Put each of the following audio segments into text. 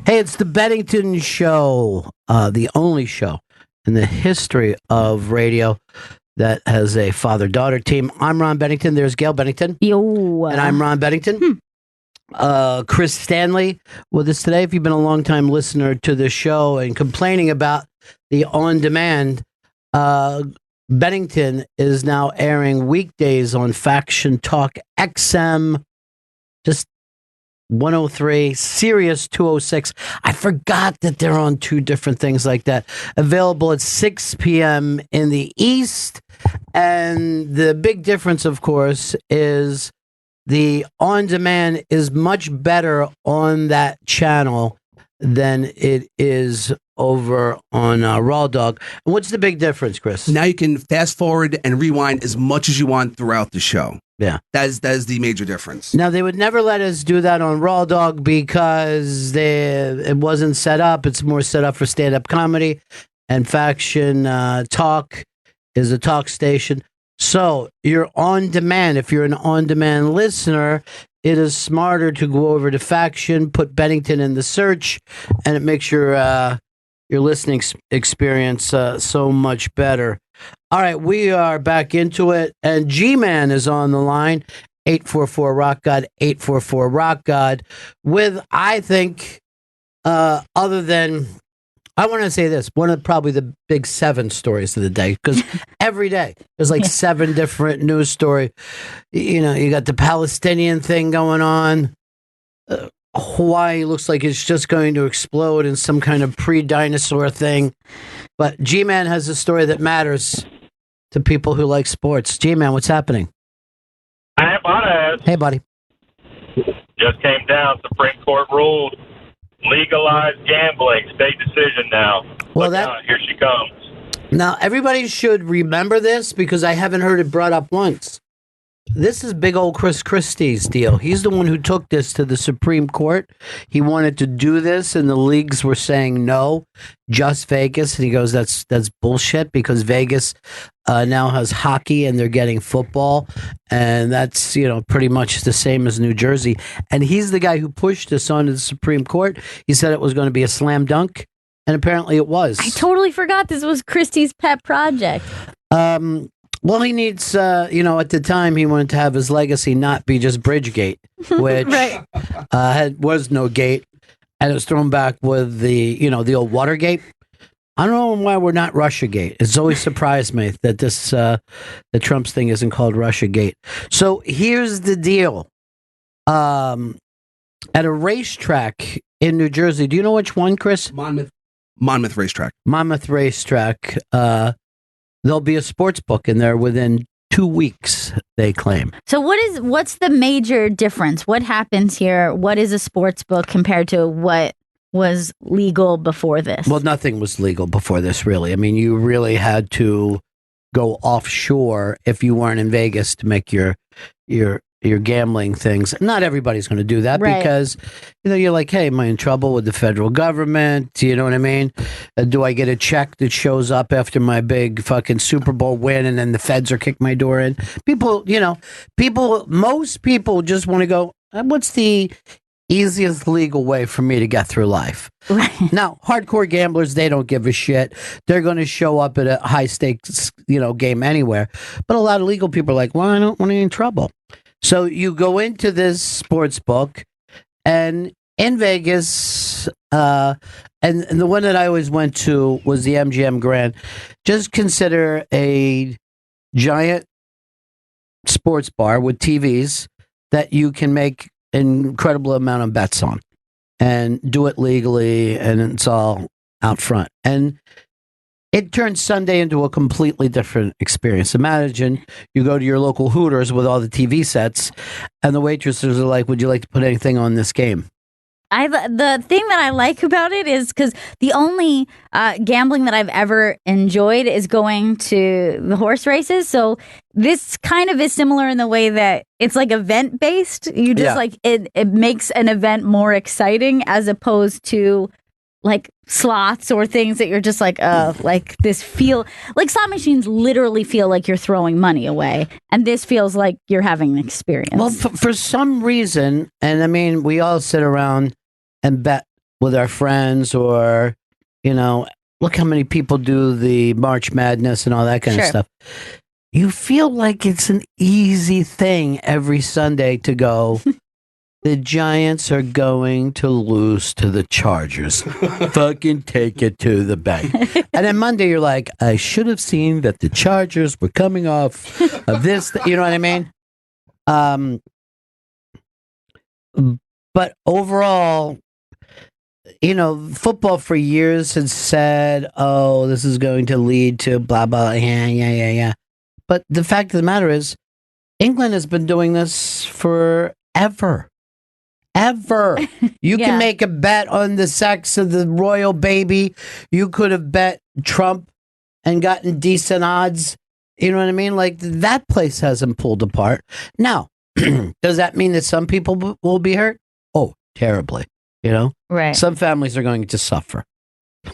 Hey, it's the Bennington Show, the only show in the history of radio that has a father-daughter team. I'm Ron Bennington. There's Gail Bennington. Yo. And I'm Ron Bennington. Chris Stanley with us today. If you've been a long-time listener to the show and complaining about the on-demand, Bennington is now airing weekdays on Faction Talk XM, just 103, Sirius 206. I forgot that they're on two different things like that. Available at 6 p.m. in the East. And the big difference, of course, is the on-demand is much better on that channel than it is over on Raw Dog. And what's the big difference, Chris? Now you can fast forward and rewind as much as you want throughout the show. Yeah. That is the major difference. Now, they would never let us do that on Raw Dog because it wasn't set up. It's more set up for stand-up comedy. And Faction Talk is a talk station. So you're on demand. If you're an on-demand listener, it is smarter to go over to Faction, put Bennington in the search, and it makes your listening experience so much better. All right, we are back into it, and G-Man is on the line, 844-ROCK-GOD, 844-ROCK-GOD, with, I think, other than, I want to say this, one of probably the big 7 stories of the day, because every day there's like 7 different news stories. You know, you got the Palestinian thing going on. Hawaii looks like it's just going to explode in some kind of pre-dinosaur thing. But G-Man has a story that matters to people who like sports. G-Man, what's happening? Hey, buddy. Hey, buddy. Just came down. Supreme Court ruled legalized gambling. State decision now. Well, Look out, here she comes. Now, everybody should remember this because I haven't heard it brought up once. This is big old Chris Christie's deal. He's the one who took this to the Supreme Court. He wanted to do this, and the leagues were saying no, just Vegas. And he goes, that's bullshit because Vegas now has hockey and they're getting football, and that's pretty much the same as New Jersey. And he's the guy who pushed this onto the Supreme Court. He said it was going to be a slam dunk, and apparently it was. I totally forgot this was Christie's pet project. Well, he needs, at the time he wanted to have his legacy not be just Bridgegate, which Right. Was no gate, and it was thrown back with the old Watergate. I don't know why we're not Russiagate. It's always surprised me that the Trump's thing isn't called Russiagate. So here's the deal. At a racetrack in New Jersey, do you know which one, Chris? Monmouth Racetrack. Monmouth Racetrack. There'll be a sports book in there within 2 weeks, they claim. So what's the major difference? What happens here? What is a sports book compared to what was legal before this? Well, nothing was legal before this, really. I mean, you really had to go offshore if you weren't in Vegas to make your gambling things. Not everybody's going to do that because, you're like, hey, am I in trouble with the federal government? Do you know what I mean? Do I get a check that shows up after my big fucking Super Bowl win and then the feds are kick my door in? Most people just want to go, what's the easiest legal way for me to get through life? Right. Now, hardcore gamblers, they don't give a shit. They're going to show up at a high stakes, game anywhere. But a lot of legal people are like, well, I don't want any trouble. So you go into this sports book, and in Vegas, and the one that I always went to was the MGM Grand. Just consider a giant sports bar with TVs that you can make an incredible amount of bets on and do it legally, and it's all out front. And it turns Sunday into a completely different experience. Imagine you go to your local Hooters with all the TV sets, and the waitresses are like, would you like to put anything on this game? The thing that I like about it is because the only gambling that I've ever enjoyed is going to the horse races. So this kind of is similar in the way that it's like event based. You just like it makes an event more exciting as opposed to like slots or things that you're just like this feel like slot machines literally feel like you're throwing money away, and this feels like you're having an experience. Well, for some reason, and I mean, we all sit around and bet with our friends, or, look how many people do the March Madness and all that kind of stuff. You feel like it's an easy thing every Sunday to go, the Giants are going to lose to the Chargers. Fucking take it to the bank. And then Monday, you're like, I should have seen that the Chargers were coming off of this. You know what I mean? But overall, football for years has said, oh, this is going to lead to blah, blah, yeah. But the fact of the matter is, England has been doing this forever. You can make a bet on the sex of the royal baby. You could have bet Trump and gotten decent odds. You know what I mean? Like, that place hasn't pulled apart. Now, does that mean that some people will be hurt? Oh, terribly. Right. Some families are going to suffer.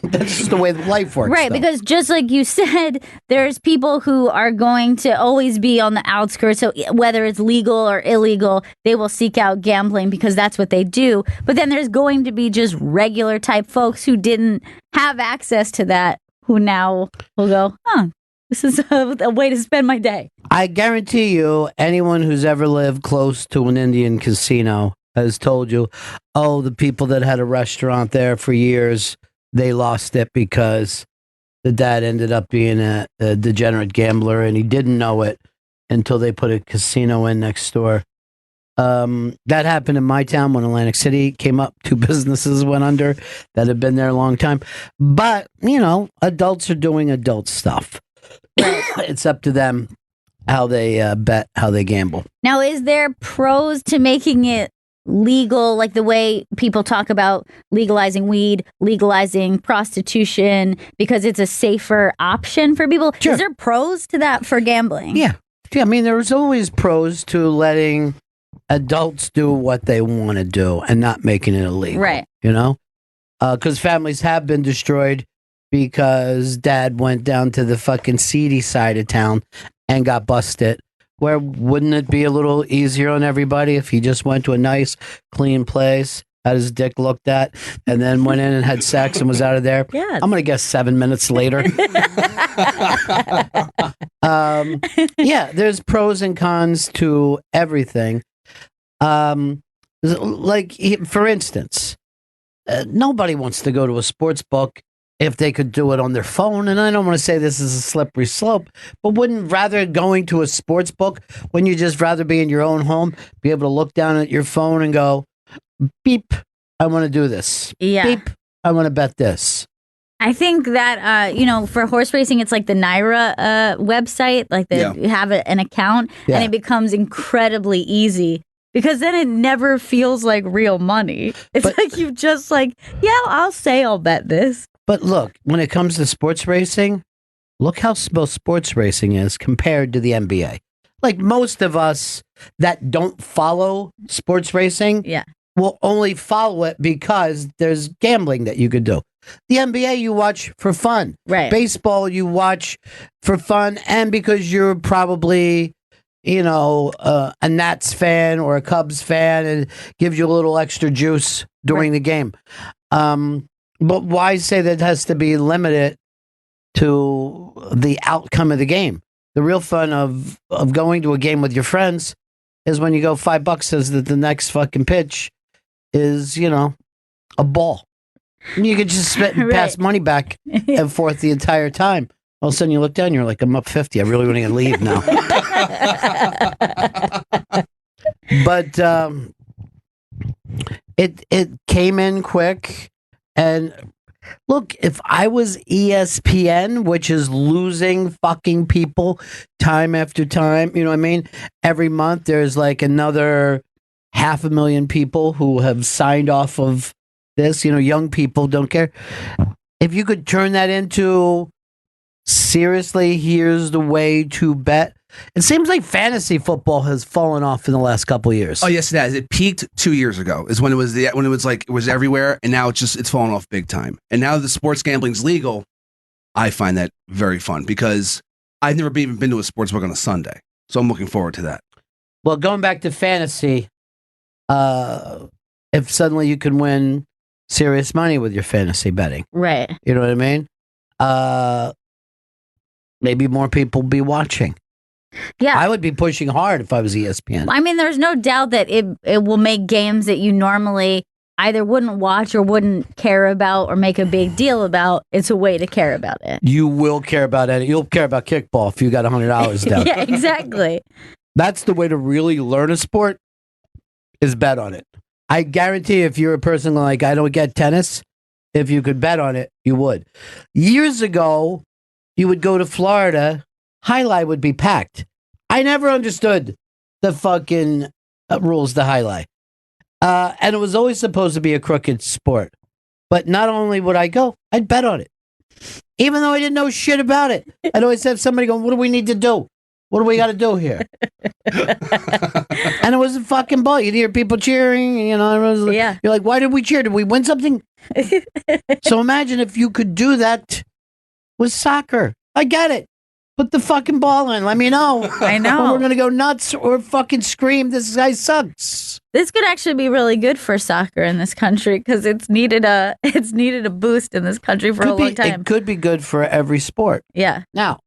That's just the way life works. Right, though. because just like you said, there's people who are going to always be on the outskirts. So whether it's legal or illegal, they will seek out gambling because that's what they do. But then there's going to be just regular type folks who didn't have access to that, who now will go, this is a way to spend my day. I guarantee you, anyone who's ever lived close to an Indian casino has told you, oh, the people that had a restaurant there for years, they lost it because the dad ended up being a degenerate gambler, and he didn't know it until they put a casino in next door. That happened in my town when Atlantic City came up. 2 businesses went under that had been there a long time. But, adults are doing adult stuff. It's up to them how they bet, how they gamble. Now, is there pros to making it legal, like the way people talk about legalizing weed, legalizing prostitution, because it's a safer option for people? Sure. Is there pros to that for gambling? Yeah. I mean, there's always pros to letting adults do what they want to do and not making it illegal. Right. Because families have been destroyed because dad went down to the fucking seedy side of town and got busted. Where wouldn't it be a little easier on everybody if he just went to a nice, clean place, had his dick looked at, and then went in and had sex and was out of there? Yes. I'm going to guess 7 minutes later. There's pros and cons to everything. Like, for instance, nobody wants to go to a sports book if they could do it on their phone. And I don't want to say this is a slippery slope, but wouldn't rather going to a sports book when you just rather be in your own home, be able to look down at your phone and go, beep, I want to do this. Yeah. Beep, I want to bet this. I think that, for horse racing, it's like the Naira website, like you have an account, and it becomes incredibly easy. Because then it never feels like real money. It's like you just I'll say I'll bet this. But look, when it comes to sports racing, look how small sports racing is compared to the NBA. Like, most of us that don't follow sports racing will only follow it because there's gambling that you could do. The NBA you watch for fun. Right. Baseball you watch for fun, and because you're probably a Nats fan or a Cubs fan, and it gives you a little extra juice during the game. But why say that it has to be limited to the outcome of the game? The real fun of going to a game with your friends is when you go $5 says that the next fucking pitch is, a ball. And you could just spit and pass money back and forth the entire time. All of a sudden you look down, you're like, I'm up 50. I really want to leave now. But it came in quick. And look, if I was ESPN, which is losing fucking people time after time, you know what I mean? Every month there's like another 500,000 people who have signed off of this, young people don't care. If you could turn that into, seriously, here's the way to bet. It seems like fantasy football has fallen off in the last couple of years. Oh yes, it has. It peaked 2 years ago. Is when it was it was everywhere, and now it's fallen off big time. And now that sports gambling's legal, I find that very fun because I've never even been to a sports book on a Sunday, so I'm looking forward to that. Well, going back to fantasy, if suddenly you can win serious money with your fantasy betting. Right. You know what I mean? Maybe more people be watching. Yeah. I would be pushing hard if I was ESPN. I mean, there's no doubt that it will make games that you normally either wouldn't watch or wouldn't care about or make a big deal about. It's a way to care about it. You will care about it. You'll care about kickball if you got $100 down. Yeah, exactly. That's the way to really learn a sport, is bet on it. I guarantee if you're a person like, I don't get tennis, if you could bet on it, you would. Years ago, you would go to Florida, highlight would be packed. I never understood the fucking rules to highlight. And it was always supposed to be a crooked sport. But not only would I go, I'd bet on it. Even though I didn't know shit about it. I'd always have somebody go, what do we need to do? What do we got to do here? And it was a fucking ball. You'd hear people cheering. You know, it was, Yeah. You're like, why did we cheer? Did we win something? So imagine if you could do that with soccer. I get it. Put the fucking ball in. Let me know. I know. Or we're going to go nuts or fucking scream, this guy sucks. This could actually be really good for soccer in this country because it's needed a boost in this country for a long time. It could be good for every sport. Yeah. Now,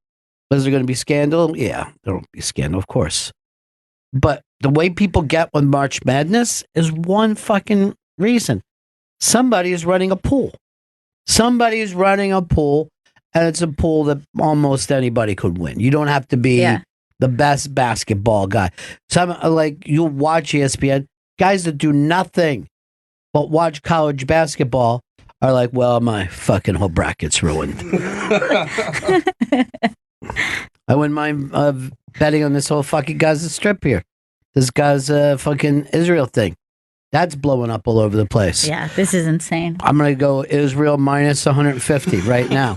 is there going to be scandal? Yeah, there will be scandal, of course. But the way people get with March Madness is one fucking reason. Somebody is running a pool. Somebody is running a pool, and it's a pool that almost anybody could win. You don't have to be the best basketball guy. Some, like, you'll watch ESPN, guys that do nothing but watch college basketball are like, well, my fucking whole bracket's ruined. I wouldn't mind betting on this whole fucking Gaza Strip here. This Gaza fucking Israel thing. That's blowing up all over the place. Yeah, this is insane. I'm going to go Israel minus 150 right now.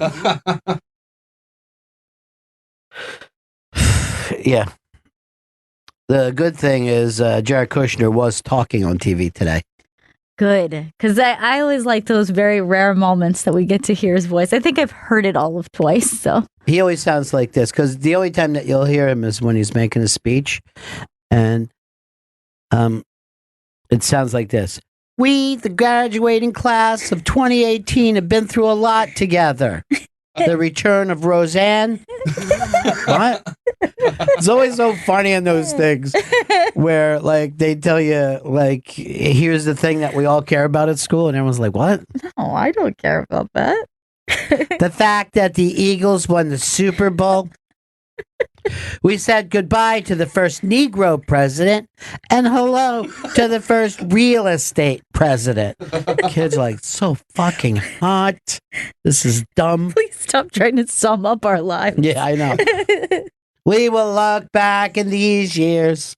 Yeah. The good thing is Jared Kushner was talking on TV today. Good. Because I always like those very rare moments that we get to hear his voice. I think I've heard it all of twice. So He always sounds like this because the only time that you'll hear him is when he's making a speech. And it sounds like this. We, the graduating class of 2018, have been through a lot together. The return of Roseanne. What? It's always so funny in those things where, like, they tell you, like, here's the thing that we all care about at school, and everyone's like, what? no, I don't care about that. The fact that the Eagles won the Super Bowl. We said goodbye to the first Negro president and hello to the first real estate president. Kids are like, so fucking hot. This is dumb. Please stop trying to sum up our lives. Yeah, I know. We will look back in these years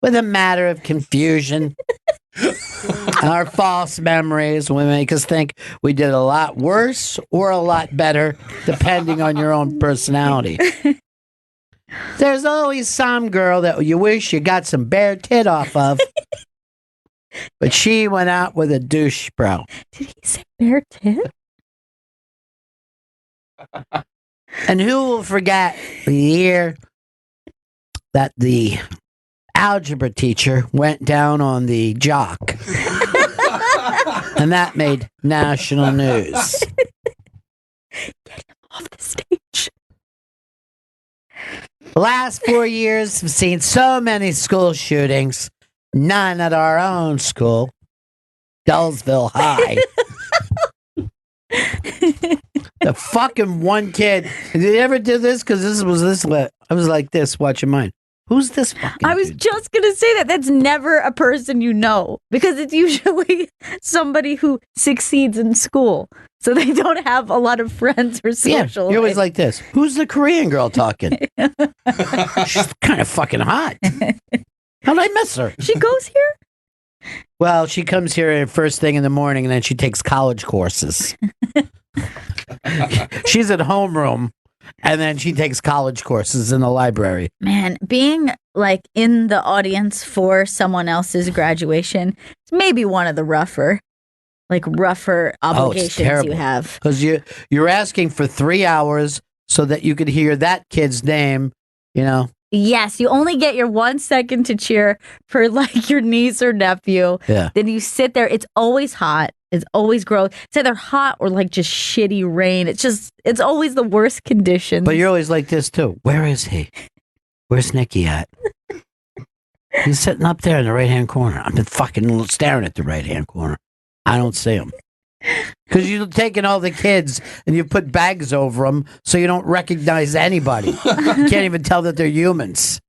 with a matter of confusion. Our false memories will make us think we did a lot worse or a lot better, depending on your own personality. There's always some girl that you wish you got some bare tit off of. But she went out with a douche, bro. Did he say bare tit? And who will forget the year that the algebra teacher went down on the jock? And that made national news. Get him off the stage. The last 4 years have seen so many school shootings, none at our own school, Dullsville High. The fucking one kid. Did you ever do this? Because this was this. I was like this watching mine. Who's this fucking I was dude? just going to say that. That's never a person you know because it's usually somebody who succeeds in school. So they don't have a lot of friends or social You're always life. like this. Who's the Korean girl talking? She's kind of fucking hot. How'd I miss her? She goes here? Well, she comes here first thing in the morning and then she takes college courses. She's at homeroom and then she takes college courses in the library. Man, being like in the audience for someone else's graduation is maybe one of the rougher obligations you have. Because you're asking for 3 hours so that you could hear that kid's name, you know, Yes, you only get your 1 second to cheer for like your niece or nephew. Yeah. Then you sit there. It's always hot. It's always gross. It's either hot or like just shitty rain. It's always the worst conditions. But you're always like this too. Where is he? Where's Nikki at? He's sitting up there in the right-hand corner. I've been fucking staring at the right-hand corner. I don't see him. Because you've taken all the kids and you put bags over them so you don't recognize anybody. You can't even tell that they're humans.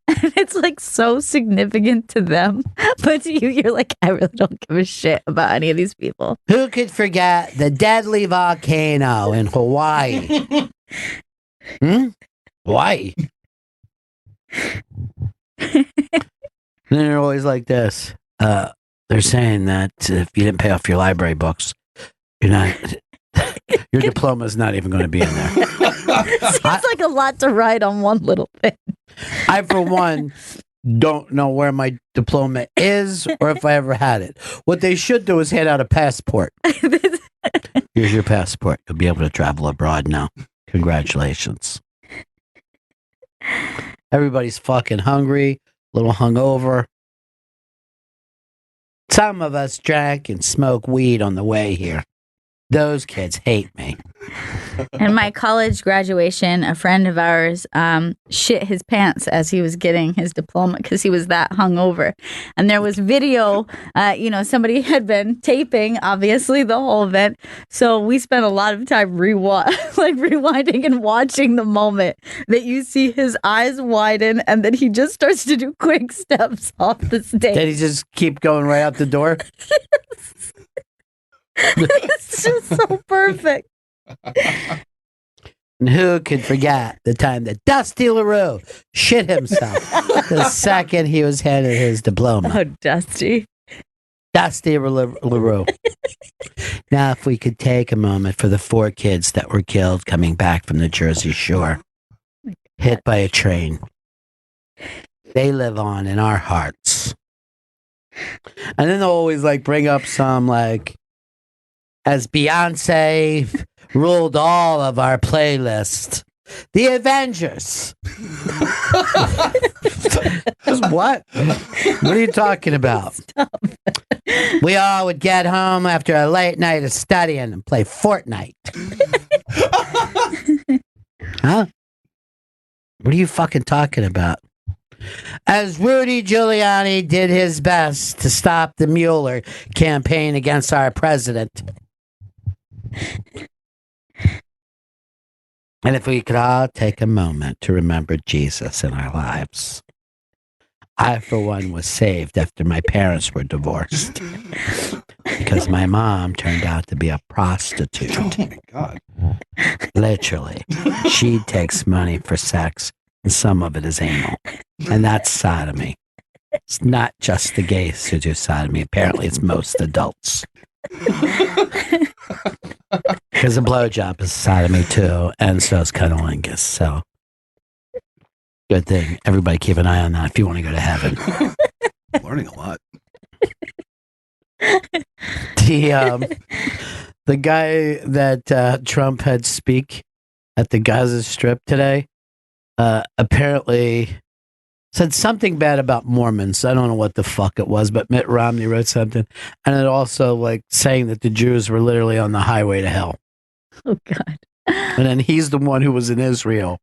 It's like so significant to them. But to you, you're like, I really don't give a shit about any of these people. Who could forget the deadly volcano in Hawaii? Hawaii. And they're always like this. They're saying that if you didn't pay off your library books, your diploma's not even going to be in there. Seems like a lot to write on one little thing. I, for one, don't know where my diploma is or if I ever had it. What they should do is hand out a passport. Here's your passport. You'll be able to travel abroad now. Congratulations. Everybody's fucking hungry, a little hungover. Some of us drank and smoked weed on the way here. Those kids hate me. In my college graduation, a friend of ours shit his pants as he was getting his diploma because he was that hungover. And there was video, somebody had been taping, obviously, the whole event. So we spent a lot of time rewinding and watching the moment that you see his eyes widen and then he just starts to do quick steps off the stage. Did he just keep going right out the door? It's just so perfect. And who could forget the time that Dusty LaRue shit himself the second he was handed his diploma? Oh, Dusty. Dusty LaRue. Now, if we could take a moment for the 4 kids that were killed coming back from the Jersey Shore, hit by a train. They live on in our hearts. And then they'll always bring up some as Beyonce ruled all of our playlist. The Avengers. What? What are you talking about? Stop. We all would get home after a late night of studying and play Fortnite. Huh? What are you fucking talking about? As Rudy Giuliani did his best to stop the Mueller campaign against our president. And if we could all take a moment to remember Jesus in our lives. I, for one, was saved after my parents were divorced because my mom turned out to be a prostitute. Oh my God. Literally. She takes money for sex, and some of it is anal. And that's sodomy. It's not just the gays who do sodomy. Apparently, it's most adults. Because a blowjob is sodomy too, and so is cunnilingus. So, good thing. Everybody keep an eye on that if you want to go to heaven. Learning a lot. The guy that Trump had speak at the Gaza Strip today apparently said something bad about Mormons. I don't know what the fuck it was, but Mitt Romney wrote something. And it also saying that the Jews were literally on the highway to hell. Oh, God. And then he's the one who was in Israel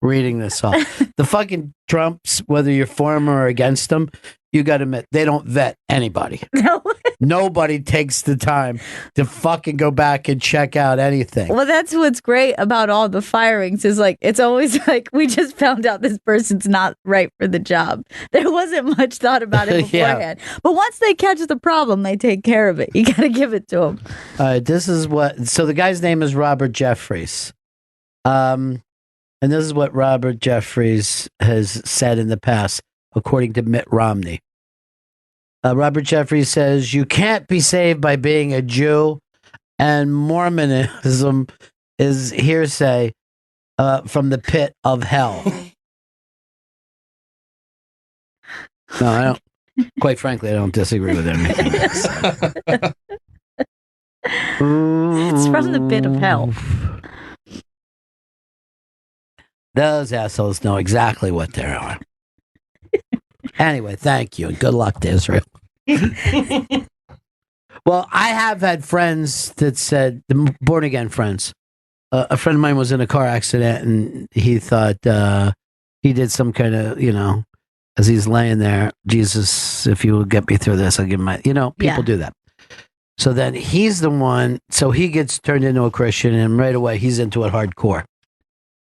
reading this off. The fucking Trumps, whether you're for them or against them, you got to admit, they don't vet anybody. No. Nobody takes the time to fucking go back and check out anything. Well, that's what's great about all the firings is it's always we just found out this person's not right for the job. There wasn't much thought about it beforehand. Yeah. But once they catch the problem, they take care of it. You got to give it to them. This is so the guy's name is Robert Jeffries. And this is what Robert Jeffries has said in the past, according to Mitt Romney. Robert Jeffries says, you can't be saved by being a Jew, and Mormonism is hearsay from the pit of hell. No, I don't. Quite frankly, I don't disagree with anything. It's from the pit of hell. Those assholes know exactly what they are. Anyway, thank you, and good luck to Israel. Well, I have had friends that said, born again friends. A friend of mine was in a car accident, and he thought he did some kind of, as he's laying there, Jesus, if you will get me through this, I'll give him my, people do that. So then he's the one, so he gets turned into a Christian, and right away he's into it hardcore.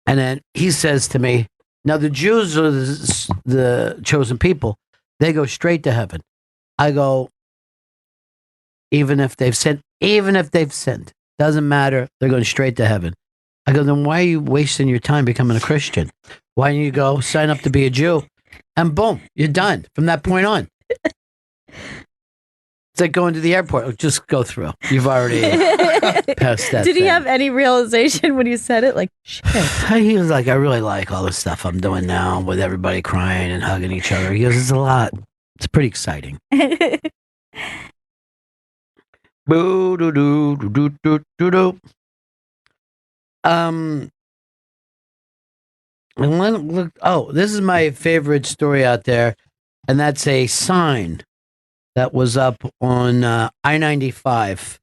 And then he says to me, now the Jews are the chosen people. They go straight to heaven. I go, even if they've sinned, doesn't matter. They're going straight to heaven. I go, then why are you wasting your time becoming a Christian? Why don't you go sign up to be a Jew? And boom, you're done from that point on. It's like going to the airport. Just go through. You've already passed that. Did he thing. have any realization when you said it? Like, shit. He was like, I really like all the stuff I'm doing now with everybody crying and hugging each other. He goes, it's a lot. It's pretty exciting. Boo doo doo doo doo doo doo. This is my favorite story out there, and that's a sign that was up on I-95,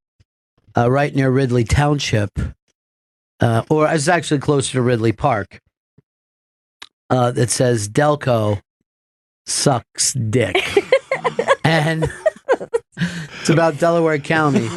right near Ridley Township, or it's actually closer to Ridley Park, that says Delco sucks dick. And it's about Delaware County.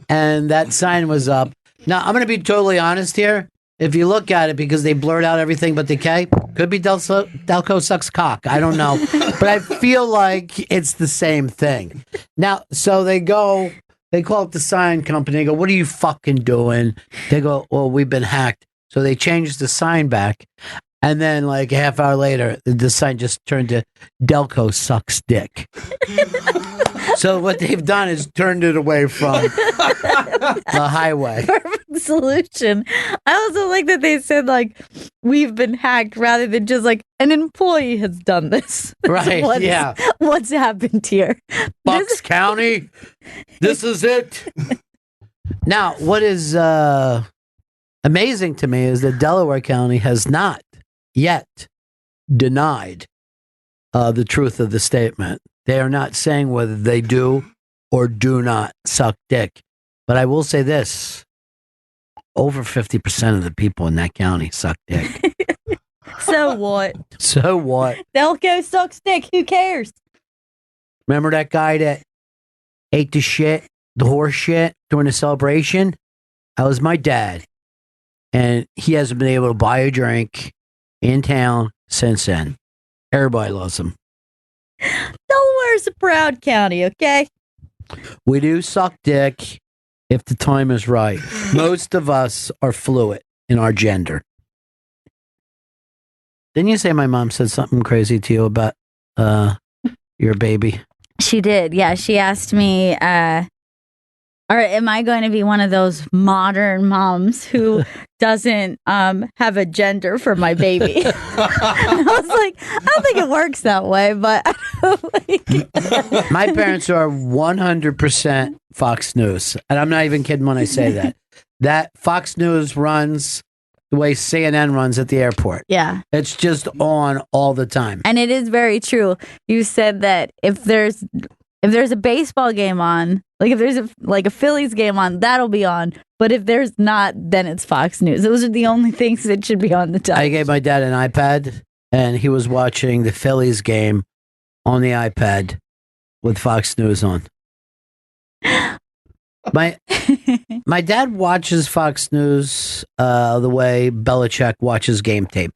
And that sign was up. Now, I'm going to be totally honest here. If you look at it, because they blurred out everything but the K, could be Delco sucks cock. I don't know. But I feel like it's the same thing. Now, so they call up the sign company. They go, what are you fucking doing? They go, well, we've been hacked. So they changed the sign back. And then like a half hour later, the sign just turned to Delco sucks dick. So what they've done is turned it away from the highway. Perfect solution. I also like that they said like we've been hacked rather than just like an employee has done this. Right, What's happened here? Bucks County, this is it. Now, what is amazing to me is that Delaware County has not yet denied the truth of the statement. They are not saying whether they do or do not suck dick. But I will say this, over 50% of the people in that county suck dick. So what? So what? Delco sucks dick. Who cares? Remember that guy that ate the horse shit during the celebration? That was my dad. And he hasn't been able to buy a drink in town since then. Everybody loves him. Delaware's a proud county, okay? We do suck dick if the time is right. Most of us are fluid in our gender. Didn't you say my mom said something crazy to you about your baby? She did. Yeah, she asked me, or am I going to be one of those modern moms who doesn't have a gender for my baby? And I was like, I don't think it works that way, but I don't like it. My parents are 100% Fox News. And I'm not even kidding when I say that. That Fox News runs the way CNN runs at the airport. Yeah. It's just on all the time. And it is very true. You said that if there's a baseball game on, like if there's a Phillies game on, that'll be on. But if there's not, then it's Fox News. Those are the only things that should be on the television. I gave my dad an iPad, and he was watching the Phillies game on the iPad with Fox News on. My dad watches Fox News the way Belichick watches game tape.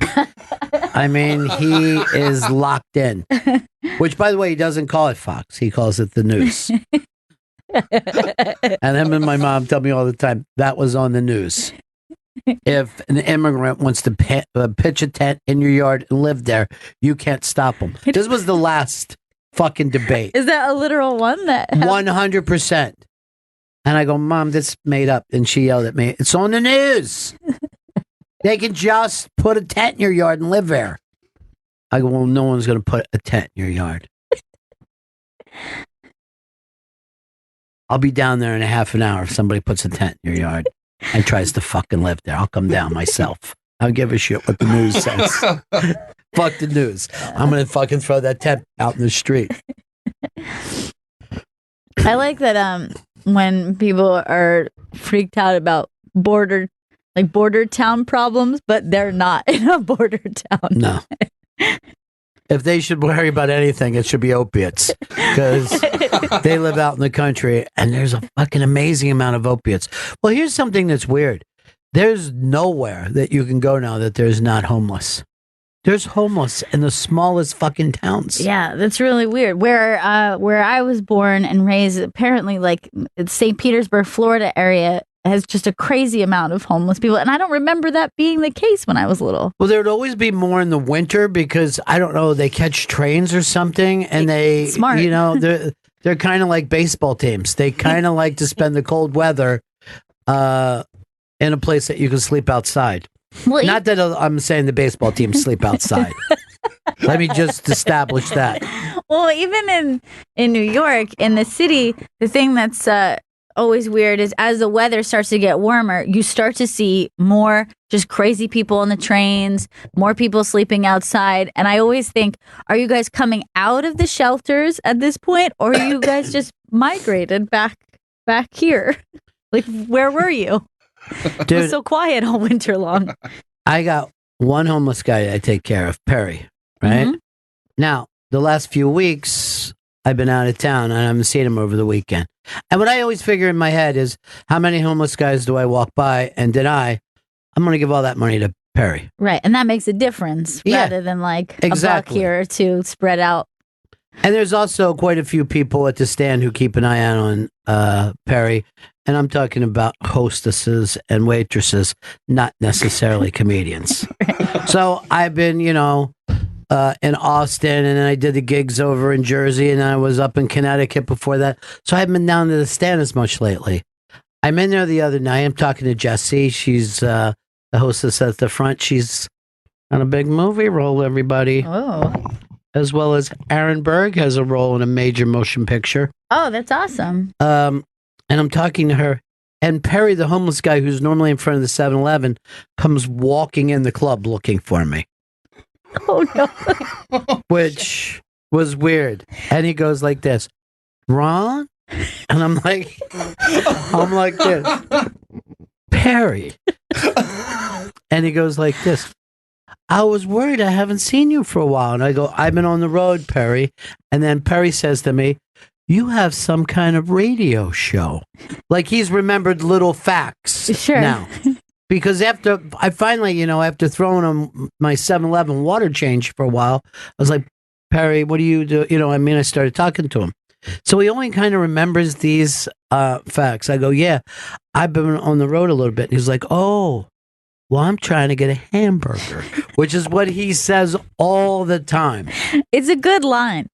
I mean, he is locked in. Which, by the way, he doesn't call it Fox. He calls it the news. And him and my mom tell me all the time, that was on the news. If an immigrant wants to pitch a tent in your yard and live there, you can't stop them. This was the last fucking debate. Is that a literal one? 100%. And I go, Mom, this made up. And she yelled at me, it's on the news. They can just put a tent in your yard and live there. I go, well, no one's going to put a tent in your yard. I'll be down there in a half an hour if somebody puts a tent in your yard and tries to fucking live there. I'll come down myself. I don't give a shit what the news says. Fuck the news. I'm going to fucking throw that tent out in the street. I like that when people are freaked out about border town problems, but they're not in a border town. No. If they should worry about anything, it should be opiates, because they live out in the country and there's a fucking amazing amount of opiates. Well, here's something that's weird. There's nowhere that you can go now that there's not homeless. There's homeless in the smallest fucking towns. Yeah, that's really weird. Where I was born and raised, apparently, like St. Petersburg, Florida area has just a crazy amount of homeless people, and I don't remember that being the case when I was little. Well, there would always be more in the winter because I don't know, they catch trains or something, and they, Smart. you know, they're kind of like baseball teams. They kind of like to spend the cold weather in a place that you can sleep outside. Well, Not that I'm saying the baseball teams sleep outside. Let me just establish that. Well, even in New York, in the city, the thing that's always weird is as the weather starts to get warmer, you start to see more just crazy people on the trains, more people sleeping outside. And I always think, are you guys coming out of the shelters at this point, or are you guys just migrated back here? Like, where were you? It was so quiet all winter long. I got one homeless guy I take care of, Perry, right? Mm-hmm. Now, the last few weeks, I've been out of town and I haven't seen him over the weekend. And what I always figure in my head is, how many homeless guys do I walk by and I'm going to give all that money to Perry. Right. And that makes a difference rather than like a buck here or two spread out. And there's also quite a few people at the stand who keep an eye out on Perry. And I'm talking about hostesses and waitresses, not necessarily comedians. So I've been, in Austin, and then I did the gigs over in Jersey, and I was up in Connecticut before that. So I haven't been down to the stand as much lately. I'm in there the other night. I'm talking to Jessie. She's the hostess at the front. She's on a big movie role, everybody. Oh. As well as Aaron Berg has a role in a major motion picture. Oh, that's awesome. And I'm talking to her, and Perry, the homeless guy who's normally in front of the 7-Eleven, comes walking in the club looking for me. Oh, no. Which was weird. And he goes like this, Ron? And I'm like this, Perry. And he goes like this, I was worried I haven't seen you for a while. And I go, I've been on the road, Perry. And then Perry says to me, you have some kind of radio show. Like he's remembered little facts now. Because after I finally, after throwing him my 7-Eleven water change for a while, I was like, Perry, what do you do? I started talking to him. So he only kind of remembers these facts. I go, yeah, I've been on the road a little bit. And he's like, oh, well, I'm trying to get a hamburger, which is what he says all the time. It's a good line.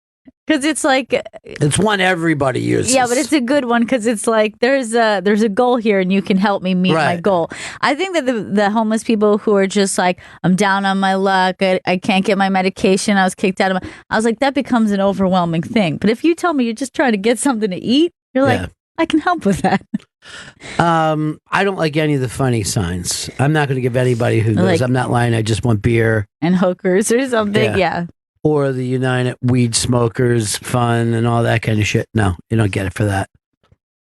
Because it's like it's one everybody uses. Yeah, but it's a good one because it's like there's a goal here and you can help me meet my goal. I think that the homeless people who are just like, I'm down on my luck, I can't get my medication, I was kicked out of I was like, that becomes an overwhelming thing. But if you tell me you're just trying to get something to eat, you're like, I can help with that. I don't like any of the funny signs. I'm not going to give anybody who goes, I'm not lying, I just want beer and hookers or something. Yeah. Or the United Weed Smokers Fund and all that kind of shit. No, you don't get it for that.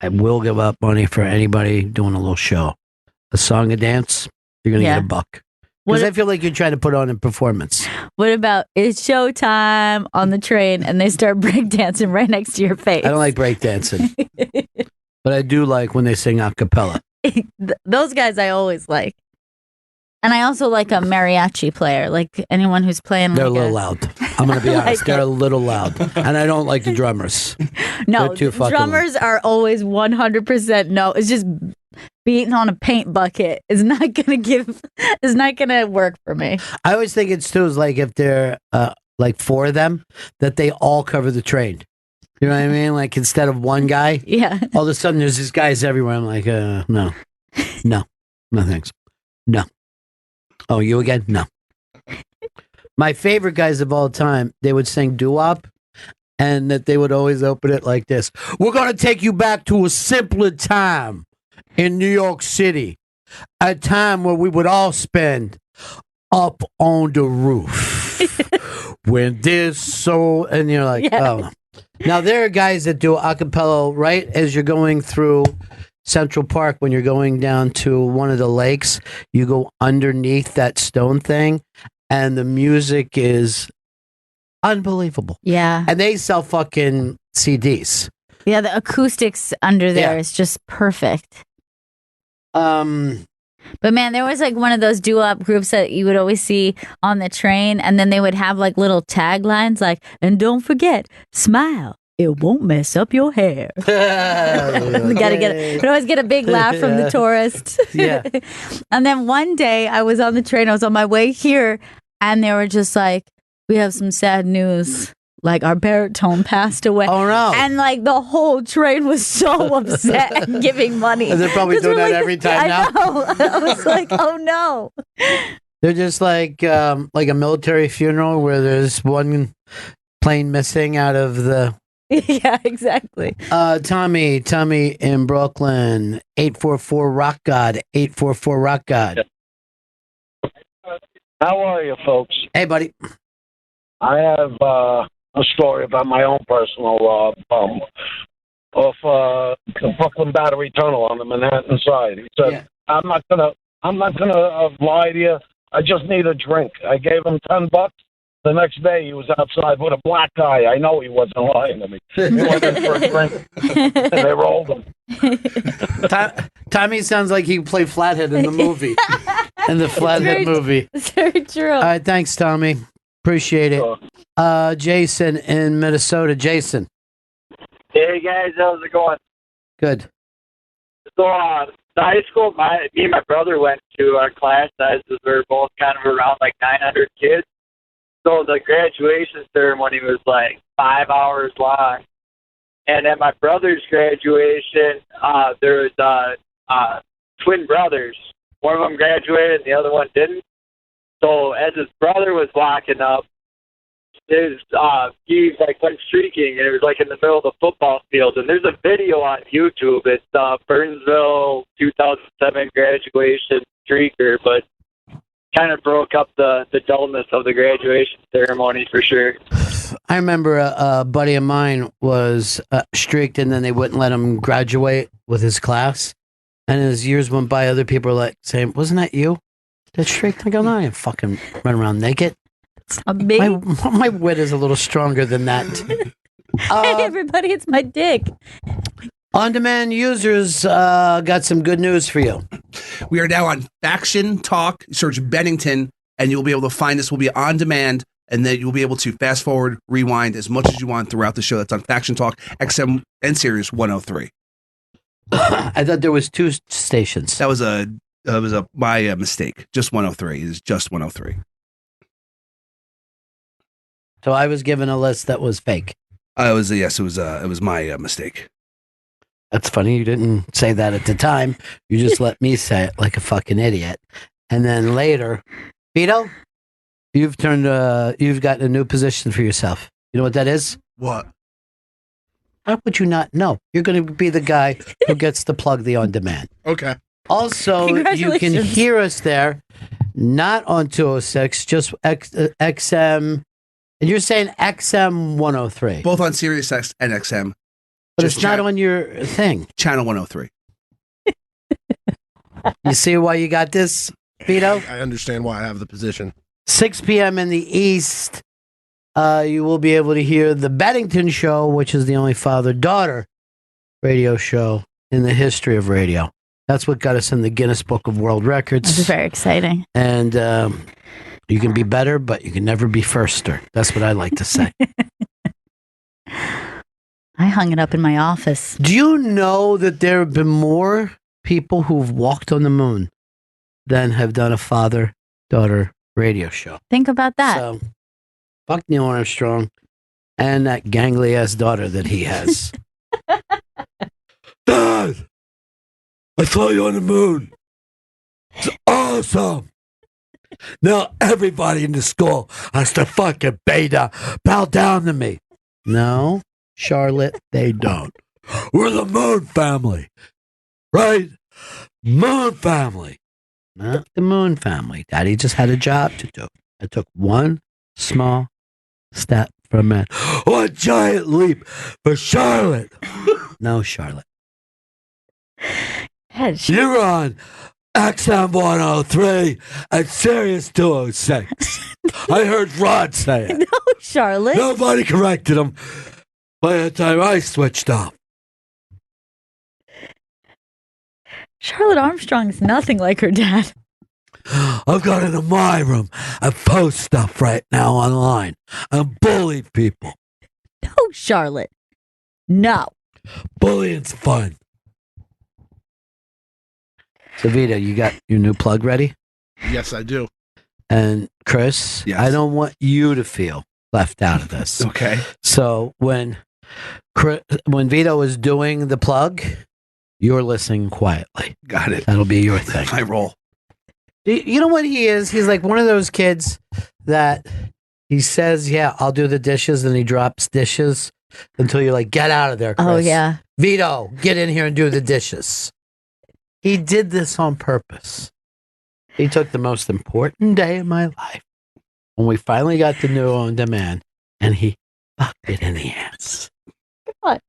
I will give up money for anybody doing a little show. A song, a dance, you're going to get $1. Because I feel like you're trying to put on a performance. What about it's showtime on the train and they start breakdancing right next to your face? I don't like breakdancing. But I do like when they sing a cappella. Those guys I always like. And I also like a mariachi player, like anyone who's playing. They're a little loud. I'm going to be honest. They're a little loud. And I don't like the drummers. No, drummers are always 100% no. It's just beating on a paint bucket is not going to work for me. I always think it's too, is like if they're like 4 of them, that they all cover the train. You know what I mean? Like instead of one guy. Yeah. All of a sudden there's these guys everywhere. I'm like, no, thanks. No. Oh, you again? No. My favorite guys of all time, they would sing doo-wop, and that they would always open it like this. We're going to take you back to a simpler time in New York City. a time where we would all spend up on the roof when this so, and you're like, oh. Now there are guys that do a cappella right as you're going through Central Park. When you're going down to one of the lakes, you go underneath that stone thing, and the music is unbelievable. Yeah. And they sell fucking CDs. Yeah, the acoustics under there is just perfect. But man, there was like one of those doo-wop groups that you would always see on the train, and then they would have like little taglines like, and don't forget, smile. It won't mess up your hair. We'd always get a big laugh from the tourists. Yeah. And then one day I was on the train, I was on my way here, and they were just like, we have some sad news. Like our baritone passed away. Oh no. And like the whole train was so upset and giving money. And they're probably doing that every time now. I know. I was like, oh no. They're just like a military funeral where there's one plane missing out of the. Yeah, exactly. Tommy in Brooklyn, 844 Rock God, 844 Rock God. How are you, folks? Hey, buddy. I have a story about my own personal bum off the Brooklyn Battery Tunnel on the Manhattan side. He said, I'm not gonna lie to you. I just need a drink. I gave him $10. The next day, he was outside with a black guy. I know he wasn't lying to me. He went in for a drink, and they rolled him. Tommy sounds like he played Flathead in the movie, in the Flathead movie. It's very true. All right, thanks, Tommy. Appreciate it. Jason in Minnesota. Jason. Hey guys, how's it going? Good. So, the high school me and my brother went to, our class sizes were both kind of around like 900 kids. So the graduation ceremony was like 5 hours long. And at my brother's graduation, there was twin brothers. One of them graduated and the other one didn't. So as his brother was locking up, he like went streaking, and it was like in the middle of the football field. And there's a video on YouTube. It's Burnsville 2007 graduation streaker, but kind of broke up the dullness of the graduation ceremony for sure. I remember a buddy of mine was streaked, and then they wouldn't let him graduate with his class. And as years went by, other people were like saying, "Wasn't that you that streaked?" I go, "No, I didn't fucking run around naked. My wit is a little stronger than that." Hey, everybody, it's my dick. On-demand users got some good news for you. We are now on Faction Talk. Search Bennington, and you'll be able to find us. We'll be on demand, and then you'll be able to fast forward, rewind as much as you want throughout the show. That's on Faction Talk, XM and Sirius 103. I thought there was two stations. That was my mistake. Just 103 is just 103. So I was given a list that was fake. It was my mistake. That's funny. You didn't say that at the time. You just let me say it like a fucking idiot. And then later, Vito, you've gotten a new position for yourself. You know what that is? What? How would you not know? You're going to be the guy who gets to plug the on-demand. Okay. Also, you can hear us there, not on 206, just XM. And you're saying XM 103. Both on Sirius X and XM. But it's not on your thing. Channel 103. You see why you got this, Vito? I understand why I have the position. 6 p.m. in the East, you will be able to hear the Bennington Show, which is the only father-daughter radio show in the history of radio. That's what got us in the Guinness Book of World Records. That's very exciting. And you can be better, but you can never be firster. That's what I like to say. I hung it up in my office. Do you know that there have been more people who've walked on the moon than have done a father-daughter radio show? Think about that. So, fuck Neil Armstrong and that gangly-ass daughter that he has. Dad! I saw you on the moon. It's awesome. Now everybody in the school has to fucking bow down to me. No, Charlotte, they don't. We're the Moon family, right? Moon family. Not the Moon family. Daddy just had a job to do. I took one small step for man. One giant leap for Charlotte. No, Charlotte. You're on XM 103 and Sirius 206. I heard Rod say it. No, Charlotte. Nobody corrected him by the time I switched off. Charlotte Armstrong is nothing like her dad. I've got into my room and post stuff right now online and bully people. No, Charlotte. No. Bullying's fun. So, Vito, you got your new plug ready? Yes, I do. And Chris, Yes. I don't want you to feel left out of this. Okay. So when Vito is doing the plug, you're listening quietly. Got it. That'll be your thing. I roll. You know what he is? He's like one of those kids that he says, yeah, I'll do the dishes, and he drops dishes until you're like, get out of there, Chris. Oh, yeah. Vito, get in here and do the dishes. He did this on purpose. He took the most important day of my life when we finally got the new on demand, and he fucked it in the ass. What?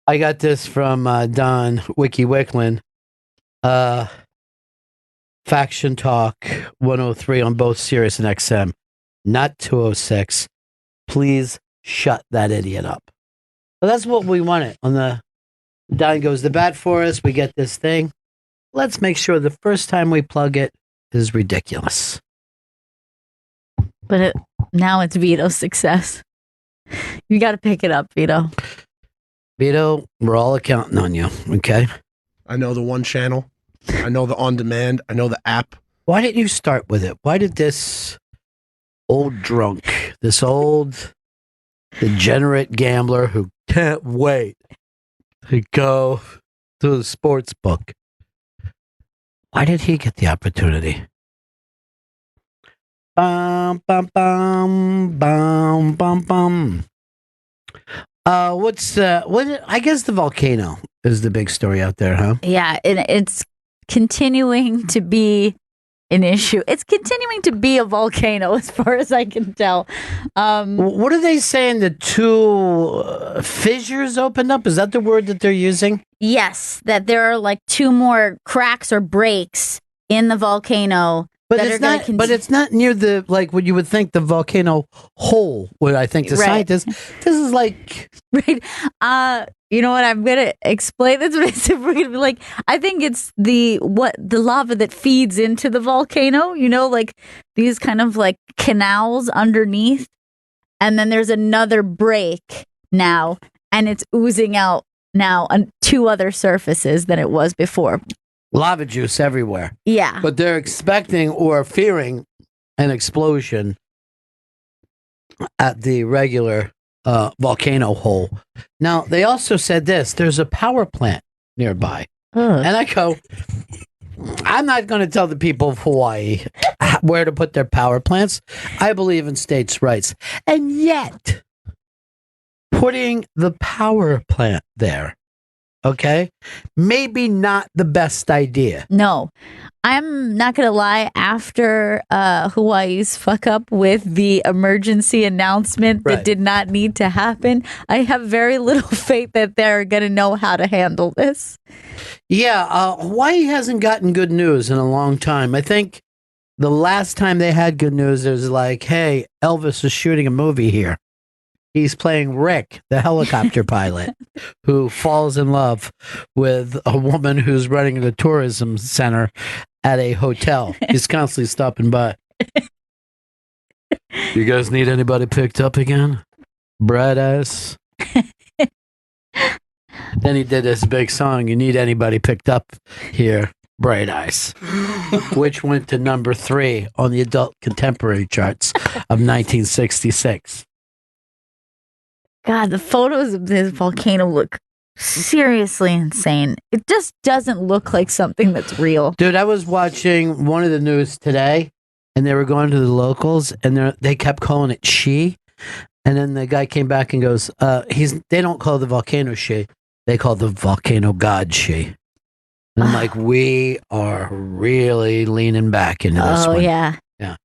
I got this from Don Wiki Wicklin. Faction Talk 103 on both Sirius and XM, not 206. Please shut that idiot up. So that's what we wanted. On the Don goes to bat for us. We get this thing. Let's make sure the first time we plug it is ridiculous. But now it's Vito's success. You got to pick it up, Vito. Vito, we're all counting on you, okay? I know the one channel. I know the on demand. I know the app. Why didn't you start with it? Why did this old drunk, this old degenerate gambler who can't wait to go to the sports book, why did he get the opportunity? Bum, bum, bum, bum, bum, bum. I guess the volcano is the big story out there, huh? Yeah, it's continuing to be an issue. It's continuing to be a volcano, as far as I can tell. What are they saying? The two fissures opened up? Is that the word that they're using? Yes, that there are like two more cracks or breaks in the volcano. But it's not near the, like, what you would think the volcano hole, what I think the scientists. This is like... Right. You know what? I'm going to explain this. We're going to be like, I think it's the lava that feeds into the volcano, you know, like these kind of like canals underneath. And then there's another break now, and it's oozing out now on two other surfaces than it was before. Lava juice everywhere. Yeah. But they're expecting or fearing an explosion at the regular volcano hole. Now, they also said this, there's a power plant nearby. And I go, I'm not going to tell the people of Hawaii where to put their power plants. I believe in states' rights. And yet, putting the power plant there, okay, maybe not the best idea. No, I'm not going to lie. After Hawaii's fuck up with the emergency announcement that did not need to happen, I have very little faith that they're going to know how to handle this. Yeah, Hawaii hasn't gotten good news in a long time. I think the last time they had good news, it was like, hey, Elvis is shooting a movie here. He's playing Rick, the helicopter pilot, who falls in love with a woman who's running the tourism center at a hotel. He's constantly stopping by. You guys need anybody picked up again? Bright Eyes. Then he did this big song, You Need Anybody Picked Up Here, Bright Eyes, which went to number 3 on the adult contemporary charts of 1966. God, the photos of this volcano look seriously insane. It just doesn't look like something that's real. Dude, I was watching one of the news today, and they were going to the locals, and they kept calling it she. And then the guy came back and goes, they don't call the volcano she. They call the volcano god she. And I'm like, we are really leaning back into this one. Oh, yeah. Yeah.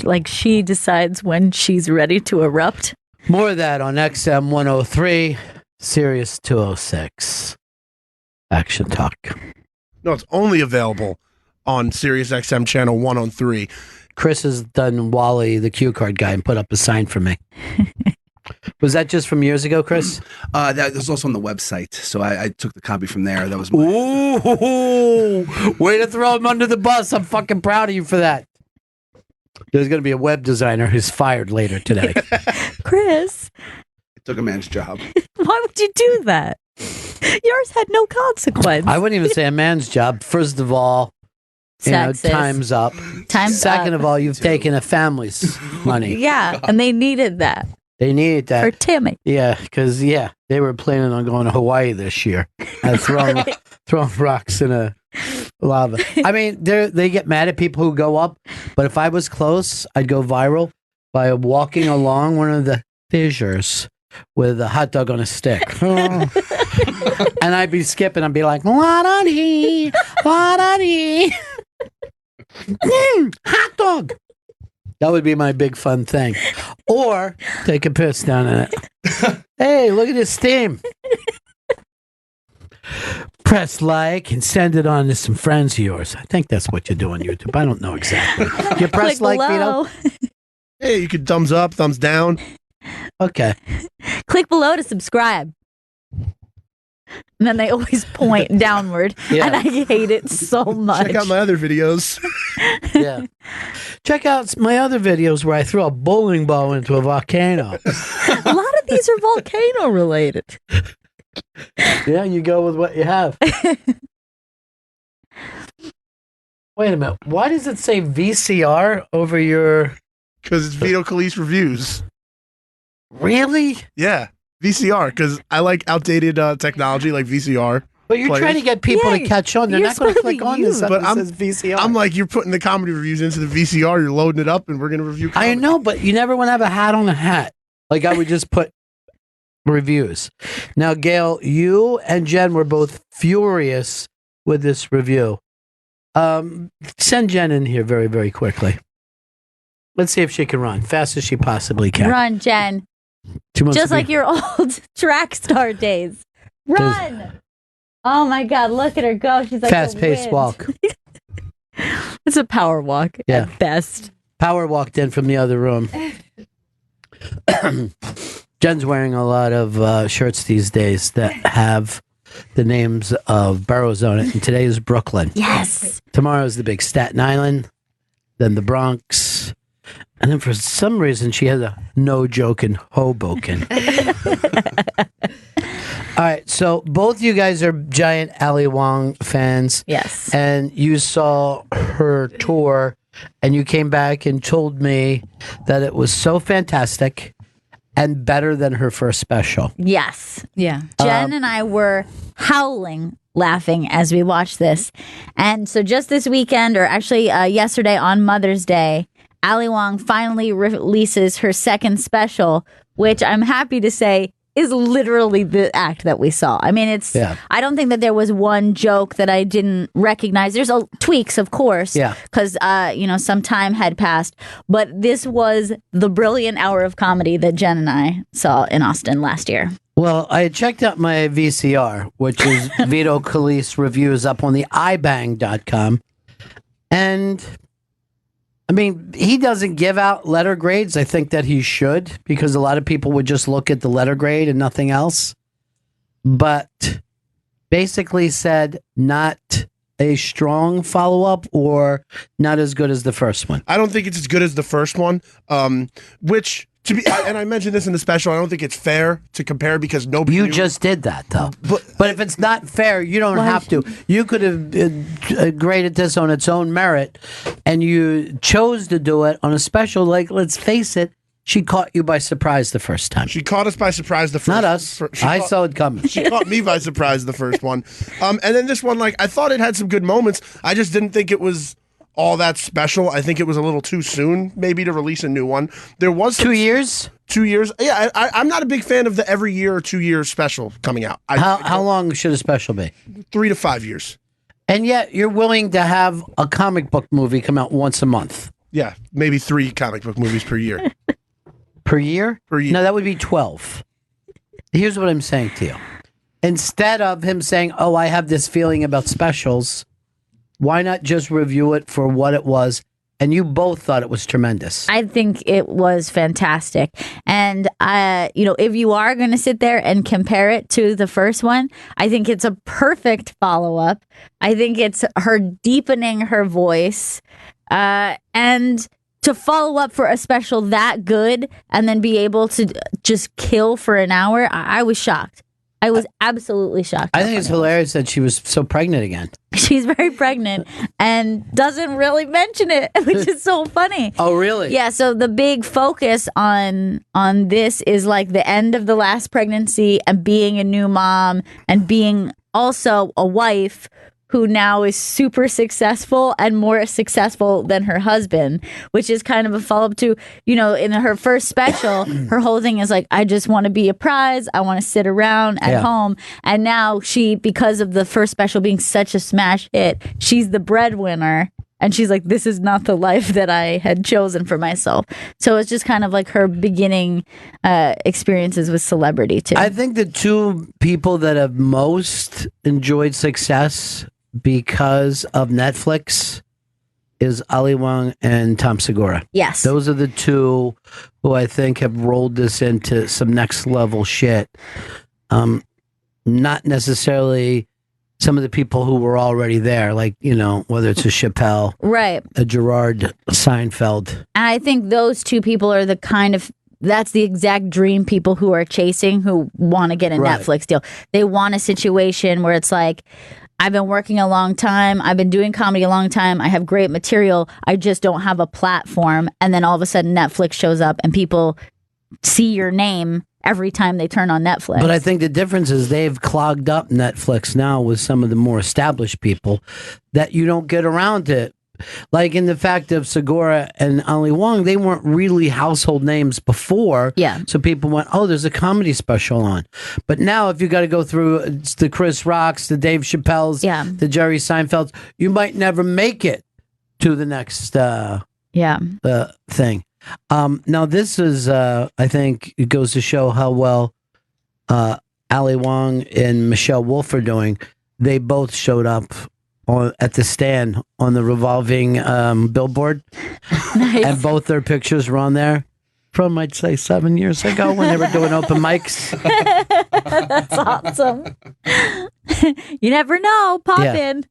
Like she decides when she's ready to erupt. More of that on XM 103, Sirius 206. Action Talk. No, it's only available on Sirius XM channel 103. Chris has done Wally, the cue card guy, and put up a sign for me. Was that just from years ago, Chris? That was also on the website, so I took the copy from there. That was my Ooh, way to throw him under the bus. I'm fucking proud of you for that. There's going to be a web designer who's fired later today. Chris, I took a man's job. why would you do that? Yours had no consequence. I wouldn't even say a man's job. First of all, Sexist. time's up. Time's Second up. of all, you've taken a family's money. Yeah, and they needed that They needed that. for Timmy. Yeah, because they were planning on going to Hawaii this year and throwing rocks in a lava. I mean, they get mad at people who go up, but if I was close, I'd go viral by walking along one of the fissures with a hot dog on a stick. And I'd be skipping. I'd be like, "Wa-da-dee, wa-da-dee." Hot dog. That would be my big fun thing. Or take a piss down in it. Hey, look at this steam. Press like and send it on to some friends of yours. I think that's what you do on YouTube. I don't know exactly. You press Click like, below. Vito? Hey, you could thumbs up, thumbs down. Okay. Click below to subscribe. And then they always point downward. Yeah. And I hate it so much. Check out my other videos. Yeah. Check out my other videos where I throw a bowling ball into a volcano. A lot of these are volcano related. Yeah, you go with what you have. Wait a minute. Why does it say VCR over your... Because it's Vito Calise Reviews. Really? Yeah, VCR, because I like outdated technology like VCR. But you're players. trying to get people Yeah, to catch on. They're you're not going to supposed to click on this use- stuff But that says VCR. I'm like, you're putting the comedy reviews into the VCR, you're loading it up, and we're going to review comedy. I know, but you never want to have a hat on a hat. Like I would just put reviews. Now, Gail, you and Jen were both furious with this review. Send Jen in here very, very quickly. Let's see if she can run fast as she possibly can. Run, Jen. She wants Just to be- like your old track star days. Run! Oh my God, look at her go. She's like fast-paced the wind. walk. It's a power walk Yeah. at best. Power walked in from the other room. Jen's wearing a lot of shirts these days that have the names of boroughs on it. And today is Brooklyn. Yes. Tomorrow is the big Staten Island, then the Bronx. And then for some reason, she has a no joke in Hoboken. All right. So both you guys are giant Ali Wong fans. Yes. And you saw her tour and you came back and told me that it was so fantastic and better than her first special. Yes. Yeah. Jen and I were howling laughing as we watched this. And so just this weekend, or actually yesterday on Mother's Day, Ali Wong finally releases her second special, which I'm happy to say is literally the act that we saw. I mean, Yeah. I don't think that there was one joke that I didn't recognize. There's tweaks, of course, Yeah. because, some time had passed. But this was the brilliant hour of comedy that Jen and I saw in Austin last year. Well, I had checked out my VCR, which is Vito Calise Reviews up on the ibang.com. And I mean, he doesn't give out letter grades. I think that he should, because a lot of people would just look at the letter grade and nothing else. But basically said not a strong follow-up or not as good as the first one. I don't think it's as good as the first one, which, to be, and I mentioned this in the special, I don't think it's fair to compare because nobody You knew- just did that, though. But if it's not fair, you don't have to. You could have graded this on its own merit, and you chose to do it on a special. Like, let's face it, she caught you by surprise the first time. She caught us by surprise the first Not us. I saw it coming. She caught me by surprise the first one. And then this one, like, I thought it had some good moments. I just didn't think it was all that special. I think it was a little too soon, maybe, to release a new one. There was some, 2 years? 2 years. Yeah, I'm not a big fan of the every year or 2 year special coming out. How long should a special be? 3 to 5 years. And yet you're willing to have a comic book movie come out once a month. Yeah, maybe 3 comic book movies per year. Per year? Per year. No, that would be 12. Here's what I'm saying to you. Instead of him saying, oh, I have this feeling about specials, why not just review it for what it was? And you both thought it was tremendous. I think it was fantastic. And, if you are going to sit there and compare it to the first one, I think it's a perfect follow-up. I think it's her deepening her voice. And to follow up for a special that good and then be able to just kill for an hour, I was shocked. I was absolutely shocked. I think it's hilarious that she was so pregnant again. She's very pregnant and doesn't really mention it, which is so funny. Oh, really? Yeah, so the big focus on this is like the end of the last pregnancy and being a new mom and being also a wife who now is super successful and more successful than her husband, which is kind of a follow-up to, in her first special, her whole thing is like, I just want to be a prize. I want to sit around at home. And now because of the first special being such a smash hit, she's the breadwinner. And she's like, this is not the life that I had chosen for myself. So it's just kind of like her beginning experiences with celebrity, too. I think the two people that have most enjoyed success because of Netflix is Ali Wong and Tom Segura. Yes. Those are the two who I think have rolled this into some next level shit. Not necessarily some of the people who were already there, like, whether it's a Chappelle, right, a Gerard Seinfeld. And I think those two people are that's the exact dream people who are chasing, who want to get a Netflix deal. They want a situation where it's like, I've been working a long time. I've been doing comedy a long time. I have great material. I just don't have a platform. And then all of a sudden Netflix shows up and people see your name every time they turn on Netflix. But I think the difference is they've clogged up Netflix now with some of the more established people that you don't get around to. Like in the fact of Segura and Ali Wong, they weren't really household names before. Yeah. So people went, oh, there's a comedy special on. But now if you got to go through the Chris Rocks, the Dave Chappelle's, the Jerry Seinfelds, you might never make it to the next thing. Now this is, I think it goes to show how well Ali Wong and Michelle Wolf are doing. They both showed up at the stand on the revolving billboard. Nice. And both their pictures were on there from, I'd say, 7 years ago when they were doing open mics. That's awesome. You never know. Pop in.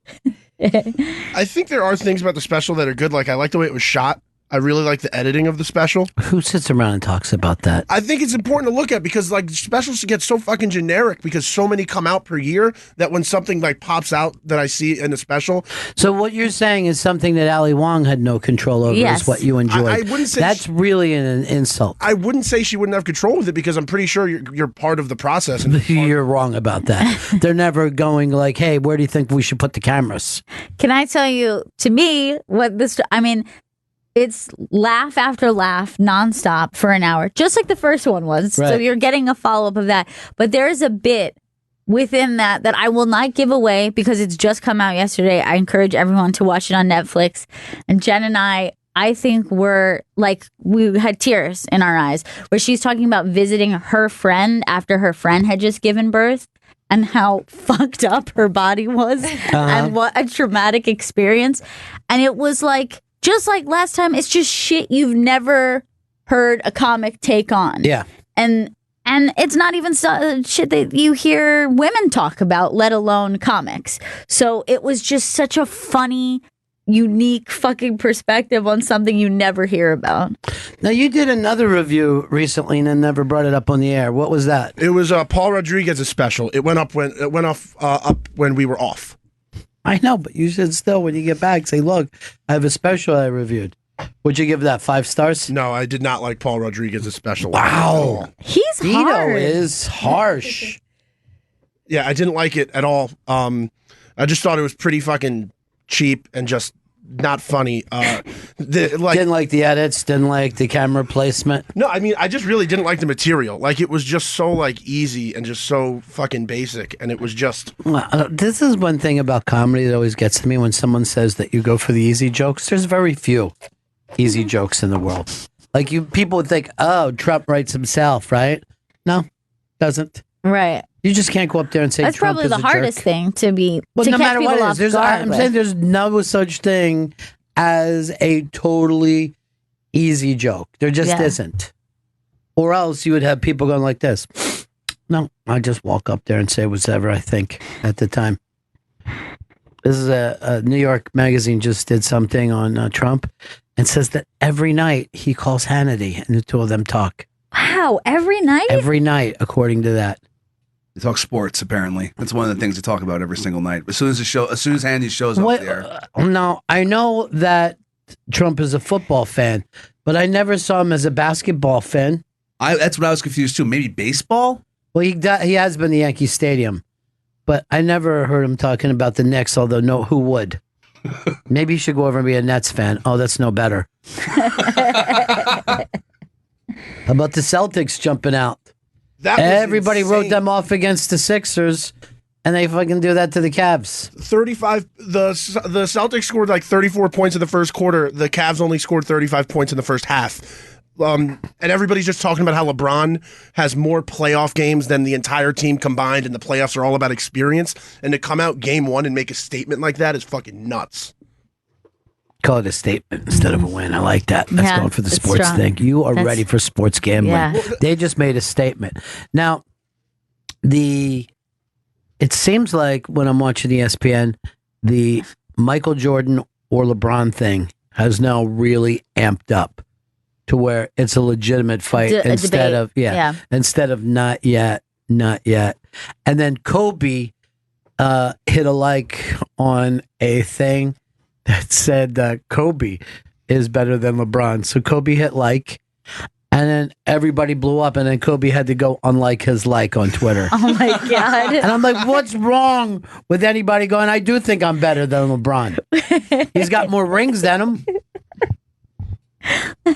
I think there are things about the special that are good. Like, I like the way it was shot. I really like the editing of the special. Who sits around and talks about that? I think it's important to look at because like specials get so fucking generic because so many come out per year that when something like pops out that I see in a special. So what you're saying is something that Ali Wong had no control over is what you enjoyed. I wouldn't say that's really an insult. I wouldn't say she wouldn't have control with it because I'm pretty sure you're part of the process. And you're wrong about that. They're never going like, hey, where do you think we should put the cameras? Can I tell you, to me, it's laugh after laugh nonstop for an hour, just like the first one was. Right. So you're getting a follow-up of that. But there's a bit within that I will not give away because it's just come out yesterday. I encourage everyone to watch it on Netflix. And Jen and I think we had tears in our eyes where she's talking about visiting her friend after her friend had just given birth and how fucked up her body was and what a traumatic experience. And it was like, just like last time, it's just shit you've never heard a comic take on. Yeah. And it's not even shit that you hear women talk about, let alone comics. So it was just such a funny, unique fucking perspective on something you never hear about. Now, you did another review recently and then never brought it up on the air. What was that? It was Paul Rodriguez's special. It went up when we were off. I know, but you should still, when you get back, say, look, I have a special I reviewed. Would you give that 5 stars? No, I did not like Paul Rodriguez's special. Wow. He's Dino hard. is harsh. Yeah, I didn't like it at all. I just thought it was pretty fucking cheap and just not funny. Didn't like the edits, didn't like the camera placement. No, I mean, I just really didn't like the material. Like, it was just so, like, easy and just so fucking basic. And it was just... This is one thing about comedy that always gets to me when someone says that you go for the easy jokes. There's very few easy jokes in the world. Like, people would think, oh, Trump writes himself, right? No, doesn't. Right. You just can't go up there and say that's Trump probably is the a hardest jerk. thing to be. Well, to no catch matter people what it off is, there's, guard I'm with. saying there's no such thing as a totally easy joke. There just isn't. Or else you would have people going like this. No, I just walk up there and say whatever I think at the time. This is a New York magazine just did something on Trump and says that every night he calls Hannity and the two of them talk. Wow, every night? Every night, according to that. They talk sports, apparently. That's one of the things they talk about every single night. As soon as Handy shows up there. No, I know that Trump is a football fan, but I never saw him as a basketball fan. That's what I was confused too. Maybe baseball? Well, he has been to Yankee Stadium, but I never heard him talking about the Knicks, although who would? Maybe you should go over and be a Nets fan. Oh, that's no better. How about the Celtics jumping out? Everybody wrote them off against the Sixers, and they fucking do that to the Cavs. 35. The Celtics scored like 34 points in the first quarter. The Cavs only scored 35 points in the first half. And everybody's just talking about how LeBron has more playoff games than the entire team combined, and the playoffs are all about experience. And to come out game one and make a statement like that is fucking nuts. Call it a statement instead of a win. I like that. That's going for the sports strong. thing. You are ready for sports gambling. Yeah. They just made a statement. Now, it seems like when I'm watching ESPN, the Michael Jordan or LeBron thing has now really amped up to where it's a legitimate fight instead of not yet. And then Kobe hit a like on a thing that said Kobe is better than LeBron. So Kobe hit like, and then everybody blew up, and then Kobe had to go unlike his like on Twitter. Oh my God. And I'm like, what's wrong with anybody going, I do think I'm better than LeBron. He's got more rings than him. He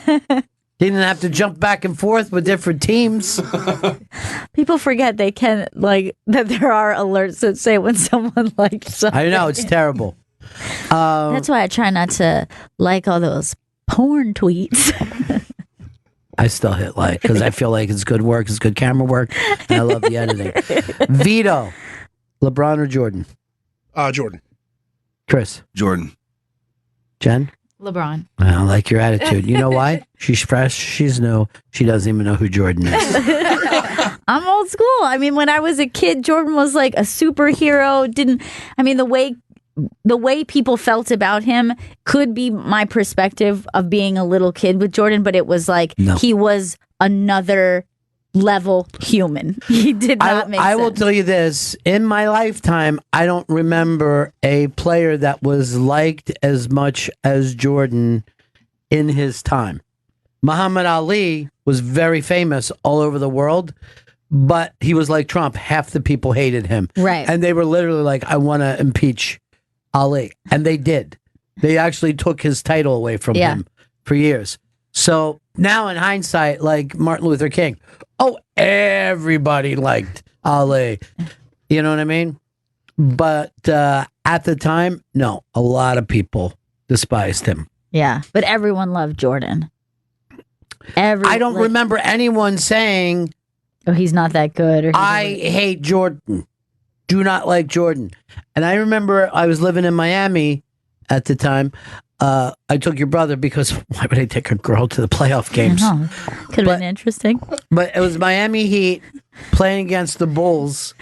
didn't have to jump back and forth with different teams. People forget they can, like, that there are alerts that say when someone likes something. I know, it's terrible. That's why I try not to like all those porn tweets. I still hit like because I feel like it's good work, it's good camera work, and I love the editing. Vito, LeBron or Jordan? Jordan. Chris? Jordan. Jen? LeBron. I like your attitude. You know why? She's fresh, she's new, she doesn't even know who Jordan is. I'm old school. I mean, when I was a kid, Jordan was like a superhero. The way people felt about him could be my perspective of being a little kid with Jordan, but it was like he was another level human. He did not make sense. I will tell you this. In my lifetime, I don't remember a player that was liked as much as Jordan in his time. Muhammad Ali was very famous all over the world, but he was like Trump. Half the people hated him. Right. And they were literally like, I want to impeach Ali. And they did. They actually took his title away from him for years. So now in hindsight, like Martin Luther King, everybody liked Ali. You know what I mean? But at the time, no, a lot of people despised him. Yeah, but everyone loved Jordan. I don't remember anyone saying, "Oh, he's not that good." Or I hate Jordan. Do not like Jordan. And I remember I was living in Miami at the time. I took your brother because why would I take a girl to the playoff games? Could have been interesting. But it was Miami Heat playing against the Bulls.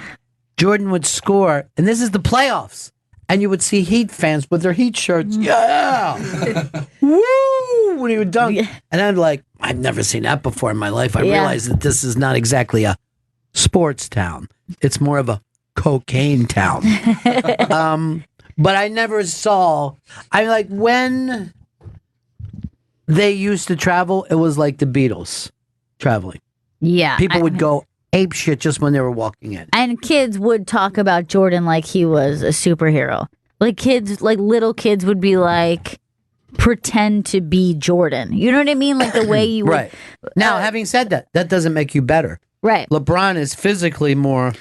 Jordan would score, and this is the playoffs. And you would see Heat fans with their Heat shirts. Yeah! Woo! When he would dunk. And I'm like, I've never seen that before in my life. I realized that this is not exactly a sports town. It's more of a cocaine town. But I never saw, when they used to travel, it was like the Beatles traveling. Yeah. People would go ape shit just when they were walking in. And kids would talk about Jordan like he was a superhero. Like kids, like little kids would be like, pretend to be Jordan. You know what I mean? Like the way you would. Right. Now, having said that, that doesn't make you better. Right. LeBron is physically more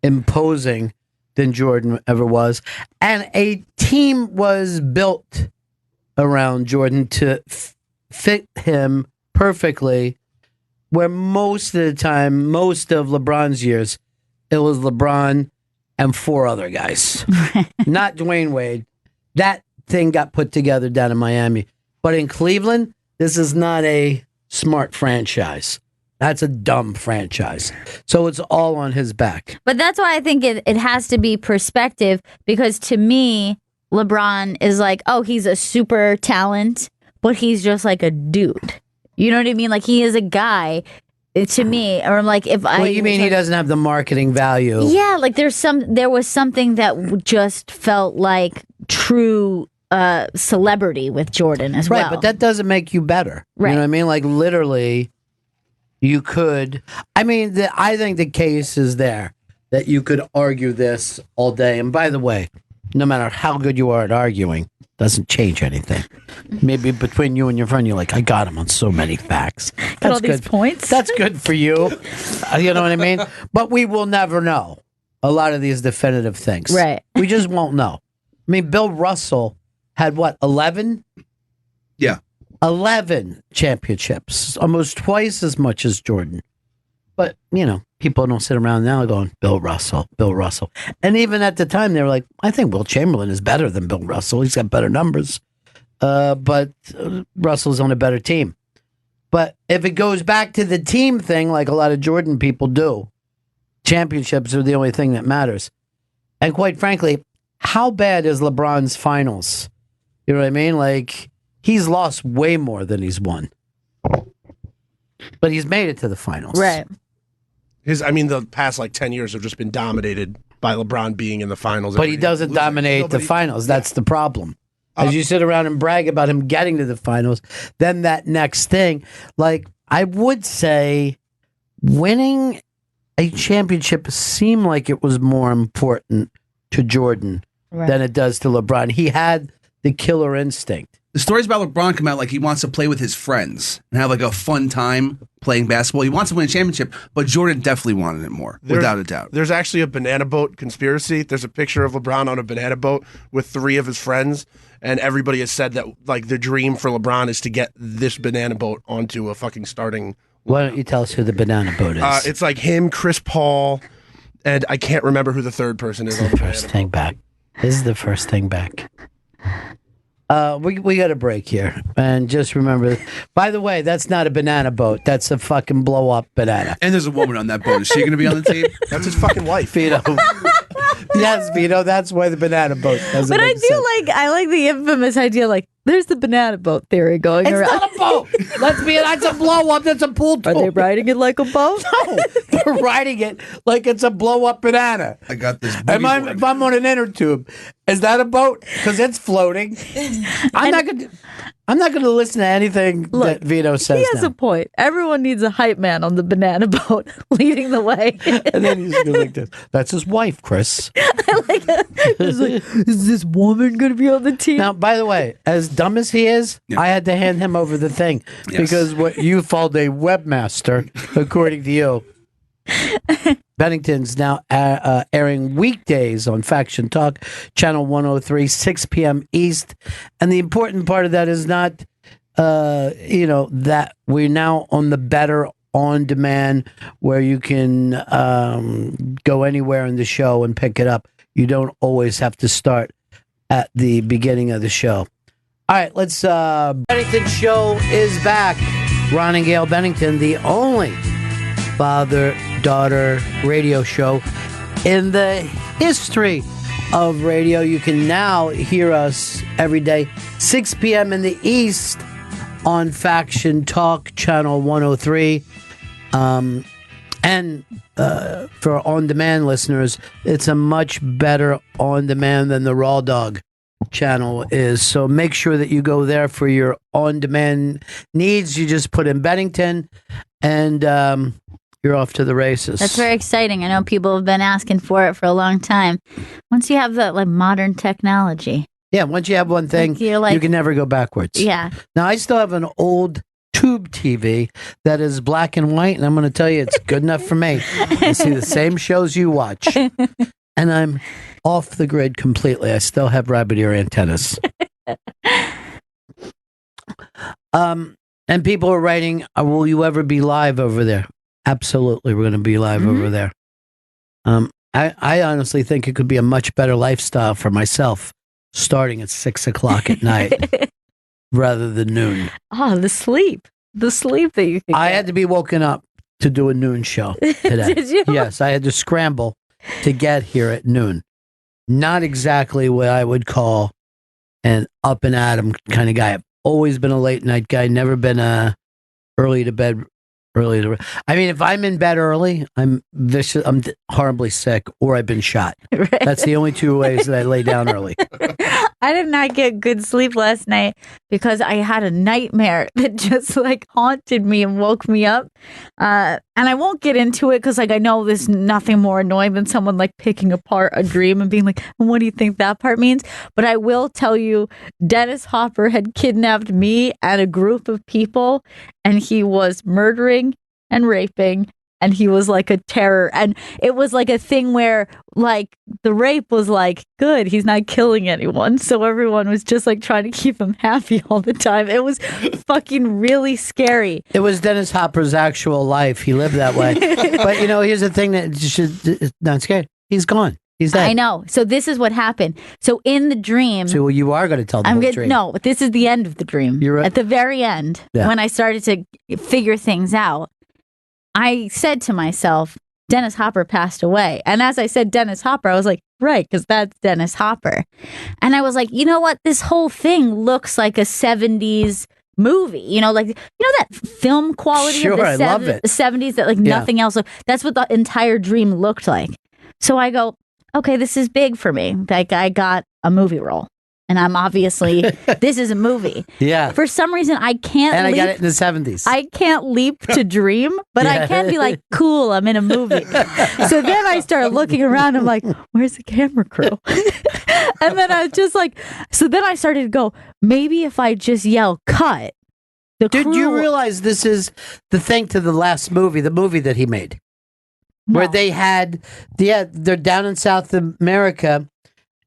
imposing than Jordan ever was. And a team was built around Jordan to fit him perfectly, where most of the time, most of LeBron's years, it was LeBron and 4 other guys. Not Dwayne Wade. That thing got put together down in Miami. But in Cleveland, this is not a smart franchise. That's a dumb franchise. So it's all on his back. But that's why I think it has to be perspective, because to me, LeBron is like, oh, he's a super talent, but he's just like a dude. You know what I mean? Like he is a guy to me, or like if I. Well, you mean he doesn't have the marketing value? Yeah, like there was something that just felt like true celebrity with Jordan as well. Right, but that doesn't make you better. Right. You know what I mean? Like literally, you could. I mean, I think the case is there that you could argue this all day. And by the way, no matter how good you are at arguing, doesn't change anything. Maybe between you and your friend, you're like, I got him on so many facts. Got all these points. That's good for you. You know what I mean? But we will never know a lot of these definitive things. Right. We just won't know. I mean, Bill Russell had what, 11? Yeah. 11 championships, almost twice as much as Jordan. But, you know, people don't sit around now going, Bill Russell, Bill Russell. And even at the time, they were like, I think Will Chamberlain is better than Bill Russell. He's got better numbers. But Russell's on a better team. But if it goes back to the team thing, like a lot of Jordan people do, championships are the only thing that matters. And quite frankly, how bad is LeBron's finals? You know what I mean? Like, he's lost way more than he's won. But he's made it to the finals. Right. The past like 10 years have just been dominated by LeBron being in the finals. But he doesn't dominate the finals. That's the problem. As you sit around and brag about him getting to the finals, then that next thing, like I would say winning a championship seemed like it was more important to Jordan than it does to LeBron. He had the killer instinct. The stories about LeBron come out like he wants to play with his friends and have like a fun time playing basketball. He wants to win a championship, but Jordan definitely wanted it more, without a doubt. There's actually a banana boat conspiracy. There's a picture of LeBron on a banana boat with 3 of his friends, and everybody has said that like the dream for LeBron is to get this banana boat onto a fucking starting. Why don't you tell us who the banana boat is? It's like him, Chris Paul, and I can't remember who the third person is. On the first thing back. This is the first thing back. We got a break here, and just remember. By the way, that's not a banana boat. That's a fucking blow up banana. And there's a woman on that boat. Is she going to be on the team? That's his fucking wife, Vito. Yes, Vito. That's why the banana boat doesn't. But make sense. I like the infamous idea, like, there's the banana boat theory going It's around. not a boat. That's a blow up. That's a pool toy. Are they riding it like a boat? No, they're riding it like it's a blow up banana. I got this. If I'm on an inner tube, is that a boat? Because it's floating. I'm not gonna listen to anything that Vito says. He has now. a point. Everyone needs a hype man on the banana boat leading the way. And then he's going like this. That's his wife, Chris. He's like, is this woman going to be on the team? Now, by the way, as dumb as he is, I had to hand him over the thing because what you called a webmaster, according to you. Bennington's now airing weekdays on Faction Talk, Channel 103, 6 p.m. East. And the important part of that is not, that we're now on the better on demand where you can go anywhere in the show and pick it up. You don't always have to start at the beginning of the show. All right, let's. Bennington Show is back. Ron and Gail Bennington, the only father-daughter radio show in the history of radio. You can now hear us every day, 6 p.m. in the East on Faction Talk, Channel 103. And for on-demand listeners, it's a much better on-demand than the Raw Dog channel is. So make sure that you go there for your on-demand needs. You just put in Bennington and you're off to the races. That's very exciting. I know people have been asking for it for a long time. Once you have that like modern technology. Yeah, once you have one thing, you're like, you can never go backwards. Yeah. Now, I still have an old tube TV that is black and white, and I'm going to tell you it's good enough for me. I see the same shows you watch, and I'm off the grid completely. I still have rabbit ear antennas. And people are writing, will you ever be live over there? Absolutely, we're going to be live over there. I honestly think it could be a much better lifestyle for myself, starting at 6 o'clock at night rather than noon. Oh, the sleep that you can I get. had to be woken up to do a noon show today. Did you? Yes, I had to scramble to get here at noon. Not exactly what I would call an up and at 'em kind of guy. I've always been a late night guy, never been a early to bed, early to. I mean, if I'm in bed early, I'm vicious, I'm horribly sick, or I've been shot. Right. That's the only two ways that I lay down early. I did not get good sleep last night because I had a nightmare that just like haunted me and woke me up. And I won't get into it because like I know there's nothing more annoying than someone like picking apart a dream and being like, what do you think that part means? But I will tell you, Dennis Hopper had kidnapped me and a group of people, and he was murdering and raping. And he was like a terror. And it was like a thing where like the rape was like, good, he's not killing anyone. So everyone was just like trying to keep him happy all the time. It was fucking really scary. It was Dennis Hopper's actual life. He lived that way. But you know, here's the thing that should not scary. He's gone. He's dead. I know. So this is what happened. So in the dream, So you are going to tell the whole dream. No, but this is the end of the dream. You're right. At the very end, Yeah. when I started to figure things out, I said to myself, Dennis Hopper passed away. And as I said Dennis Hopper, I was like, right, because that's Dennis Hopper. And I was like, you know what? This whole thing looks like a 70s movie. You know, like, that film quality Sure, of the I love it. 70s that like Yeah. nothing else. That's what the entire dream looked like. So I go, okay, this is big for me. Like I got a movie role. And I'm obviously, this is a movie. Yeah. For some reason, I can't And leap. I got it in the 70s. I can't leap to dream, but I can be like, cool, I'm in a movie. So then I start looking around. I'm like, where's the camera crew? And then I was just like, so then I started to go, maybe if I just yell cut. Did crew you realize this is the thing to the last movie, the movie that he made? Where No. they had, they're down in South America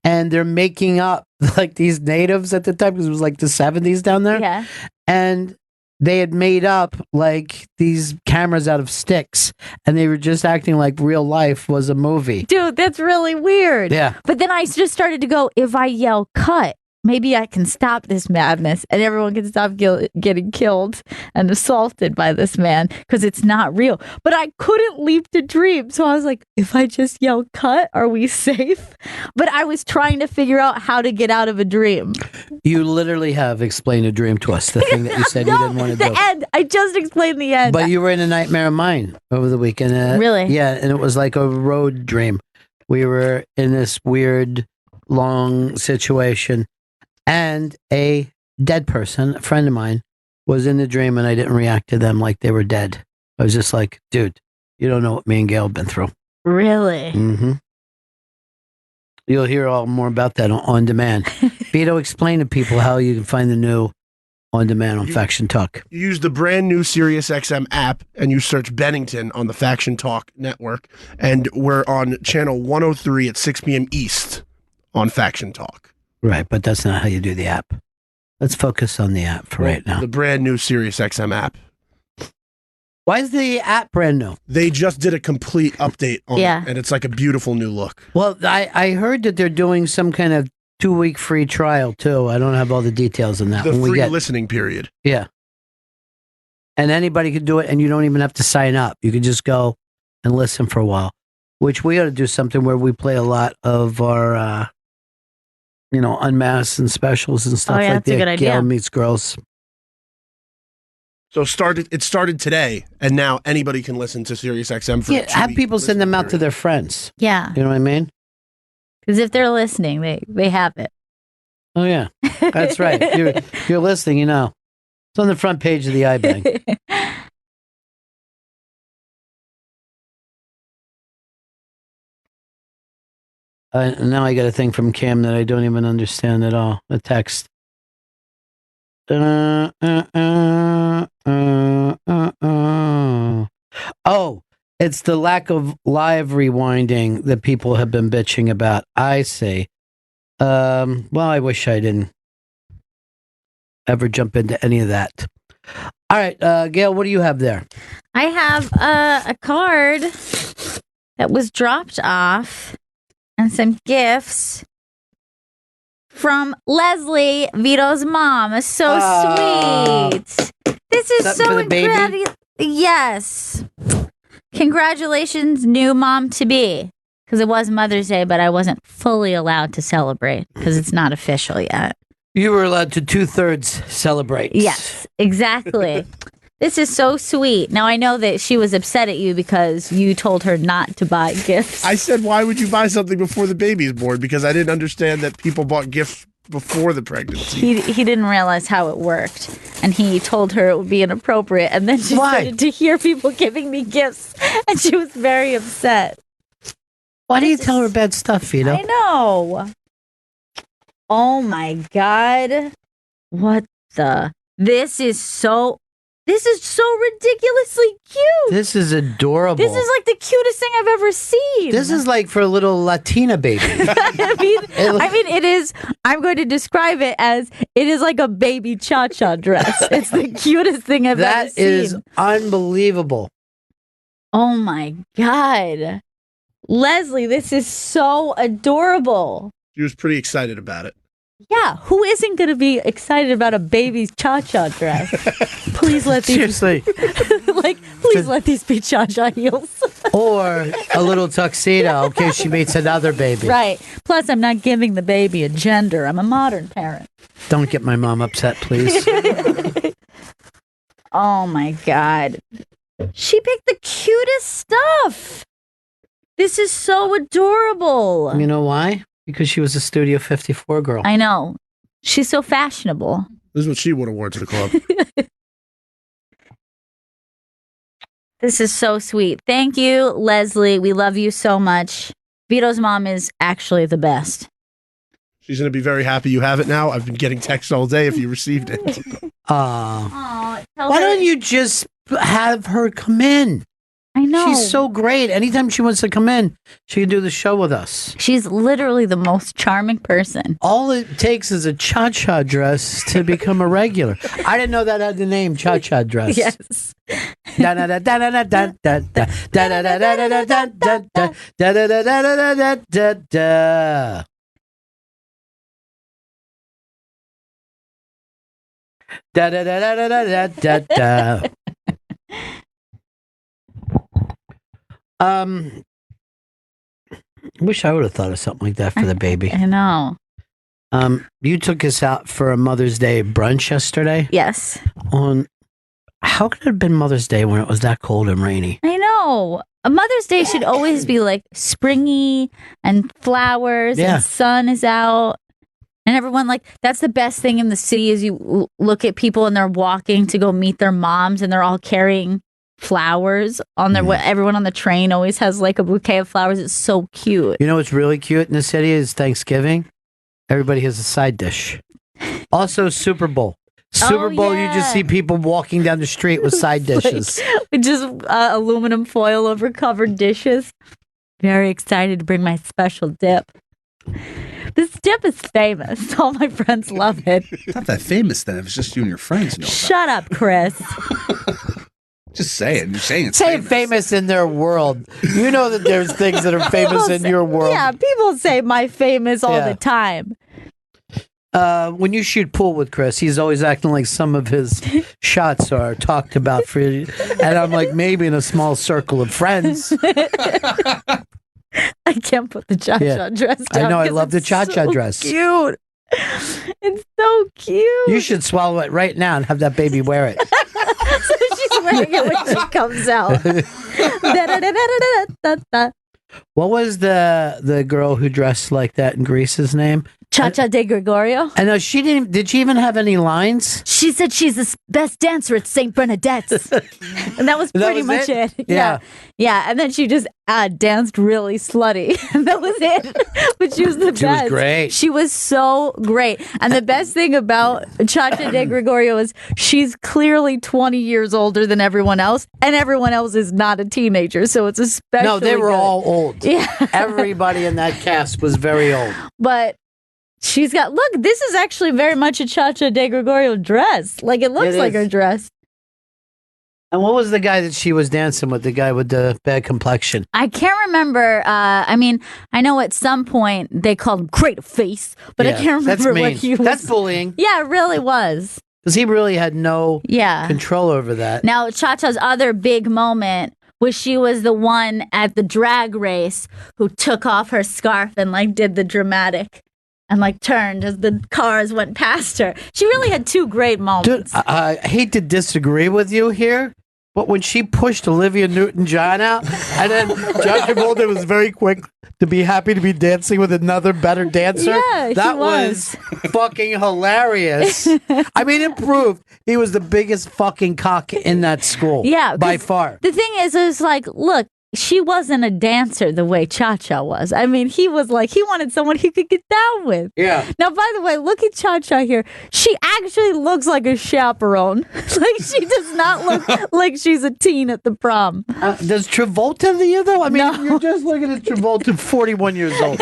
and they're making up like these natives at the time because it was like the 70s down there. Yeah. And they had made up like these cameras out of sticks and they were just acting like real life was a movie. Dude, that's really weird. Yeah. But then I just started to go, if I yell cut, maybe I can stop this madness and everyone can stop getting killed and assaulted by this man because it's not real. But I couldn't leap to dream. So I was like, if I just yell cut, are we safe? But I was trying to figure out how to get out of a dream. You literally have explained a dream to us, the thing that you said you didn't want to the do. end. I just explained the end. But you were in a nightmare of mine over the weekend. Really? Yeah, and it was like a road dream. We were in this weird, long situation, and a dead person, a friend of mine, was in the dream, and I didn't react to them like they were dead. I was just like, dude, you don't know what me and Gail have been through. Really? Mm-hmm. You'll hear all more about that on demand. Vito, explain to people how you can find the new on demand on Faction Talk. You use the brand new SiriusXM app and you search Bennington on the Faction Talk network. And we're on channel 103 at 6 p.m. East on Faction Talk. Right, but that's not how you do the app. Let's focus on the app for right now. The brand new SiriusXM app. Why is the app brand new? They just did a complete update on Yeah. it, and it's like a beautiful new look. Well, I heard that they're doing some kind of 2-week free trial too. I don't have all the details on that. The When we free get, listening period. yeah. And anybody could do it, and you don't even have to sign up. You could just go and listen for a while, which we ought to do something where we play a lot of our, unmasked and specials and stuff yeah, like that's a that. good idea. Gail Meets Girls. So it started today, and now anybody can listen to SiriusXM for a Yeah, 2-week have people send them listening out to period. their friends. Yeah. You know what I mean? Because if they're listening, they have it. Oh, yeah. That's right. If you're listening, you know. It's on the front page of the iBang. Now I got a thing from Cam that I don't even understand at all. A text. Oh, it's the lack of live rewinding that people have been bitching about. I see. Well, I wish I didn't ever jump into any of that. All right, Gail, what do you have there? I have a card that was dropped off and some gifts from Leslie, Vito's mom. So sweet. This is Something so for the baby? incredible. Yes. Congratulations, new mom to be. Because it was Mother's Day, but I wasn't fully allowed to celebrate because it's not official yet. You were allowed to 2/3 celebrate. Yes, exactly. This is so sweet. Now, I know that she was upset at you because you told her not to buy gifts. I said, why would you buy something before the baby's born? Because I didn't understand that people bought gifts before the pregnancy. He didn't realize how it worked, and he told her it would be inappropriate, and then she started to hear people giving me gifts, and she was very upset. Why do you tell her bad stuff, Vito? I know. Oh my God. What the? This is so ridiculously cute. This is adorable. This is like the cutest thing I've ever seen. This is like for a little Latina baby. I mean, it is. I'm going to describe it as it is like a baby cha-cha dress. It's the cutest thing I've ever seen. That is unbelievable. Oh my God. Leslie, this is so adorable. She was pretty excited about it. Yeah, who isn't going to be excited about a baby's cha-cha dress? Please let these Seriously. please let these be cha-cha heels. Or a little tuxedo in case she meets another baby. Right. Plus, I'm not giving the baby a gender. I'm a modern parent. Don't get my mom upset, please. Oh my God. She picked the cutest stuff. This is so adorable. You know why? Because she was a Studio 54 girl. I know. She's so fashionable. This is what she would have worn to the club. This is so sweet. Thank you, Leslie. We love you so much. Vito's mom is actually the best. She's going to be very happy you have it now. I've been getting texts all day if you received it. Why don't you just have her come in? I know. She's so great. Anytime she wants to come in, she can do the show with us. She's literally the most charming person. All it takes is a cha-cha dress to become a regular. I didn't know that had the name cha-cha dress. Yes. Wish I would have thought of something like that for the baby. I know. You took us out for a Mother's Day brunch yesterday. Yes. How could it have been Mother's Day when it was that cold and rainy? I know. A Mother's Day should always be like springy and flowers and sun is out. And everyone, like, that's the best thing in the city is you look at people and they're walking to go meet their moms and they're all carrying flowers on their way. Everyone on the train always has like a bouquet of flowers. It's so cute. You know what's really cute in the city is Thanksgiving. Everybody has a side dish. Also, Super Bowl. Super Bowl, you just see people walking down the street with side dishes. With just aluminum foil over covered dishes. Very excited to bring my special dip. This dip is famous. All my friends love it. It's not that famous then. If it's just you and your friends know about Shut up, Chris. Just say it. You're saying it's Say famous in their world. You know that there's things that are famous in your world. Yeah, people say my famous all the time. When you shoot pool with Chris, he's always acting like some of his shots are talked about for you. And I'm like, maybe in a small circle of friends. I can't put the cha-cha dress down. I know, I love the cha-cha so dress. Cute. It's so cute. You should swallow it right now and have that baby wear it. So she's wearing it when she comes out. What was the girl who dressed like that in Greece's name? Cha-Cha de Gregorio. And she didn't. Did she even have any lines? She said she's the best dancer at St. Bernadette's. And that was pretty much it. Yeah. Yeah. And then she just danced really slutty. And that was it. But she was the best. She was great. She was so great. And the best thing about Cha-Cha de Gregorio is she's clearly 20 years older than everyone else. And everyone else is not a teenager. So it's especially No, they were good. all old. Yeah. Everybody in that cast was very old. But she's got, look, this is actually very much a Cha-Cha de Gregorio dress. Like, it looks like her dress. And what was the guy that she was dancing with? The guy with the bad complexion. I can't remember. I mean, I know at some point they called him Creative Face, but I can't remember what he was. That's bullying. Yeah, it really was. Because he really had no control over that. Now, Cha-Cha's other big moment was she was the one at the drag race who took off her scarf and, like, did the dramatic. And, like, turned as the cars went past her. She really had two great moments. Dude, I hate to disagree with you here, but when she pushed Olivia Newton-John out, and then John Travolta was very quick to be happy to be dancing with another better dancer, that was fucking hilarious. I mean, it proved he was the biggest fucking cock in that school. Yeah. By far. The thing is like, look, she wasn't a dancer the way Cha-Cha was. I mean, he was like, he wanted someone he could get down with. Yeah. Now, by the way, look at Cha-Cha here. She actually looks like a chaperone. Like, she does not look like she's a teen at the prom. Does Travolta the though? I mean, you're just looking at Travolta, 41 years old.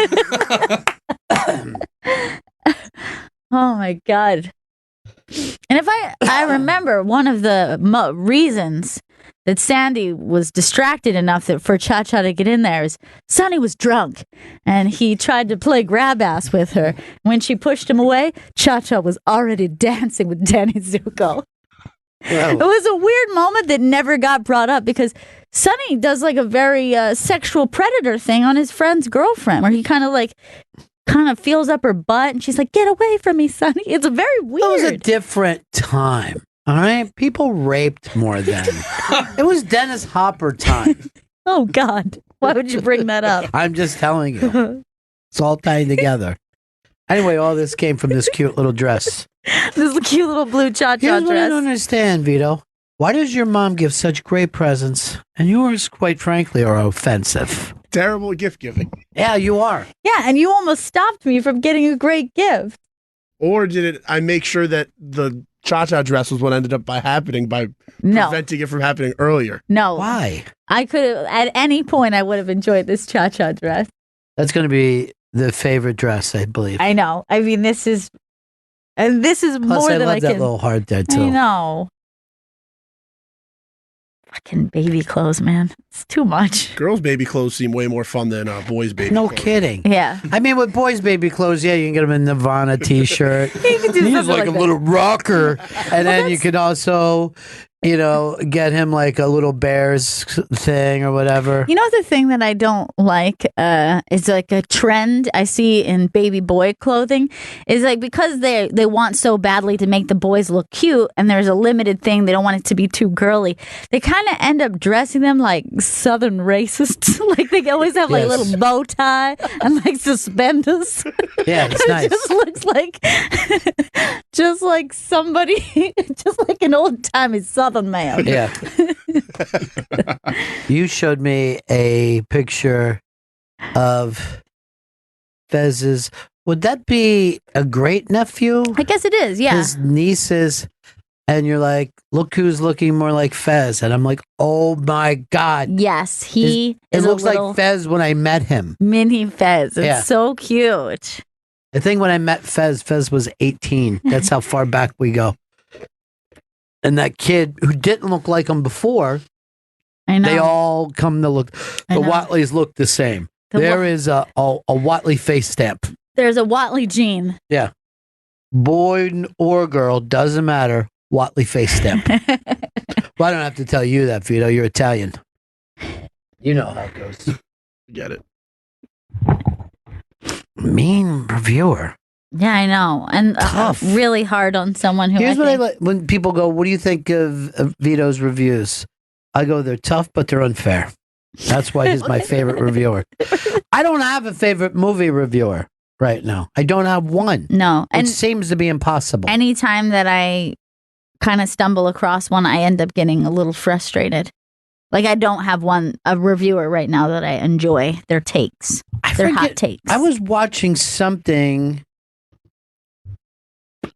Oh, my God. And if I remember, one of the reasons that Sandy was distracted enough that for Cha-Cha to get in there is Sonny was drunk and he tried to play grab ass with her. When she pushed him away, Cha-Cha was already dancing with Danny Zuko. Whoa. It was a weird moment that never got brought up because Sonny does like a very sexual predator thing on his friend's girlfriend where he kind of feels up her butt and she's like, get away from me, Sonny. It's a very weird. It was a different time. All right, people raped more then. It was Dennis Hopper time. Oh God, why would you bring that up? I'm just telling you, it's all tying together. Anyway, all this came from this cute little dress. This cute little blue Cha-Cha Here's what I dress. don't understand, Vito. Why does your mom give such great presents, and yours, quite frankly, are offensive? Terrible gift giving. Yeah, you are. Yeah, and you almost stopped me from getting a great gift. Or did I make sure that the Cha-Cha dress was what ended up happening by preventing it from happening earlier? No. Why? I could have, at any point, I would have enjoyed this Cha-Cha dress. That's going to be the favorite dress, I believe. I know. I mean, this is Plus, more I than love I that can. little heart there, too. I know. Fucking baby clothes, man. It's too much. Girls' baby clothes seem way more fun than boys' baby No clothes. kidding. Yeah. I mean, with boys' baby clothes, yeah, you can get them a Nirvana t-shirt. You can do He's something like a that. little rocker. And then you could also, get him like a little Bears thing or whatever. You know the thing that I don't like is like a trend I see in baby boy clothing is like because they want so badly to make the boys look cute and there's a limited thing they don't want it to be too girly. They kind of end up dressing them like Southern racists. Like they always have like a Yes. little bow tie and like suspenders. Yeah, it's It nice. just looks like just like somebody, just like an old timey Southern man. Yeah. You showed me a picture of Fez's. Would that be a great nephew? I guess it is. Yeah. His nieces. And you're like, look who's looking more like Fez. And I'm like, oh my God. Yes, he It is looks a little like Fez when I met him. mini Fez. It's Yeah. so cute. I think when I met Fez was 18. That's how far back we go. And that kid who didn't look like him before, I know. they all come to look. I The know. Watleys look the same. There is a Watley face stamp. There's a Watley gene. Yeah. Boy or girl, doesn't matter. Watley face stamp. Well, I don't have to tell you that, Vito. You're Italian. You know how it goes. Get it. Mean reviewer. Yeah, I know. And Tough. really hard on someone who Here's I what I think, like when people go, what do you think of Vito's reviews? I go, they're tough, but they're unfair. That's why he's my favorite reviewer. I don't have a favorite movie reviewer. right now. I don't have one. No. It seems to be impossible. Anytime that I kind of stumble across one, I end up getting a little frustrated. Like, I don't have a reviewer right now that I enjoy their takes, their hot takes. I was watching something.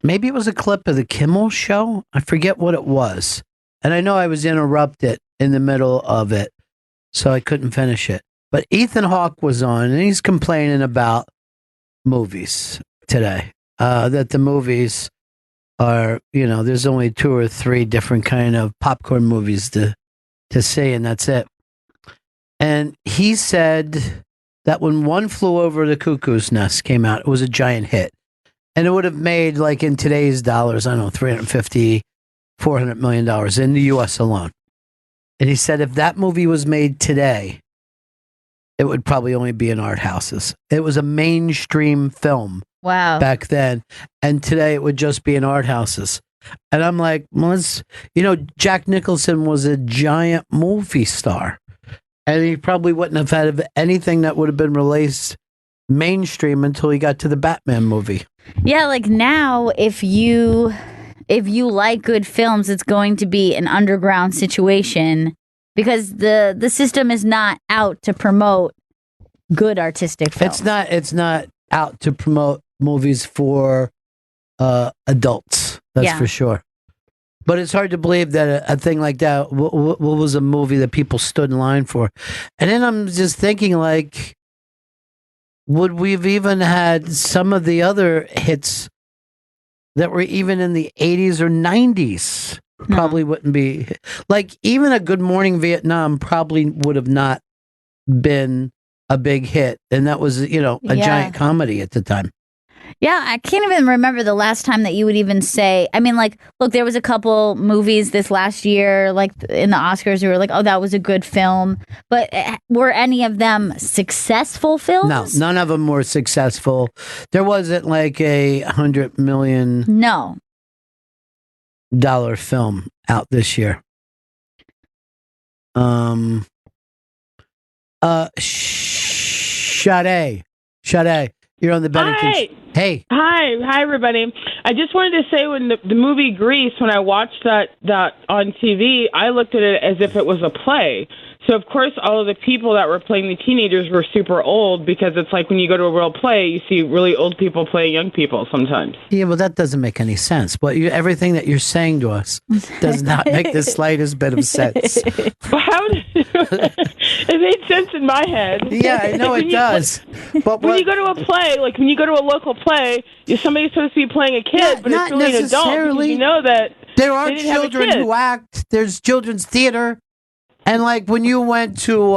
Maybe it was a clip of the Kimmel show. I forget what it was. And I know I was interrupted in the middle of it, so I couldn't finish it. But Ethan Hawke was on, and he's complaining about movies today. That the movies are, there's only 2 or 3 different kind of popcorn movies to see, and that's it. And he said that when One Flew Over the Cuckoo's Nest came out, it was a giant hit. And it would have made, like in today's dollars, I don't know, $350, $400 million in the U.S. alone. And he said if that movie was made today, it would probably only be in art houses. It was a mainstream film back then. And today it would just be in art houses. And I'm like, well, Jack Nicholson was a giant movie star. And he probably wouldn't have had anything that would have been released mainstream until he got to the Batman movie. Yeah, like now, if you like good films, it's going to be an underground situation because the system is not out to promote good artistic films. It's not out to promote movies for adults. That's for sure. But it's hard to believe that a thing like that what was a movie that people stood in line for. And then I'm just thinking, like, would we've even had some of the other hits that were even in the 80s or 90s? No. Probably wouldn't be. Like, even a Good Morning Vietnam probably would have not been a big hit. And that was, a giant comedy at the time. Yeah, I can't even remember the last time that you would even say, I mean, like, look, there was a couple movies this last year, like in the Oscars, who were like, oh, that was a good film. But were any of them successful films? No, none of them were successful. There wasn't like a $100 million film out this year. Sade, you're on the Bennington. Hey. Hi, everybody. I just wanted to say when the movie Grease, when I watched that on TV, I looked at it as if it was a play. So, of course, all of the people that were playing the teenagers were super old because it's like when you go to a real play, you see really old people playing young people sometimes. Yeah, well, that doesn't make any sense. But everything that you're saying to us does not make the slightest bit of sense. Well, it made sense in my head. Yeah, I know it does. But when you go to a play, like when you go to a local play, somebody's supposed to be playing a kid, but it's really an adult because you know that there are children who act. There's children's theater. And like when you went to,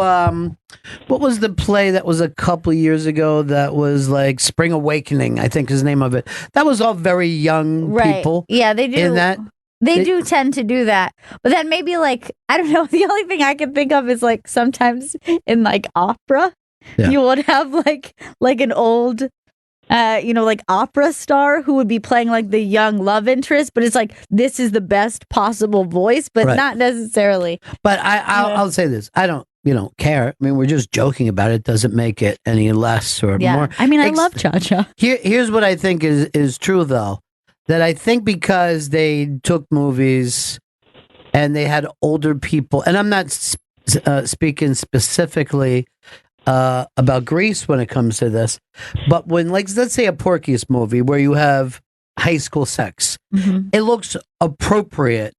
what was the play that was a couple of years ago that was like Spring Awakening, I think is the name of it. That was all very young people. Yeah, they do. In that. They do tend to do that. But then maybe like, I don't know, the only thing I can think of is like sometimes in like opera, you would have like an old... like opera star who would be playing like the young love interest, but it's like this is the best possible voice, but not necessarily. But I'll say this: I don't, care. I mean, we're just joking about it. Doesn't make it any less or more. I mean, I love cha-cha. Here's what I think is true, though. That I think because they took movies and they had older people, and I'm not speaking specifically about Grease when it comes to this, but when, like, let's say a Porky's movie where you have high school sex, it looks appropriate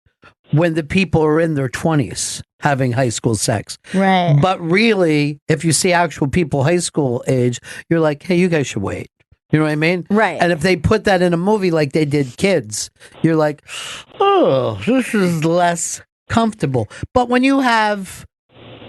when the people are in their 20s having high school sex. Right. But really, if you see actual people high school age, you're like, hey, you guys should wait. You know what I mean? Right. And if they put that in a movie like they did Kids, you're like, oh, this is less comfortable. But when you have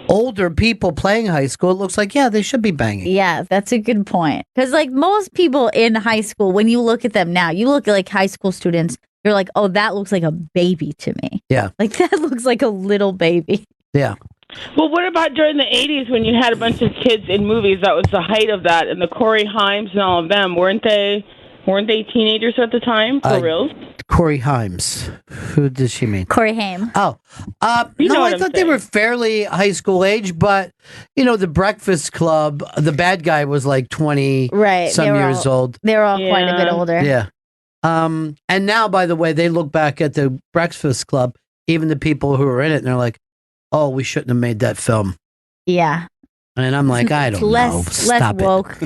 older people playing high school, it looks like, they should be banging. Yeah, that's a good point. Because like most people in high school, when you look at them now, you look at like high school students, you're like, oh, that looks like a baby to me. Yeah. Like that looks like a little baby. Yeah. Well, what about during the 80s when you had a bunch of kids in movies? That was the height of that. And the Corey Haims and all of them, weren't they teenagers at the time? For real? Corey Himes. Who does she mean? Corey Haim. Oh, You know no, what I I'm thought they saying. were fairly high school age, but the Breakfast Club, the bad guy was like 20 Right. some they were years all, old. They were all quite a bit Yeah. older. Yeah. And now, by the way, they look back at the Breakfast Club, even the people who were in it, and they're like, "Oh, we shouldn't have made that film." Yeah. And I'm like, I It's don't know. less Stop it. woke.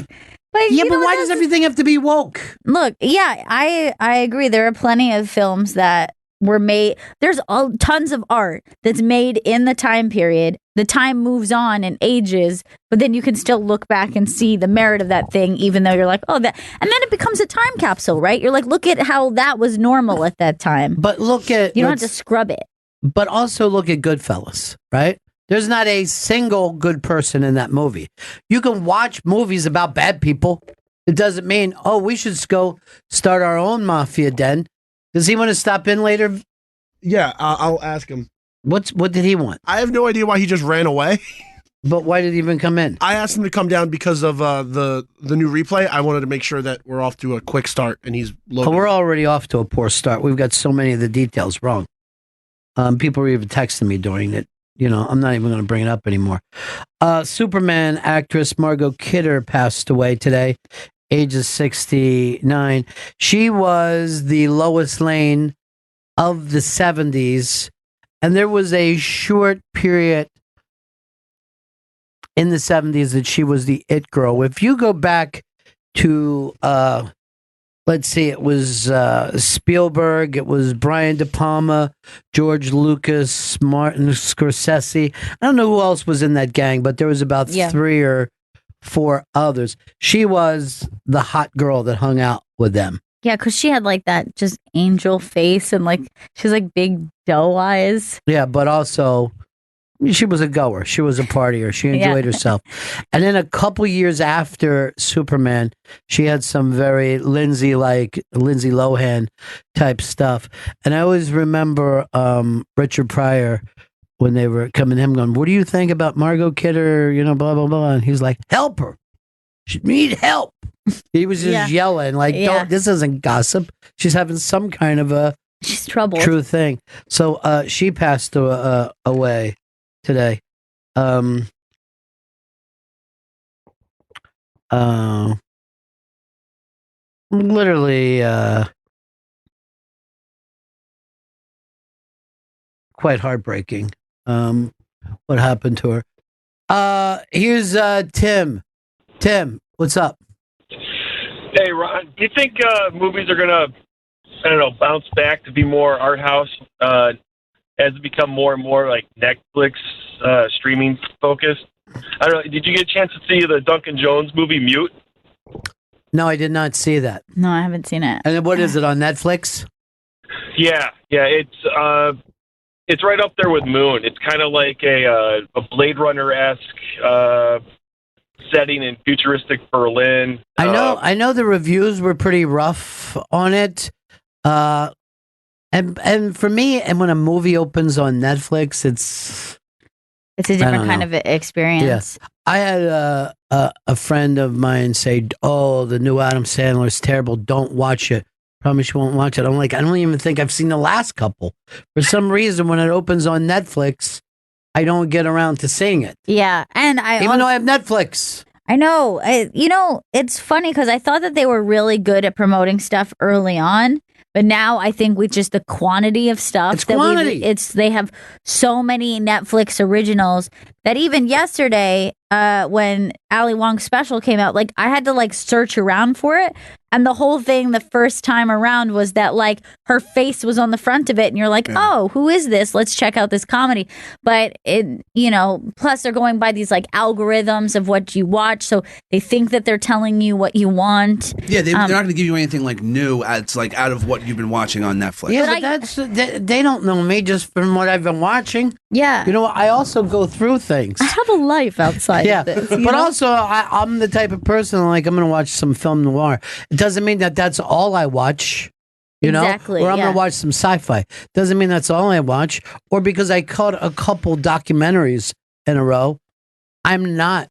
But Yeah, you but know, why does everything have to be woke? Look, yeah, I agree. There are plenty of films that were made. There's tons of art that's made in the time period. The time moves on and ages, but then you can still look back and see the merit of that thing, even though you're like, oh, that, and then it becomes a time capsule, right? You're like, look at how that was normal at that time. But look at You don't have to scrub it. But also look at Goodfellas, right? There's not a single good person in that movie. You can watch movies about bad people. It doesn't mean, oh, we should go start our own mafia den. Does he want to stop in later? Yeah, I'll ask him. What did he want? I have no idea why he just ran away. But why did he even come in? I asked him to come down because of the new replay. I wanted to make sure that we're off to a quick start, and he's Oh, loading. we're already off to a poor start. We've got so many of the details wrong. People were even texting me during it. I'm not even going to bring it up anymore. Superman actress Margot Kidder passed away today, ages 69. She was the Lois Lane of the 70s, and there was a short period in the 70s that she was the it girl. If you go back to let's see, it was Spielberg, it was Brian De Palma, George Lucas, Martin Scorsese. I don't know who else was in that gang, but there was about 3 or 4 others. She was the hot girl that hung out with them. Yeah, because she had like that just angel face and like she's like big doe eyes. Yeah, but also she was a goer. She was a partier. She enjoyed herself. And then a couple years after Superman, she had some very Lindsay Lohan type stuff. And I always remember Richard Pryor when they were coming to him going, what do you think about Margot Kidder? Blah, blah, blah. And he's like, help her. She need help. He was just yelling like, don't, this isn't gossip. She's having some kind of she's troubled. True thing. So she passed away today. Literally quite heartbreaking. What happened to her? Here's Tim. Tim, what's up? Hey, Ron, do you think movies are going to, bounce back to be more art house as it become more and more like Netflix streaming focused? I don't know. Did you get a chance to see the Duncan Jones movie Mute? No, I did not see that. No, I haven't seen it. And what is it on Netflix? Yeah, it's right up there with Moon. It's kind of like a Blade Runner-esque setting in futuristic Berlin. I know the reviews were pretty rough on it. And for me, and when a movie opens on Netflix, it's a different kind of experience. Yes, I had a friend of mine say, "Oh, the new Adam Sandler is terrible. Don't watch it. Promise you won't watch it." I'm like, I don't even think I've seen the last couple. For some reason, when it opens on Netflix, I don't get around to seeing it. Yeah, and even though I have Netflix. I know. It's funny because I thought that they were really good at promoting stuff early on. But now I think with just the quantity of stuff they have so many Netflix originals that even yesterday when Ali Wong's special came out, like I had to like search around for it. And the whole thing the first time around was that like her face was on the front of it and you're like, oh, who is this? Let's check out this comedy. But plus they're going by these like algorithms of what you watch. So they think that they're telling you what you want. Yeah, they're not going to give you anything like new. It's like out of what you've been watching on Netflix. Yeah, but they don't know me just from what I've been watching. Yeah. I also go through things. I have a life outside of this. But also I'm the type of person like I'm going to watch some film noir. It doesn't mean that that's all I watch. Exactly, or I'm going to watch some sci-fi. Doesn't mean that's all I watch. Or because I caught a couple documentaries in a row, I'm not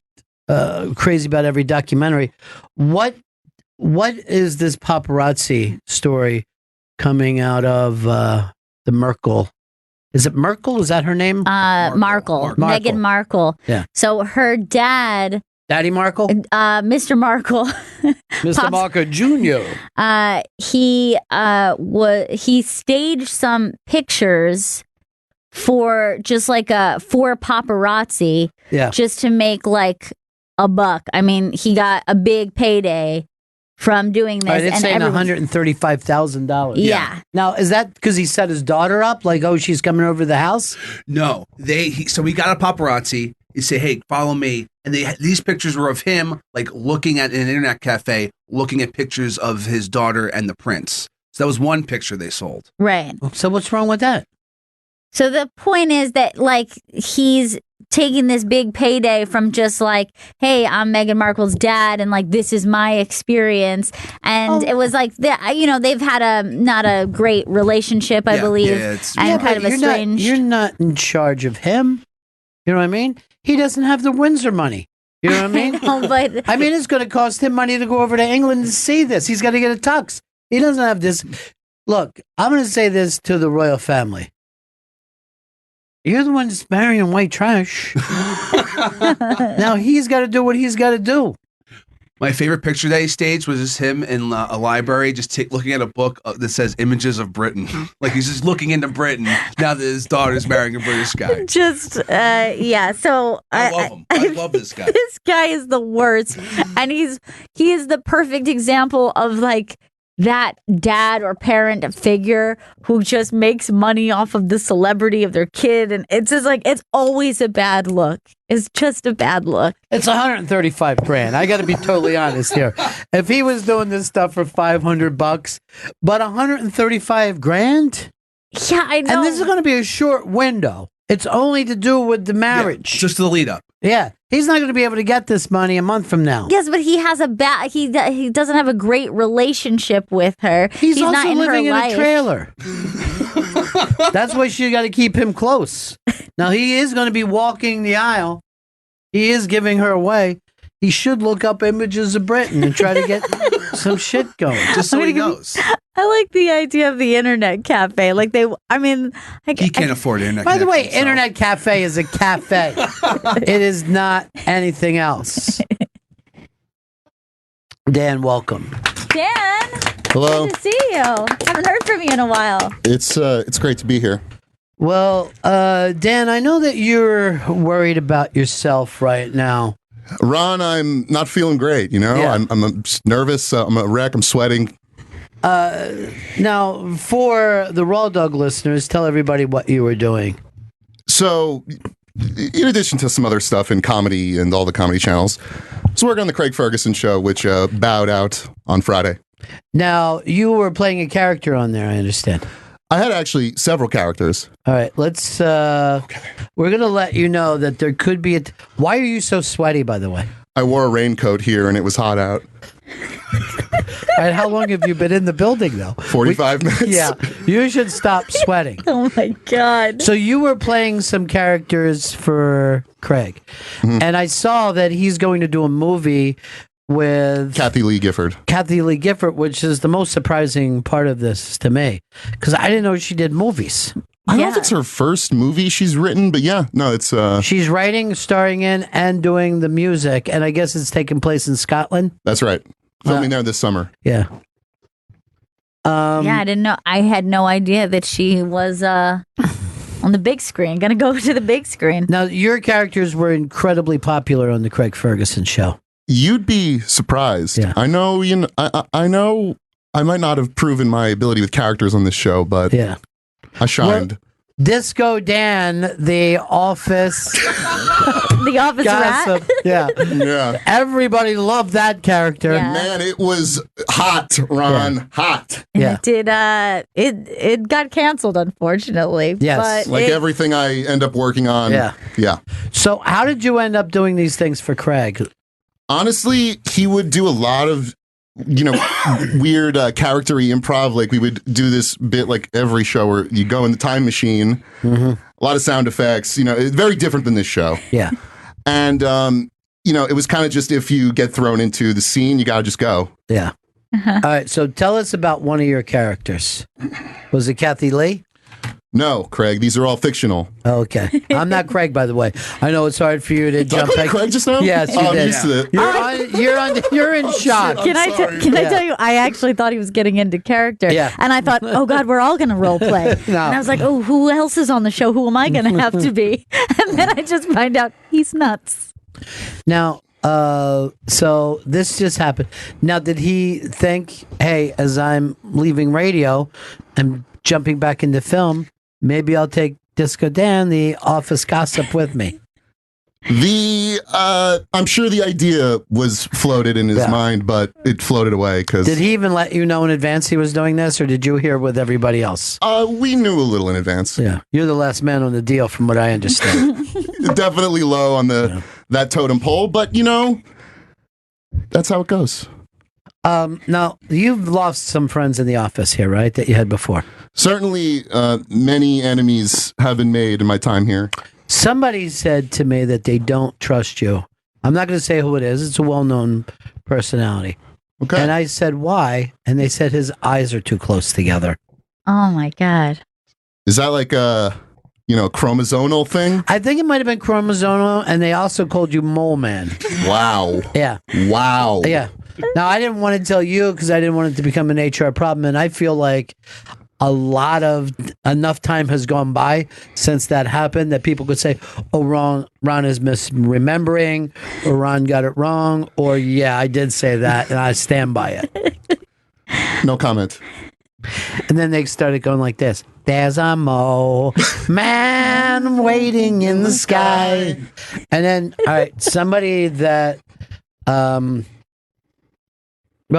crazy about every documentary. What is this paparazzi story coming out of the Merkel. Is it Merkel? Is that her name? Markle. Meghan Markle. Yeah. So her dad, Daddy Markle? Mr. Markle, Mr. Markle Jr. He staged some pictures for just like for paparazzi, just to make like a buck. I mean, he got a big payday from doing this. It's saying $135,000. Yeah. Now, is that because he set his daughter up? Like, oh, she's coming over to the house? No, so we got a paparazzi. He said, "Hey, follow me," and these pictures were of him like looking at an internet cafe, looking at pictures of his daughter and the prince. So that was one picture they sold. Right. So what's wrong with that? So the point is that like he's taking this big payday from just like, hey, I'm Meghan Markle's dad, and like this is my experience, and it was like they've had not a great relationship, I believe, and kind of a strange. You're not in charge of him. You know what I mean? He doesn't have the Windsor money. You know what I mean? But I mean, it's going to cost him money to go over to England to see this. He's got to get a tux. He doesn't have this. Look, I'm going to say this to the royal family. You're the one that's marrying white trash. Now he's got to do what he's got to do. My favorite picture that he staged was just him in a library, just looking at a book that says "Images of Britain." Like he's just looking into Britain now that his daughter's marrying a British guy. So I love him. I love this guy. This guy is the worst, and he is the perfect example of like that dad or parent figure who just makes money off of the celebrity of their kid, and it's just like it's always a bad look. It's just a bad look. It's $135,000. I got to be totally honest here. If he was doing this stuff for $500, but $135,000, yeah, I know. and this is going to be a short window. It's only to do with the marriage, just the lead up. Yeah, he's not going to be able to get this money a month from now. Yes, but he has he doesn't have a great relationship with her. He's also not in living her in life. a trailer. That's why she got to keep him close. Now he is going to be walking the aisle. He is giving her away. He should look up Images of Britain and try to get some shit going, just so he knows. I like the idea of the internet cafe. Like he can't afford internet. By the way, internet cafe is a cafe. It is not anything else. Dan, welcome. Dan, hello. Good to see you. Haven't heard from you in a while. It's great to be here. Well, Dan, I know that you're worried about yourself right now. Ron, I'm not feeling great. You know, Yeah. I'm nervous. I'm a wreck. I'm sweating. Now, for the Raw Dog listeners, tell everybody what you were doing. So, in addition to some other stuff in comedy and all the comedy channels, I was working on the Craig Ferguson show, which bowed out on Friday. Now, you were playing a character on there, I understand. I had actually several characters. All right, let's. We're gonna let you know that there could be why are you so sweaty, by the way? I wore a raincoat here, and it was hot out. All right, how long have you been in the building, though? 45 minutes. Yeah, you should stop sweating. Oh my God! So you were playing some characters for Craig, and I saw that he's going to do a movie with Kathy Lee Gifford. Kathy Lee Gifford, which is the most surprising part of this to me, because I didn't know she did movies. I don't know if it's her first movie she's written, but yeah, no, it's... She's writing, starring in, and doing the music, and I guess it's taking place in Scotland? That's right. Filming there this summer. Yeah. I didn't know. I had no idea that she was on the big screen. Gonna go to the big screen. Now, your characters were incredibly popular on the Craig Ferguson show. You'd be surprised. Yeah. I know. I know. I might not have proven my ability with characters on this show, but yeah, I shined. Well, Disco Dan, the office, the office gossip. rat. Yeah, yeah. Everybody loved that character. Yeah. Man, it was hot, Ron. Yeah. Hot. And Yeah. it did. It got canceled, unfortunately. Yes. but Like everything I end up working on. Yeah. Yeah. So, how did you end up doing these things for Craig? Honestly, he would do a lot of, weird character-y improv. Like we would do this bit like every show where you go in the time machine, a lot of sound effects, it's very different than this show. Yeah. And, it was kind of just if you get thrown into the scene, you got to just go. Yeah. All right, so tell us about one of your characters. Was it Kathy Lee? No, Craig. These are all fictional. Okay. I'm not Craig, by the way. I know it's hard for you to jump. Did I call you Craig just now? Yes, you I'm did. used to it. You're in shock. Can I tell you? I actually thought he was getting into character. Yeah. And I thought, oh God, we're all going to role play. No. And I was like, oh, who else is on the show? Who am I going to have to be? And then I just find out he's nuts. Now, so this just happened. Now, did he think, hey, as I'm leaving radio and jumping back into film, maybe I'll take Disco Dan, the office gossip, with me? I'm sure the idea was floated in his mind, but it floated away because. Did he even let you know in advance he was doing this, or did you hear with everybody else? We knew a little in advance. Yeah, you're the last man on the deal, from what I understand. Definitely low on that totem pole, but that's how it goes. Now, you've lost some friends in the office here, right, that you had before? Certainly, many enemies have been made in my time here. Somebody said to me that they don't trust you. I'm not going to say who it is. It's a well-known personality. Okay. And I said, why? And they said his eyes are too close together. Oh my God. Is that like a, chromosomal thing? I think it might have been chromosomal, and they also called you Mole Man. Wow. Yeah. Wow. Yeah. Now, I didn't want to tell you because I didn't want it to become an HR problem, and I feel like enough time has gone by since that happened that people could say, oh, Ron is misremembering, or Ron got it wrong, or yeah, I did say that, and I stand by it. No comment. And then they started going like this. There's a mole man waiting in the sky. And then, all right, somebody that, well,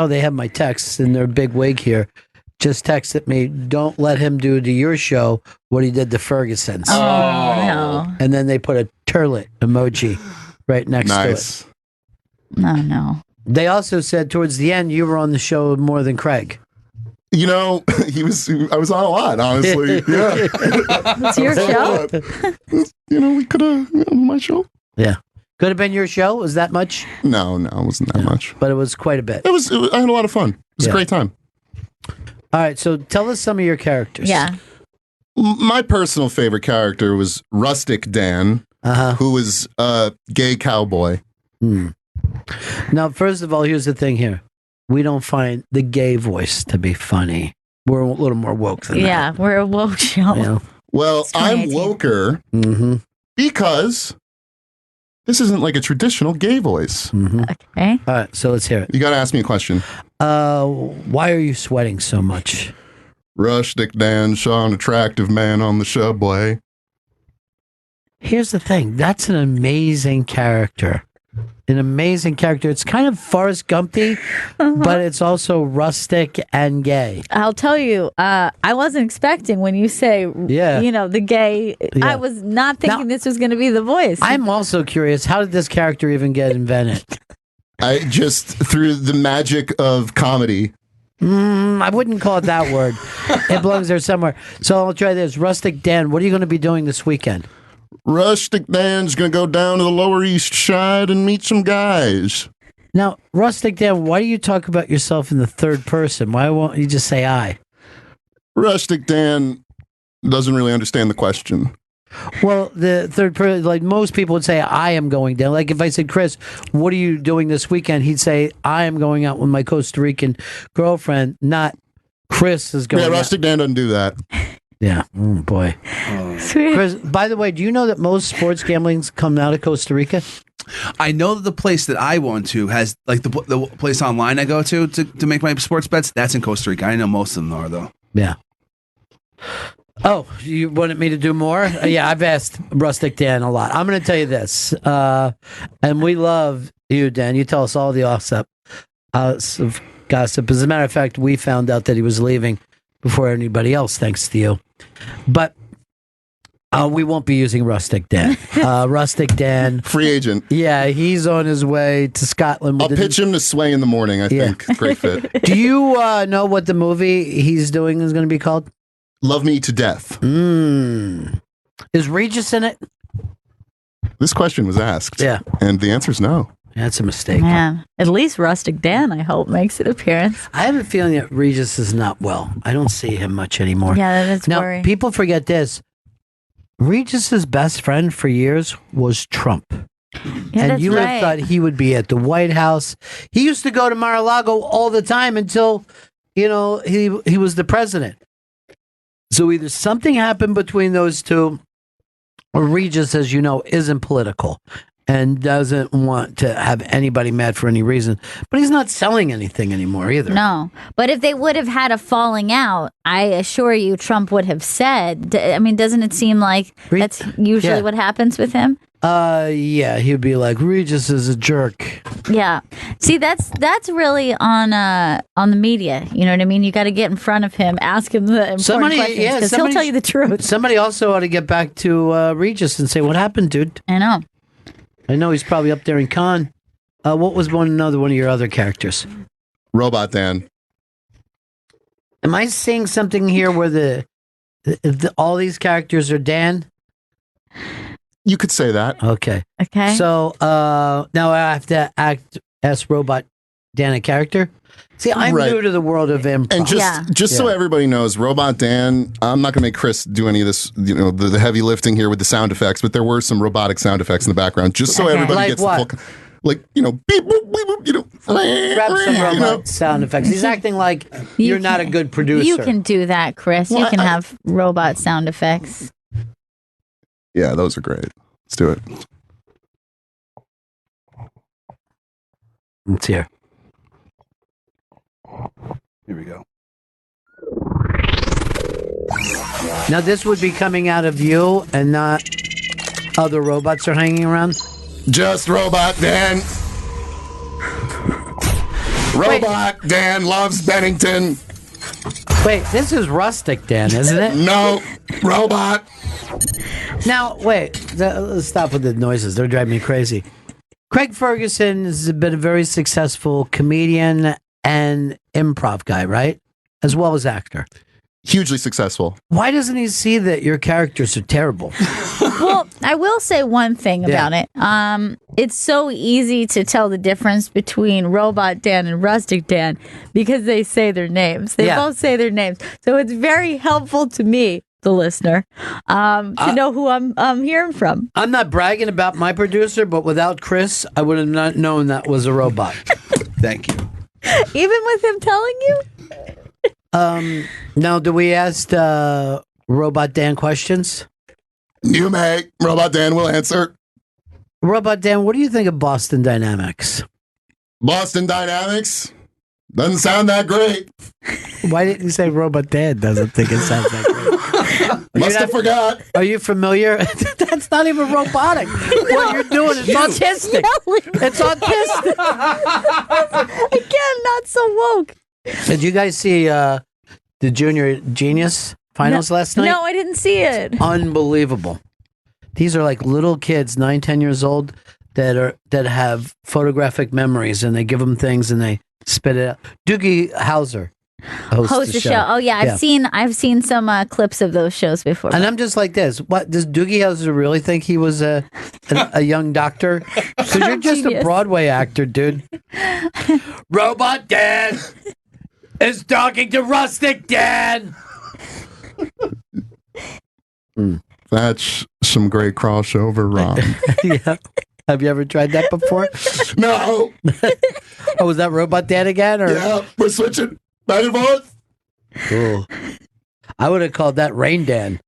they have my texts in their big wig here, just texted me, don't let him do to your show what he did to Ferguson's. Oh, no. And then they put a turlet emoji right next to it. No. They also said towards the end, you were on the show more than Craig. I was on a lot, honestly. Yeah. It's your show? We could have, my show. Yeah. Could have been your show? Was that much? No, it wasn't that much. But it was quite a bit. I had a lot of fun. It was a great time. All right, so tell us some of your characters. Yeah. My personal favorite character was Rustic Dan, who was a gay cowboy. Now, first of all, here's the thing here. We don't find the gay voice to be funny. We're a little more woke than that. Yeah, we're a woke show. Yeah. Well, I'm woker because this isn't like a traditional gay voice. Okay. All right, so let's hear it. You got to ask me a question. Why are you sweating so much? Rustic Dan saw an attractive man on the subway. Here's the thing. That's an amazing character. It's kind of Forrest Gumpy, but it's also rustic and gay. I'll tell you, I wasn't expecting when you say, the gay. Yeah. I was not thinking this was going to be the voice. I'm also curious, how did this character even get invented? I just, through the magic of comedy. I wouldn't call it that word. It belongs there somewhere. So I'll try this. Rustic Dan, what are you going to be doing this weekend? Rustic Dan's going to go down to the Lower East Side and meet some guys. Now, Rustic Dan, why do you talk about yourself in the third person? Why won't you just say I? Rustic Dan doesn't really understand the question. Well, the third person, like most people would say, I am going down. Like if I said, Chris, what are you doing this weekend? He'd say, I am going out with my Costa Rican girlfriend, not Chris is going out. Yeah, Rustic Dan doesn't do that. Yeah. Oh, boy. Sweet. Chris, by the way, do you know that most sports gamblings come out of Costa Rica? I know that the place that I went to has, like the place online I go to make my sports bets, that's in Costa Rica. I know most of them are, though. Yeah. Oh, you wanted me to do more? Yeah, I've asked Rustic Dan a lot. I'm going to tell you this, and we love you, Dan. You tell us all the gossip. As a matter of fact, we found out that he was leaving before anybody else, thanks to you. But we won't be using Rustic Dan. Rustic Dan, free agent. Yeah, he's on his way to Scotland. I'll pitch him to Sway in the morning. I think great fit. Do you know what the movie he's doing is going to be called? Love Me to Death. Is Regis in it? This question was asked. Yeah. And the answer is no. That's a mistake. Man, at least Rustic Dan, I hope, makes an appearance. I have a feeling that Regis is not well. I don't see him much anymore. Yeah, that's now, worrying. people forget this. Regis's best friend for years was Trump. Yeah, and that's you would right. have thought he would be at the White House. He used to go to Mar-a-Lago all the time until, he was the president. So either something happened between those two, or Regis, as you know, isn't political and doesn't want to have anybody mad for any reason. But he's not selling anything anymore either. No, but if they would have had a falling out, I assure you Trump would have said, I mean, doesn't it seem like that's usually what happens with him? Yeah, he'd be like, Regis is a jerk. Yeah. See, that's really on the media. You know what I mean? You got to get in front of him, ask him the important questions, because he'll tell you the truth. Somebody also ought to get back to Regis and say, what happened, dude? I know he's probably up there in Cannes. What was another one of your other characters? Robot Dan. Am I seeing something here where all these characters are Dan? You could say that. Okay. Okay. So now I have to ask Robot Dan a character. See, I'm Right. new to the world of improv. And just so everybody knows, Robot Dan, I'm not going to make Chris do any of this, the heavy lifting here with the sound effects, but there were some robotic sound effects in the background, just so everybody Like gets what? the full, like, beep, boop, beep, boop, Grab some robot sound effects. He's acting like you're not a good producer. You can do that, Chris. Well, you can have robot sound effects. Yeah, those are great. Let's do it. Let's hear. Here we go. Now this would be coming out of you and not other robots are hanging around? Just Robot Dan. Robot Dan loves Bennington. Wait, this is Rustic Dan, isn't it? No, Robot. Now, wait. Let's stop with the noises. They're driving me crazy. Craig Ferguson has been a very successful comedian and improv guy, right? As well as actor. Hugely successful. Why doesn't he see that your characters are terrible? Well, I will say one thing about it. It's so easy to tell the difference between Robot Dan and Rustic Dan because they say their names. They both say their names. So it's very helpful to me, the listener, to know who I'm hearing from. I'm not bragging about my producer, but without Chris, I would have not known that was a robot. Thank you. Even with him telling you? Now, do we ask Robot Dan questions? You may. Robot Dan will answer. Robot Dan, what do you think of Boston Dynamics? Boston Dynamics? Doesn't sound that great. Why didn't you say Robot Dan doesn't think it sounds that great? Must have forgot. Are you familiar? That's not even robotic. What you're doing is autistic. It's autistic. Again, not so woke. Did you guys see the Junior Genius finals last night? No, I didn't see it. Unbelievable. These are like little kids, 9, 10 years old, that have photographic memories, and they give them things and they spit it out. Doogie Howser hosts the show. Oh yeah, I've seen some clips of those shows before. And I'm just like this. What does Doogie Howser really think he was a young doctor? Because you're just a Broadway actor, dude. Robot Dan is talking to Rustic Dan. That's some great crossover, Ron. Yeah. Have you ever tried that before? No. Oh, was that Robot Dan again? Or? Yeah, we're switching back and forth. Cool. I would have called that Rain Dan.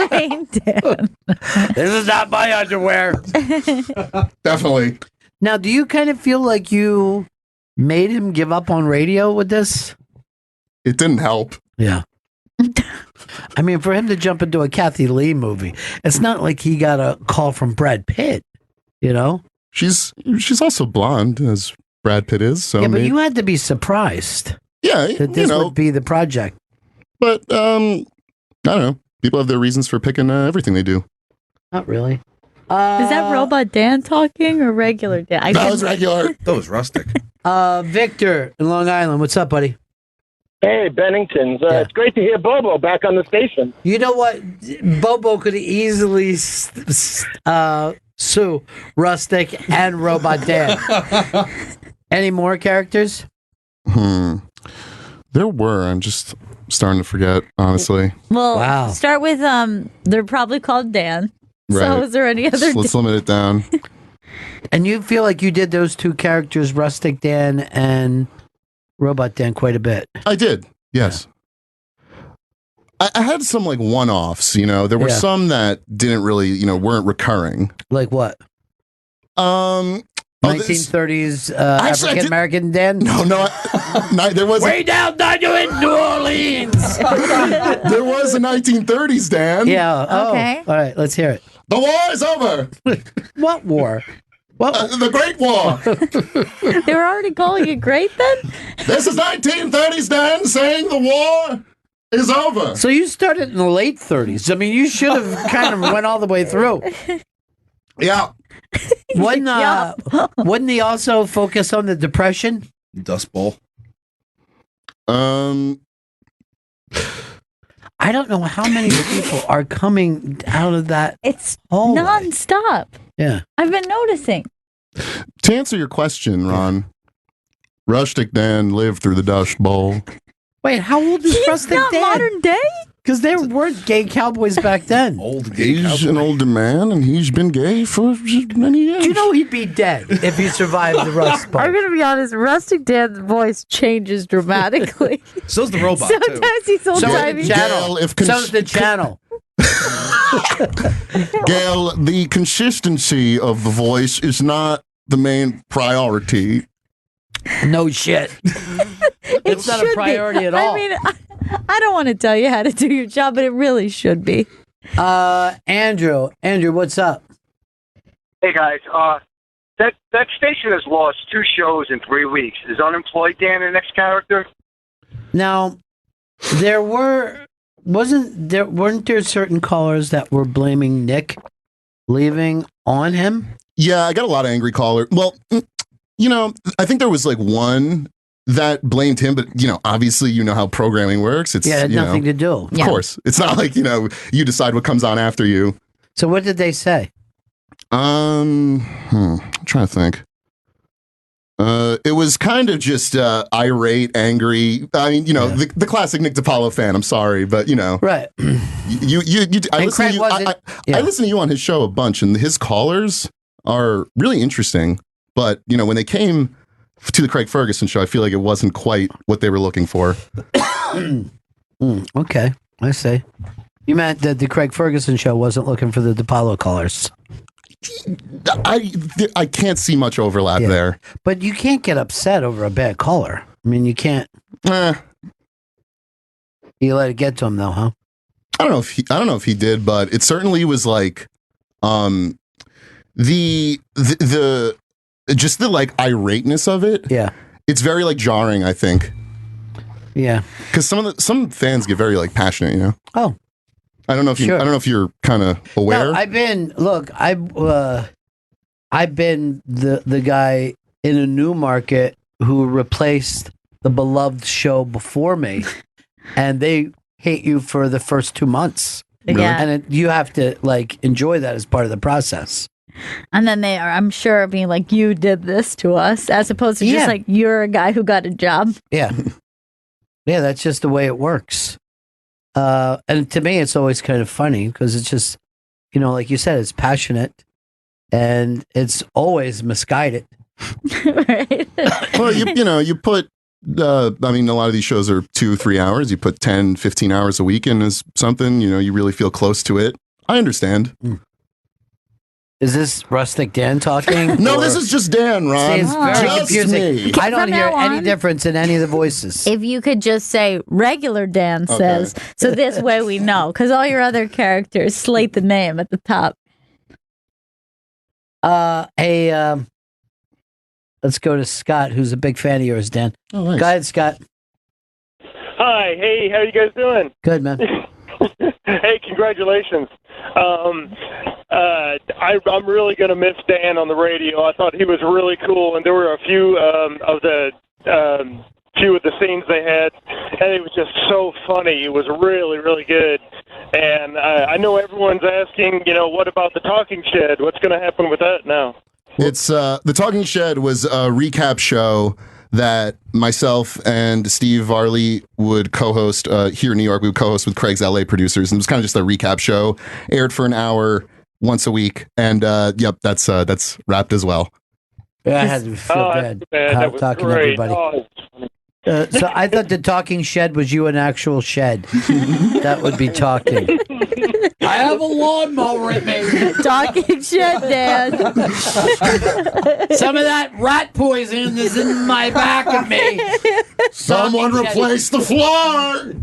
Rain Dan. This is not my underwear. Definitely. Now, do you kind of feel like you made him give up on radio with this? It didn't help. Yeah. I mean, for him to jump into a Kathy Lee movie, it's not like he got a call from Brad Pitt, you know? She's also blonde, as Brad Pitt is. So yeah, but you had to be surprised. Yeah, that this would be the project. But I don't know. People have their reasons for picking everything they do. Not really. Is that Robot Dan talking or regular Dan? That was regular. That was Rustic. Victor in Long Island, what's up, buddy? Hey, Bennington's. It's great to hear Bobo back on the station. You know what? Bobo could easily Sue, Rustic, and Robot Dan. Any more characters? There were. I'm just starting to forget, honestly. Well, Wow. start with they're probably called Dan. Right. So is there any other? Let's limit it down. And you feel like you did those two characters, Rustic Dan and Robot Dan, quite a bit. I did. Yes. I had some like one-offs, you know. There were some that didn't really, you know, weren't recurring. Like what? 1930s African American Dan? No, there was way down in New Orleans. There was a 1930s Dan. Yeah. Okay. All right, let's hear it. The war is over. What war? What? The Great War. They were already calling it great then? This is 1930s Dan saying the war is over. So you started in the late 30s. I mean, you should have kind of went all the way through. Yeah. Wouldn't he also focus on the Depression? Dust Bowl. I don't know how many people are coming out of that. It's hallway. nonstop. Yeah. I've been noticing. To answer your question, Ron, Rustic Dan lived through the Dust Bowl. Wait, how old is Rustic not Dan? modern day? Because there weren't gay cowboys back then. Old gay He's cowboy. an older man, and he's been gay for many years. Do you know he'd be dead if he survived the Rust Bowl? I'm going to be honest. Rustic Dan's voice changes dramatically. So's the robot, Sometimes he's old timey. Channel. So's the channel. Gail, the consistency of the voice is not the main priority. No shit. It's not a should priority be. at all. I mean, I don't want to tell you how to do your job, but it really should be. Andrew, what's up? Hey guys, that station has lost 2 shows in 3 weeks. Is Unemployed Dan the next character? Now, weren't there certain callers that were blaming Nick leaving on him? Yeah, I got a lot of angry callers. Well, you know, I think there was like one that blamed him, but you know, obviously, you know how programming works. It's Yeah, it had nothing to do. Of course, it's not like you decide what comes on after you. So what did they say? I'm trying to think. It was kind of just irate, angry. I mean, you know, the classic Nick DiPaolo fan. I'm sorry, but you know, right? You I listen to you. I listen to you on his show a bunch, and his callers are really interesting. But you know, when they came to the Craig Ferguson show, I feel like it wasn't quite what they were looking for. Okay, I see. You meant that the Craig Ferguson show wasn't looking for the DiPaolo callers. I can't see much overlap there. But you can't get upset over a bad caller. I mean, you can't. You let it get to him, though, huh? I don't know if he did, but it certainly was like, the just the like irateness of it. Yeah, it's very like jarring. I think. Yeah, because some fans get very like passionate. You know. Oh. I don't know if you're kind of aware. No, I've been the guy in a new market who replaced the beloved show before me, and they hate you for the first 2 months. Yeah. And you have to like enjoy that as part of the process. And then they are, I'm sure, being like, you did this to us, as opposed to just like, you're a guy who got a job. Yeah. Yeah, that's just the way it works. And to me, it's always kind of funny because it's just, you know, like you said, it's passionate and it's always misguided. Right. Well, you put, I mean, a lot of these shows are 2-3 hours. You put 10, 15 hours a week in as something, you know, you really feel close to it. I understand. Is this Rustic Dan talking? No, this is just Dan, Ron. See, it's very Just confusing. me. I don't From hear now any on, difference in any of the voices. If you could just say regular Dan says, so this way we know, because all your other characters slate the name at the top. Let's go to Scott, who's a big fan of yours, Dan. Oh, nice. Go ahead, Scott. Hi, hey, how you guys doing? Good, man. Hey, congratulations. I'm really going to miss Dan on the radio. I thought he was really cool, and there were a few of the scenes they had, and it was just so funny. It was really, really good. And Dan. I know everyone's asking, what about the Talking Shed? What's going to happen with that now? It's the Talking Shed was a recap show that myself and Steve Varley would co-host here in New York. We would co-host with Craig's LA producers, and it was kind of just a recap show. Aired for an hour once a week, and yep, that's wrapped as well. Yeah, I had to feel bad. That was talking great. to everybody. So I thought the talking shed was you an actual shed. That would be talking. I have a lawnmower in me. Talking shed, Dan. Some of that rat poison is in my back of me. Someone replace the floor.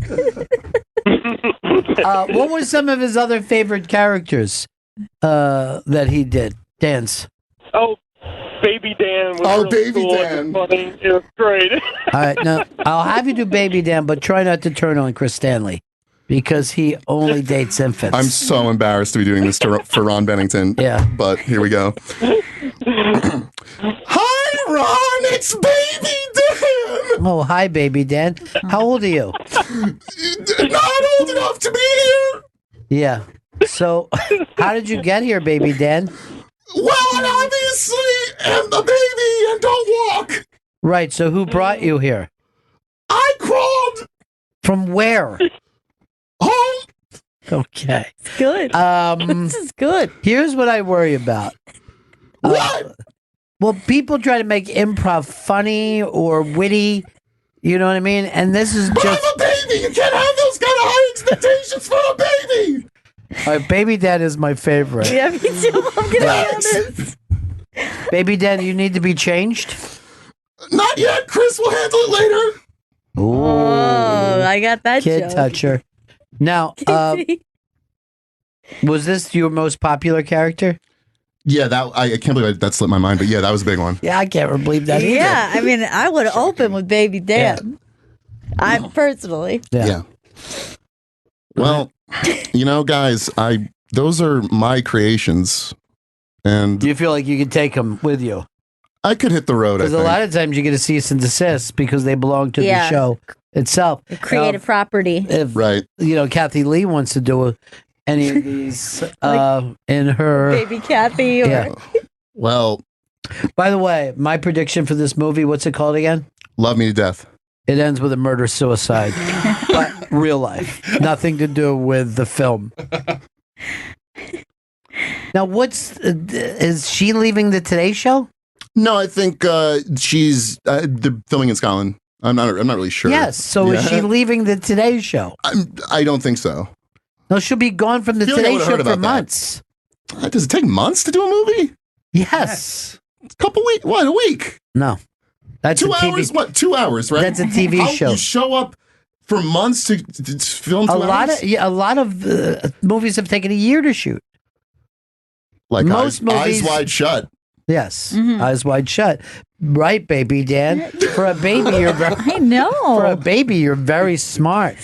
What were some of his other favorite characters that he did? Dance. Oh, Baby Dan was really Baby cool. Dan. It was funny. It was great. All right, now I'll have you do Baby Dan, but try not to turn on Chris Stanley because he only dates infants. I'm so embarrassed to be doing this for Ron Bennington. Yeah. But here we go. Hi, Ron. It's Baby Dan. Oh, hi, Baby Dan. How old are you? Not old enough to be here. Yeah. So, how did you get here, Baby Dan? Well, I obviously am the baby and don't walk. Right. So, who brought you here? I crawled. From where? Home. Okay. Good. This is good. Here's what I worry about. What? Well, people try to make improv funny or witty. You know what I mean? And this is But just. I'm a baby. You can't have those kind of high expectations for a baby. All right, Baby Dan is my favorite. Yeah, me too. I'm gonna be honest. Baby Dan, you need to be changed. Not yet. Chris will handle it later. Ooh, Oh, I got that kid joke. toucher. Now, was this your most popular character? Yeah, that I can't believe that slipped my mind, but yeah, that was a big one. Yeah, I can't believe that either. Yeah, I mean, I would open with Baby Dan. I personally. Yeah. Well, guys, those are my creations, and Do you feel like you can take them with you? I could hit the road. Because a lot of times you get a cease and desist because they belong to the Yeah. show itself. Creative property. If right, Kathy Lee wants to do any of these in her Baby Kathy. Or... Yeah. Well, by the way, my prediction for this movie, what's it called again? Love Me to Death. It ends with a murder suicide, but real life, nothing to do with the film. Now, is she leaving the Today Show? No, I think she's they're filming in Scotland. I'm not really sure. Yes. So is she leaving the Today Show? I don't think so. No, she'll be gone from the I feel like I Today would've Show heard for about that. months. Does it take months to do a movie? Yes. A couple weeks. What, a week? No. That's 2 a TV hours? What, 2 hours, right? That's a TV show. You show up for months to film 2 hours? A lot of movies have taken a year to shoot. Like most Eyes movies- Wide Shut. Yes, Eyes Wide Shut. Right, Baby Dan. For a baby, you're very, I know. for a baby, you're very smart.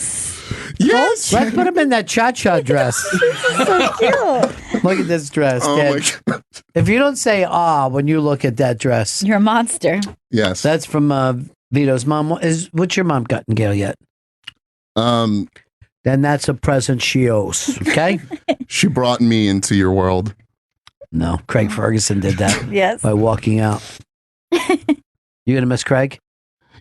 Yes. Let's put him in that cha-cha dress. So cute. Look at this dress, Oh Dan. my God. If you don't say "ah" when you look at that dress, You're a monster. Yes. that's from Vito's mom. What's your mom gotten Gail yet? Um, Then that's a present she owes. Okay. she brought me into your world. No, Craig Ferguson did that Yes. by walking out. You gonna miss Craig?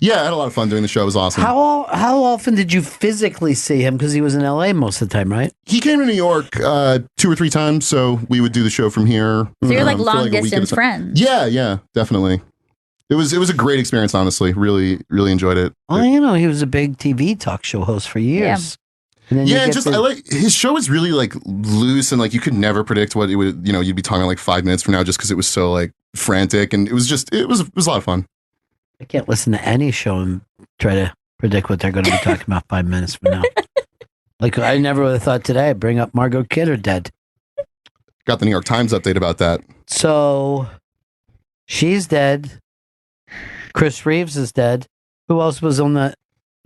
Yeah, I had a lot of fun doing the show. It was awesome. How often did you physically see him? Because he was in LA most of the time, right? He came to New York 2 or 3 times, so we would do the show from here. So you're like for long a week at a distance time. friends. Yeah, definitely. It was a great experience, honestly. Really, really enjoyed it. Oh, he was a big TV talk show host for years. And then you Yeah, get just to- I like his show is really like loose and like you could never predict what it would. You'd be talking like 5 minutes from now just because it was so like frantic and it was a lot of fun. I can't listen to any show and try to predict what they're going to be talking about 5 minutes from now. Like I never would have thought today I'd bring up Margot Kidder dead. Got the New York Times update about that. So she's dead. Chris Reeves is dead. Who else was on that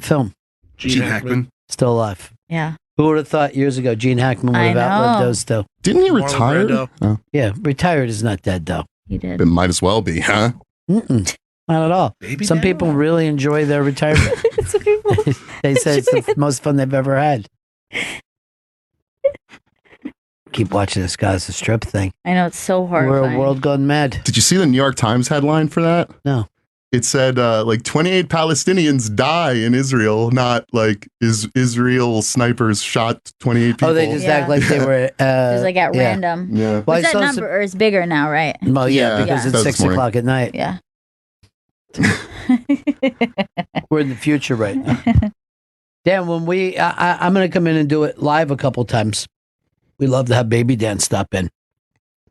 film? Gene Hackman. Still alive. Yeah. Who would have thought years ago Gene Hackman would I have outlived know. those two? Didn't he Marlon retire? Brando. Oh, Yeah, retired is not dead though. He did. it might as well be, huh? Mm-mm, not at all. Some people really enjoy their retirement. They say it's the most fun they've ever had. keep watching this Gaza Strip thing. I know, it's so We're horrifying. a world gone mad. Did you see the New York Times headline for that? No. It said like 28 Palestinians die in Israel, not like Israel snipers shot 28 people. Oh, they just act like they were. Just like at random. Yeah. What's that number? Is bigger now, right? Well, yeah, because it's 6 o'clock at night. Yeah. We're in the future right now. Dan, when I'm going to come in and do it live a couple times. We love to have Baby Dan stop in.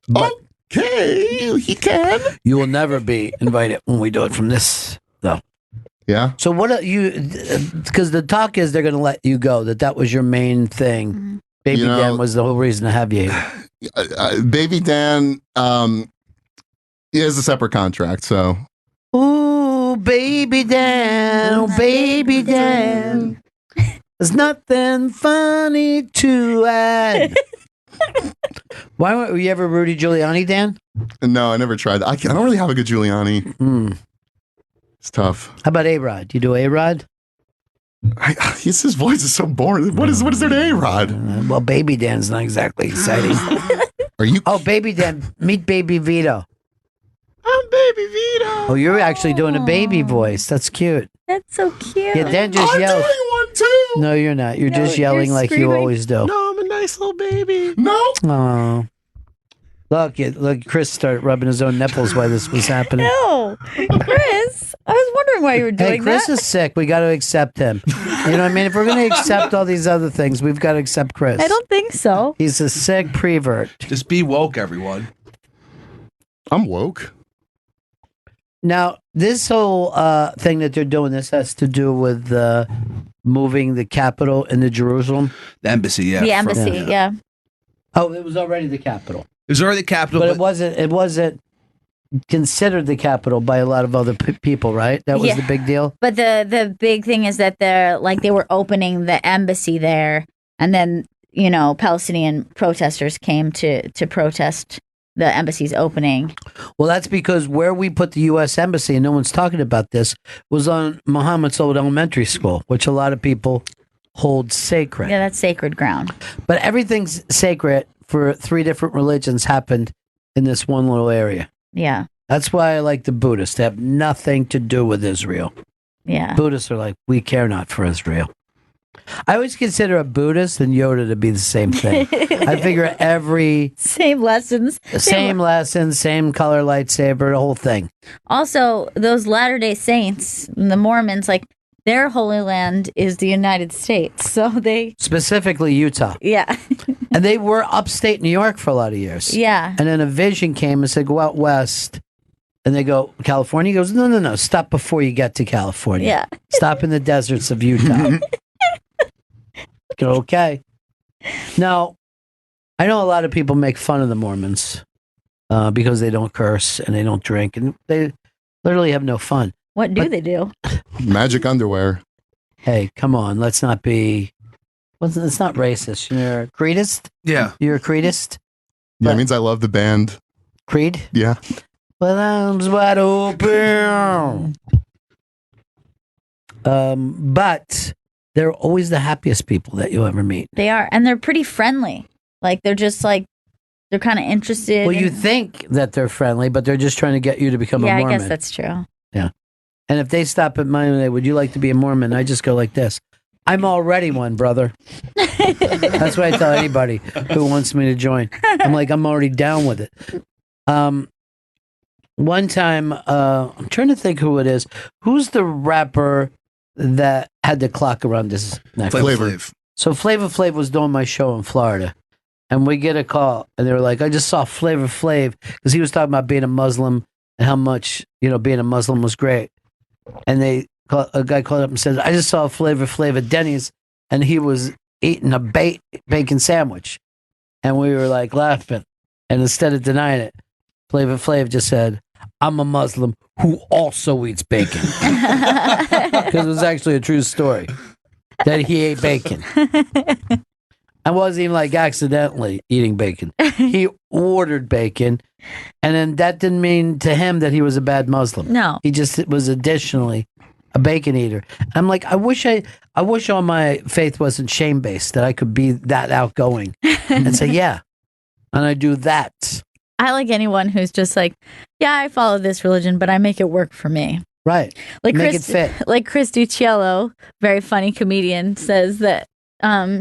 But okay, he can. You will never be invited when we do it from this, though. Yeah. So what are you? Because the talk is they're going to let you go. That was your main thing. Mm-hmm. Baby Dan was the whole reason to have you. Baby Dan, he has a separate contract, so. Ooh, Baby Dan, oh, Baby Dan. There's nothing funny to add. Why were you ever Rudy Giuliani, Dan? No, I never tried that. I don't really have a good Giuliani. It's tough. How about A-Rod? You do A-Rod? His voice is so boring. What is there to A-Rod? Well, Baby Dan's not exactly exciting. Are you? Oh, Baby Dan, meet Baby Vito. I'm Baby Vito. Oh, you're actually doing a baby voice. That's cute. That's so cute. Yeah, Dan just yelled. I'm doing one too. No, you're not. You're just yelling like you always do. No, I'm a nice little baby. No. Oh. Look, Chris started rubbing his own nipples while this was happening. No, Chris. I was wondering why you were doing Hey, Chris is sick. We got to accept him. You know what I mean? If we're going to accept all these other things, we've got to accept Chris. I don't think so. He's a sick prevert. Just be woke, everyone. I'm woke. Now, this whole thing that they're doing, this has to do with moving the capital into Jerusalem. The embassy, yeah. The embassy, yeah. Oh, it was already the capital. It was already the capital, but it wasn't considered the capital by a lot of other people, right? That was the big deal. But the big thing is that they were opening the embassy there, and then Palestinian protesters came to protest the embassy's opening. Well, that's because where we put the U.S. Embassy, and no one's talking about this, was on Muhammad's old elementary school, which a lot of people hold sacred. Yeah, that's sacred ground. But everything's sacred for 3 different religions happened in this one little area. Yeah. That's why I like the Buddhists. They have nothing to do with Israel. Yeah. Buddhists are like, we care not for Israel. I always consider a Buddhist and Yoda to be the same thing. I figure every... Same lessons. Same lessons, same color lightsaber, the whole thing. Also, those Latter-day Saints, the Mormons, their Holy Land is the United States. So they... Specifically Utah. Yeah. And they were upstate New York for a lot of years. Yeah. And then a vision came and said, go out west. And they go, California? He goes, no. Stop before you get to California. Yeah. Stop in the deserts of Utah. Okay. Now, I know a lot of people make fun of the Mormons because they don't curse and they don't drink. And they literally have no fun. What do they do? Magic underwear. Hey, come on. Let's not be... It's not racist. You're a creedist? Yeah. You're a creedist? Yeah, it means I love the band. Creed? Yeah. Well, arms wide open. But they're always the happiest people that you'll ever meet. They are. And they're pretty friendly. They're just they're kind of interested. Well, you think that they're friendly, but they're just trying to get you to become a Mormon. Yeah, I guess that's true. Yeah. And if they stop at mine and say, would you like to be a Mormon? I just go like this. I'm already one, brother. That's what I tell anybody who wants me to join. I'm already down with it. One time, I'm trying to think who it is. Who's the rapper that had the clock around his neck? Flavor Flav. So Flavor Flav was doing my show in Florida. And we get a call, and they were like, I just saw Flavor Flav, because he was talking about being a Muslim and how much, being a Muslim was great. And a guy called up and said, I just saw Flavor Flav at Denny's, and he was eating a bacon sandwich. And we were laughing. And instead of denying it, Flavor Flav just said, I'm a Muslim who also eats bacon. Because it was actually a true story that he ate bacon. I wasn't even accidentally eating bacon. He ordered bacon, and then that didn't mean to him that he was a bad Muslim. No. He just was additionally a bacon eater. I'm I wish all my faith wasn't shame-based, that I could be that outgoing and say, yeah, and I do that. I like anyone who's just like, yeah, I follow this religion, but I make it work for me. Right. Like Make Chris, it fit. like Chris Ducciello, very funny comedian, says that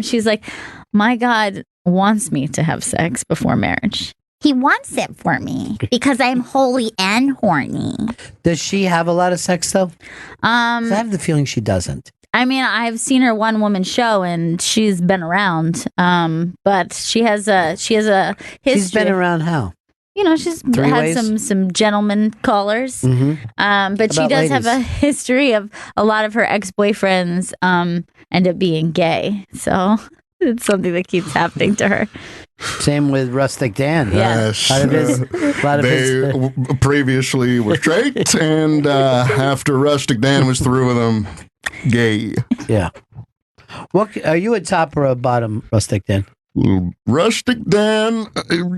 she's like, my God wants me to have sex before marriage. He wants it for me because I'm holy and horny. Does she have a lot of sex though? 'Cause I have the feeling she doesn't. I mean, I've seen her one woman show and she's been around. But she has a history. She's been around how? You know, she's Three had ways? some gentleman callers. Mm-hmm. But she About does have a ladies? history of a lot of her ex-boyfriends end up being gay. So it's something that keeps happening to her. Same with Rustic Dan. Yeah. Yes. A lot of his, Previously were straight, and after Rustic Dan was through with them, gay. yeah. What are you, a top or a bottom, Rustic Dan? Rustic Dan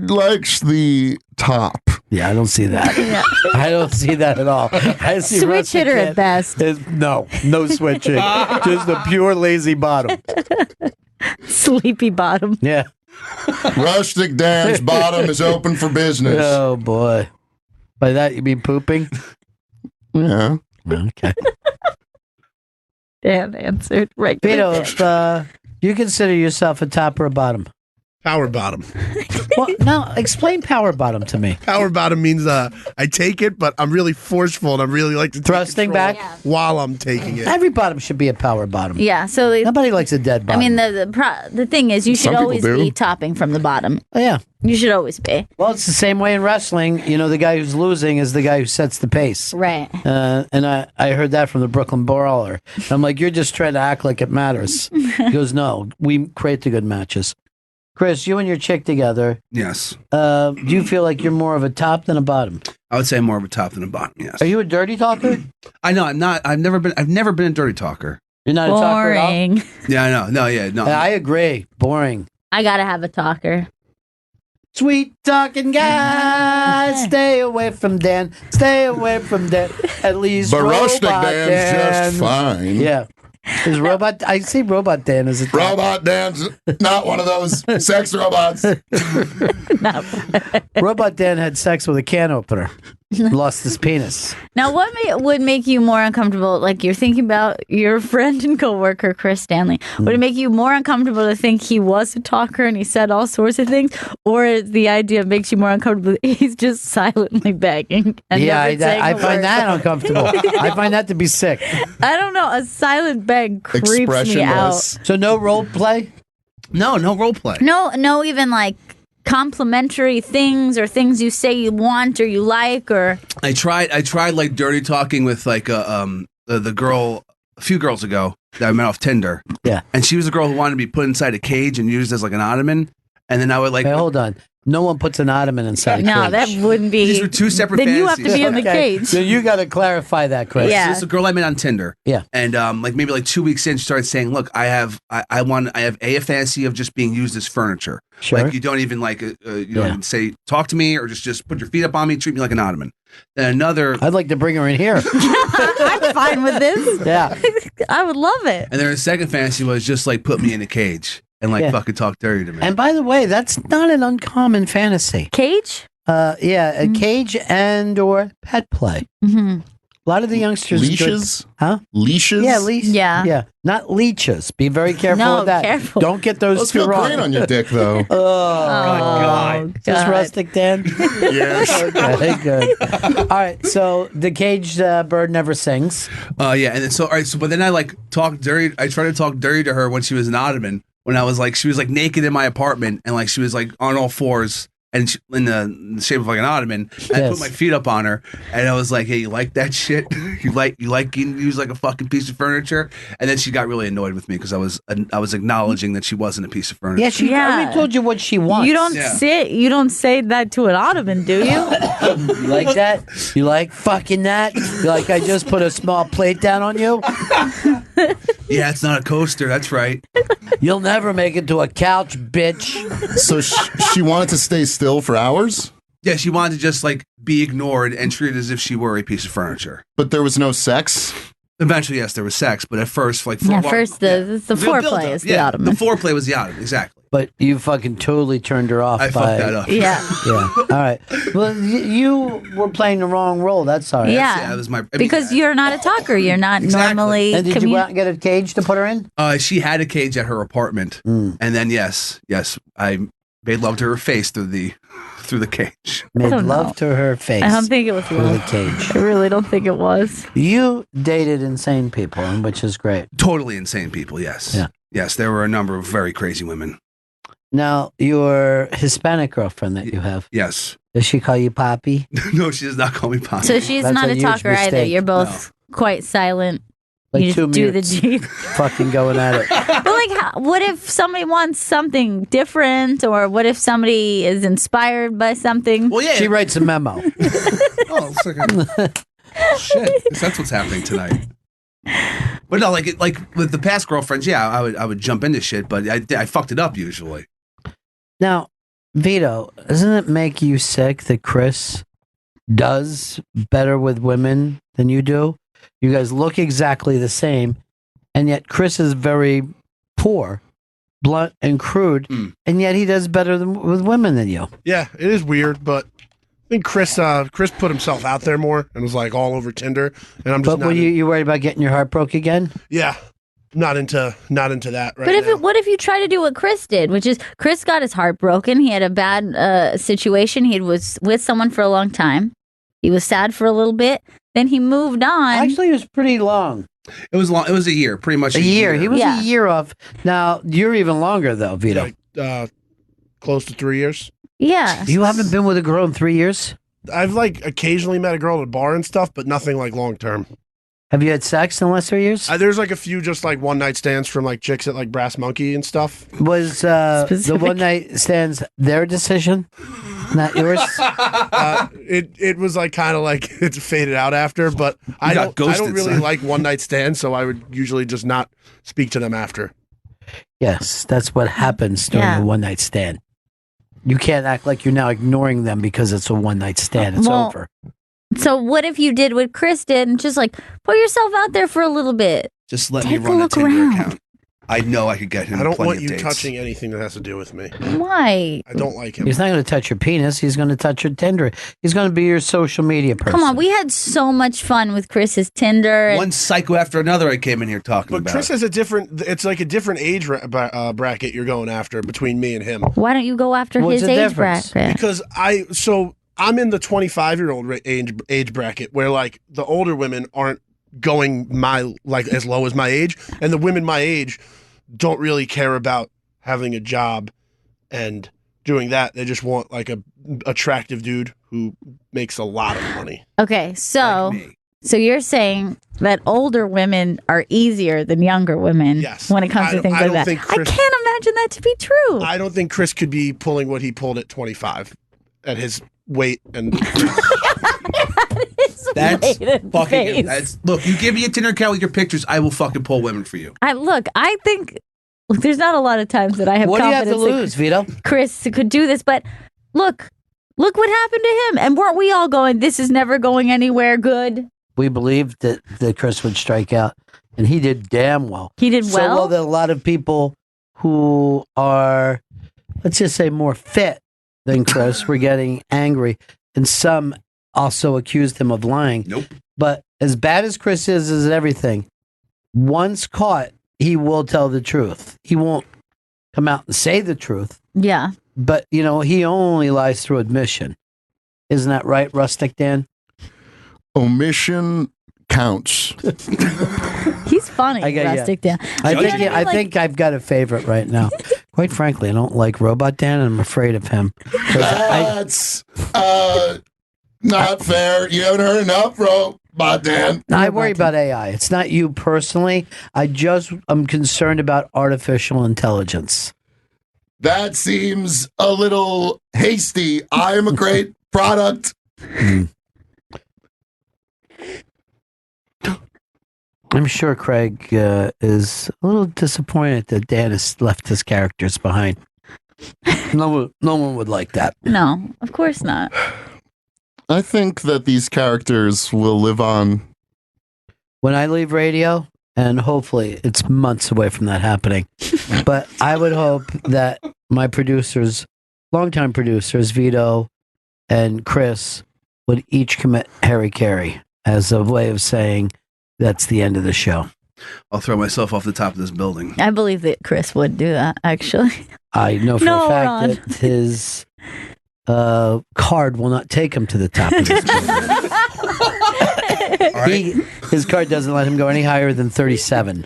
likes the top. Yeah, I don't see that. Yeah. I don't see that at all. I see Switch Rustic hitter Dan at best. no switching. Just a pure lazy bottom. Sleepy bottom. Yeah. Rustic Dan's bottom is open for business. Oh boy. By that you mean pooping? Yeah. Okay. Dan answered right. Vito, if you consider yourself a top or a bottom? Power bottom. Well, now explain power bottom to me. Power bottom means I take it, but I'm really forceful and I really like to take Thrusting control back? while I'm taking it. Every bottom should be a power bottom. Yeah. So Nobody likes a dead I bottom. mean, the thing is, you should Some people always do. be topping from the bottom. Oh, yeah. You should always be. Well, it's the same way in wrestling. You know, the guy who's losing is the guy who sets the pace. Right. And I heard that from the Brooklyn Brawler. I'm like, you're just trying to act like it matters. He goes, no, we create the good matches. Chris, you and your chick together, Yes. do you feel like you're more of a top than a bottom? I would say more of a top than a bottom. Yes. Are you a dirty talker? I know. I'm not. I've never been a dirty talker. You're not a talker at all? Boring. Yeah, I know. No, yeah, no. I agree. Boring. I gotta have a talker. Sweet talking guys, stay away from Dan. Stay away from Dan. At least But Robot Rustic Dan's Dan. just fine. Yeah. Is Robot? I see Robot Dan as a top. Robot Dan's not one of those sex robots. Robot Dan had sex with a can opener. Lost his penis. Now, what would make you more uncomfortable? Like you're thinking about your friend and coworker Chris Stanley. Would it make you more uncomfortable to think he was a talker and he said all sorts of things, or the idea makes you more uncomfortable? He's just silently begging. And Yeah, never saying I a find word. that uncomfortable. I find that to be sick. I don't know. A silent beg creeps me out. Expressionless. So no role play. No role play. No, even like complimentary things or things you say you want or you like or. I tried like dirty talking with like the girl a few girls ago that I met off Tinder. Yeah. And she was the girl who wanted to be put inside a cage and used as like an ottoman. And then I would like Hey, hold on. No one puts an ottoman inside a No, cage. that wouldn't be. These were two separate Then you have to fantasies. be in the Okay. cage. So you got to clarify that, Chris. Yeah. This is a girl I met on Tinder. Yeah. And like maybe like 2 weeks in, she started saying, "Look, I have a fantasy of just being used as furniture. Sure. Like you don't even like you don't even say talk to me or just put your feet up on me, treat me like an ottoman." Then another, I'd like to bring her in here. I'm fine with this. Yeah. I would love it. and then her second fantasy was just like put me in a cage and like Yeah. fucking talk dirty to me. And by the way, that's not an uncommon fantasy. Cage? Yeah, a cage and or pet play. Mm-hmm. A lot of the youngsters. Leashes? Huh? Leashes? Yeah, leash. Yeah. Yeah, not leeches. Be very careful No, with that. careful. Don't get those Those two feel wrong. great on your dick, though. Oh, Is this God. rustic, Dan? Yes. Okay, good. All right, so the caged bird never sings. Yeah, and then so all right, so but then I like talked dirty. I tried to talk dirty to her when she was an ottoman. When I was like, she was like naked in my apartment, and like she was like on all fours, and she, in the shape of like an ottoman. And I Yes. put my feet up on her, and I was like, "Hey, you like that shit? you like getting used like a fucking piece of furniture?" And then she got really annoyed with me because I was acknowledging that she wasn't a piece of furniture. Yeah, she Yeah. already told you what she wants. You don't Yeah. you don't say that to an ottoman, do you? You like that? You like fucking that? You like I just put a small plate down on you? Yeah, it's not a coaster. That's right. You'll never make it to a couch, bitch. So she wanted to stay still for hours, Yeah, she wanted to just like be ignored and treated as if she were a piece of furniture. but there was no sex. Eventually, yes, there was sex, but at first, like Yeah, first it's the build-up. foreplay is the yeah, ottoman. The foreplay was the ottoman, exactly. But you fucking totally turned her off. I fucked that up. Yeah. Yeah. All right. Well, you were playing the wrong role. That's all right. Yeah. That was my. Because you're not a talker. You're not Exactly. normally. And did you go out and get a cage to put her in? She had a cage at her apartment, and then yes, I made love to her face through the cage. Made don't love know. to her face. I don't think it was through the love. cage. I really don't think it was. You dated insane people, which is great. Totally insane people. Yes. Yeah. Yes, there were a number of very crazy women. Now, your Hispanic girlfriend that you have, Yes. does she call you Poppy? No, she does not call me Poppy. So she's That's not a a huge talker either. mistake. You're both quite silent. Like you two just do mutes. the G. Fucking going at it. But like, what if somebody wants something different, or what if somebody is inspired by something? Well, yeah. She writes a memo. Oh, it's like shit. That's what's happening tonight. But no, like with the past girlfriends, yeah, I would jump into shit, but I fucked it up usually. Now, Vito, doesn't it make you sick that Chris does better with women than you do? You guys look exactly the same, and yet Chris is very poor, blunt, and crude, and yet he does better with women than you. Yeah, it is weird, but I think Chris put himself out there more and was like all over Tinder, and I'm just But were you worried about getting your heart broke again? Yeah, not into that right But now. what if you try to do what Chris did, which is Chris got his heart broken. He had a bad situation. He was with someone for a long time. He was sad for a little bit. Then he moved on. Actually, it was pretty long. It was long. It was a year, pretty much A year. He was Yeah. a year off. Now, you're even longer, though, Vito. Like, close to 3 years. Yeah. You haven't been with a girl in 3 years? I've like occasionally met a girl at a bar and stuff, but nothing like long term. Have you had sex in the last 3 years? There's like a few just like one night stands from like chicks at like Brass Monkey and stuff. Was the Specific. one night stands their decision, not yours? It was like kind of like it's faded out after, but I got don't ghosted, really son. like one night stands, so I would usually just not speak to them after. Yes, that's what happens during Yeah. a one night stand. You can't act like you're now ignoring them because it's a one night stand. It's Well, over. So what if you did what Chris did and just like put yourself out there for a little bit? Just let me Take a run a look Tinder around. account. I know I could get him. I don't plenty want of you dates. touching anything that has to do with me. Why? I don't like him. He's not going to touch your penis. He's going to touch your Tinder. He's going to be your social media person. Come on, we had so much fun with Chris's Tinder. And One psycho after another. I came in here talking But about. Chris has it's like a different age bracket you're going after between me and him. why don't you go after What's his the age difference? bracket? Because I'm in the 25-year-old age bracket where like the older women aren't going as low as my age, and the women my age don't really care about having a job and doing that. They just want like a attractive dude who makes a lot of money. Okay, so Like me. so you're saying that older women are easier than younger women Yes. when it comes I to don't- things I like don't that. think I Chris- can't imagine that to be true. I don't think Chris could be pulling what he pulled at 25 at his weight and That's Wait and fucking. face. That's look. You give me a Tinder account with your pictures, I will fucking pull women for you. I think there's not a lot of times that I have What do you have confidence to that lose, Vito? Chris could do this, but look what happened to him. And weren't we all going, this is never going anywhere good? We believed that Chris would strike out, and he did damn well. He did So well? well that a lot of people who are, let's just say, more fit than Chris were getting angry, and some also accused him of lying. Nope. But as bad as Chris is everything, once caught, he will tell the truth. He won't come out and say the truth, Yeah. but, he only lies through admission. Isn't that right, Rustic Dan? Omission counts. He's funny, I got- Rustic Dan. I think I've got a favorite right now. Quite frankly, I don't like Robot Dan, and I'm afraid of him. 'Cause That's not fair. You haven't heard enough, Robot Dan. I worry about AI. It's not you personally. I'm concerned about artificial intelligence. That seems a little hasty. I am a great product. I'm sure Craig is a little disappointed that Dan has left his characters behind. No one would like that. No, of course not. I think that these characters will live on. When I leave radio, and hopefully it's months away from that happening, but I would hope that my producers, longtime producers, Vito and Chris, would each commit Harry Carey as a way of saying that's the end of the show. I'll throw myself off the top of this building. I believe that Chris would do that, actually. I know for No, a fact Ron. that his card will not take him to the top of this building. His card doesn't let him go any higher than 37.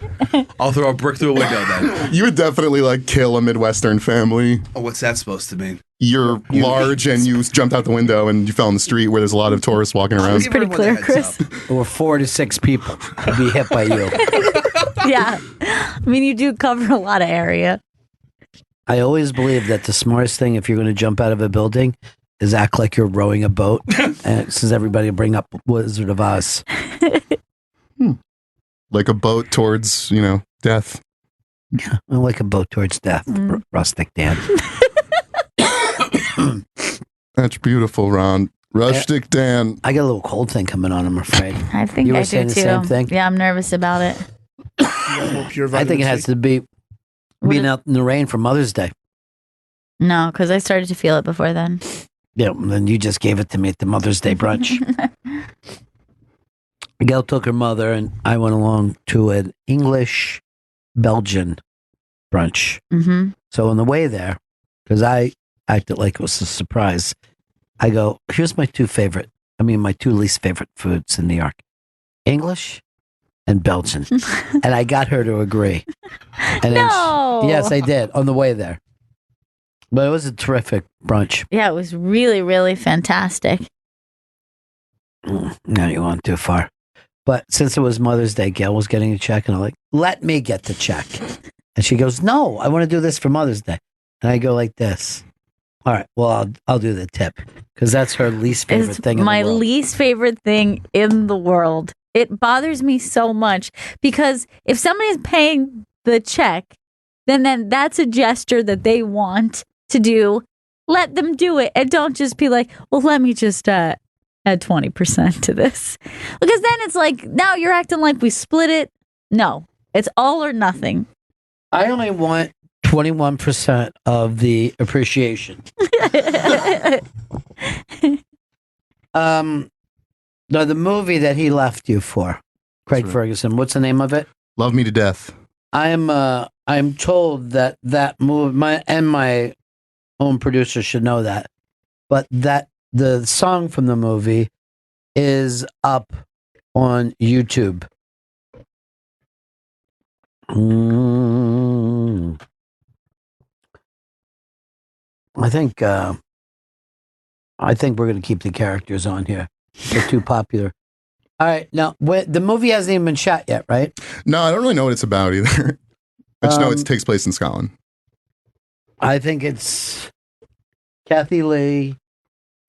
I'll throw a brick through a window then. You would definitely like kill a Midwestern family. Oh, what's that supposed to mean? You're large and you jumped out the window and you fell in the street where there's a lot of tourists walking around. It's pretty clear, Chris. There were 4 to 6 people to be hit by you. Yeah. I mean, you do cover a lot of area. I always believe that the smartest thing if you're going to jump out of a building is act like you're rowing a boat. And it says everybody bring up Wizard of Oz. Like a boat towards, death. Yeah, like a boat towards death. Rustic Dan. That's beautiful, Ron. Rustic Dan. I got a little cold thing coming on, I'm afraid. I think You were I do saying too. the same thing? Yeah, I'm nervous about it. I think it has to be being out in the rain for Mother's Day. No, because I started to feel it before then. Yeah, then you just gave it to me at the Mother's Day brunch. Gail took her mother, and I went along to an English-Belgian brunch. Mm-hmm. So on the way there, because I acted like it was a surprise, I go, here's my two least favorite foods in New York. English and Belgian. And I got her to agree. And No! Yes, I did, on the way there. But it was a terrific brunch. Yeah, it was really, really fantastic. Now you went too far. But since it was Mother's Day, Gail was getting a check, and I'm like, let me get the check. And she goes, no, I want to do this for Mother's Day. And I go like this. All right, well, I'll do the tip, because that's her least favorite thing in the my world. least favorite thing in the world. It bothers me so much because if somebody's paying the check, then that's a gesture that they want to do. Let them do it, and don't just be like, well, let me just add 20% to this. Because then it's like, now you're acting like we split it. No, it's all or nothing. I only want 21% of the appreciation. No, the movie that he left you for, Craig Ferguson, what's the name of it? Love Me to Death. I'm told that movie, my own producer should know that, but that the song from the movie is up on YouTube. I think we're going to keep the characters on here. They're too popular. All right, now the movie hasn't even been shot yet, right? No, I don't really know what it's about either. I just know it takes place in Scotland. I think it's Kathy Lee.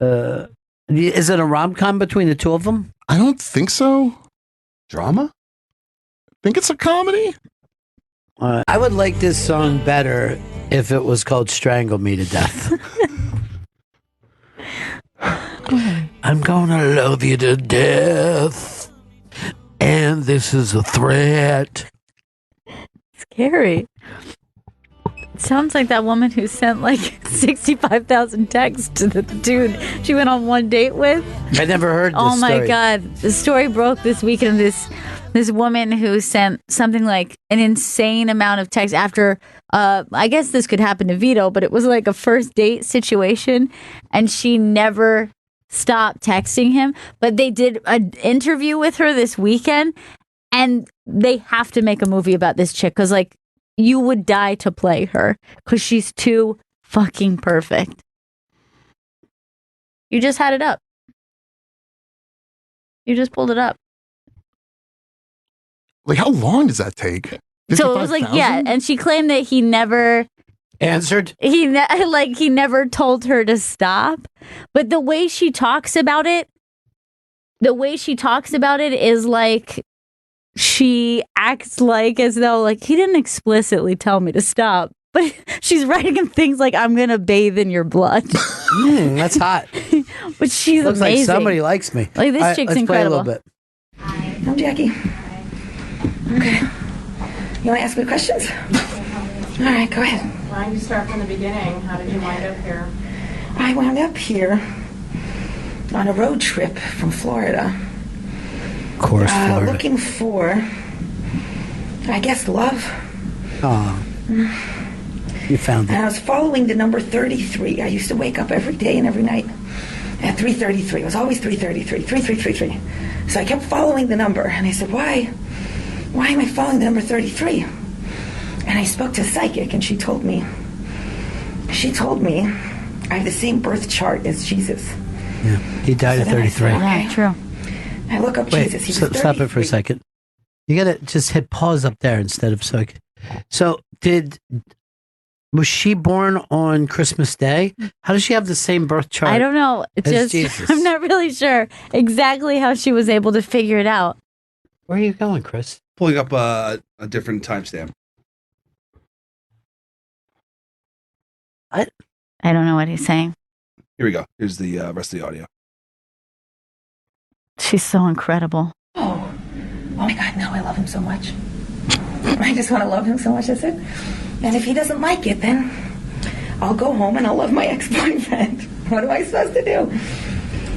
Is it a rom-com between the two of them? I don't think so. Drama? I think it's a comedy. I would like this song better if it was called Strangle Me to Death. I'm gonna love you to death, and this is a threat. Scary. It sounds like that woman who sent like 65,000 texts to the dude she went on one date with. I never heard this Oh my story. God. The story broke this weekend. This woman who sent something like an insane amount of texts after, I guess this could happen to Vito, but it was like a first date situation, and she never stopped texting him. But they did an interview with her this weekend, and they have to make a movie about this chick because, like, you would die to play her because she's too fucking perfect. You just had it up. You just pulled it up. Like, how long does that take? So it was like, yeah, and she claimed that he never answered. He never told her to stop. But the way she talks about it is like she acts like as though like he didn't explicitly tell me to stop. But she's writing him things like, I'm going to bathe in your blood. That's hot. But she's Looks amazing. like somebody likes me. Like, this All right, chick's let's incredible. Play a little bit. I'm Jackie. Okay. You want to ask me questions? All right, go ahead. Why don't you start from the beginning? How did you wind up here? I wound up here on a road trip from Florida. Of course, Florida. Looking for, I guess, love. Oh. You found it. And I was following the number 33. I used to wake up every day and every night at 3:33. It was always 3:33, 3333. So I kept following the number, and I said, why am I following the number 33? And I spoke to a psychic, and she told me, I have the same birth chart as Jesus. Yeah, he died at 33. Yeah, true. I look up Wait, Jesus. He was stop it for a 33. second. You gotta just hit pause up there instead of so. So was she born on Christmas Day? How does she have the same birth chart? I don't know. It's as just Jesus? I'm not really sure exactly how she was able to figure it out. Where are you going, Chris? Pulling up a different timestamp. I don't know what he's saying. Here we go. Here's the rest of the audio. She's so incredible. Oh my God, no, I love him so much. I just want to love him so much, that's it. And if he doesn't like it, then I'll go home and I'll love my ex-boyfriend. What am I supposed to do?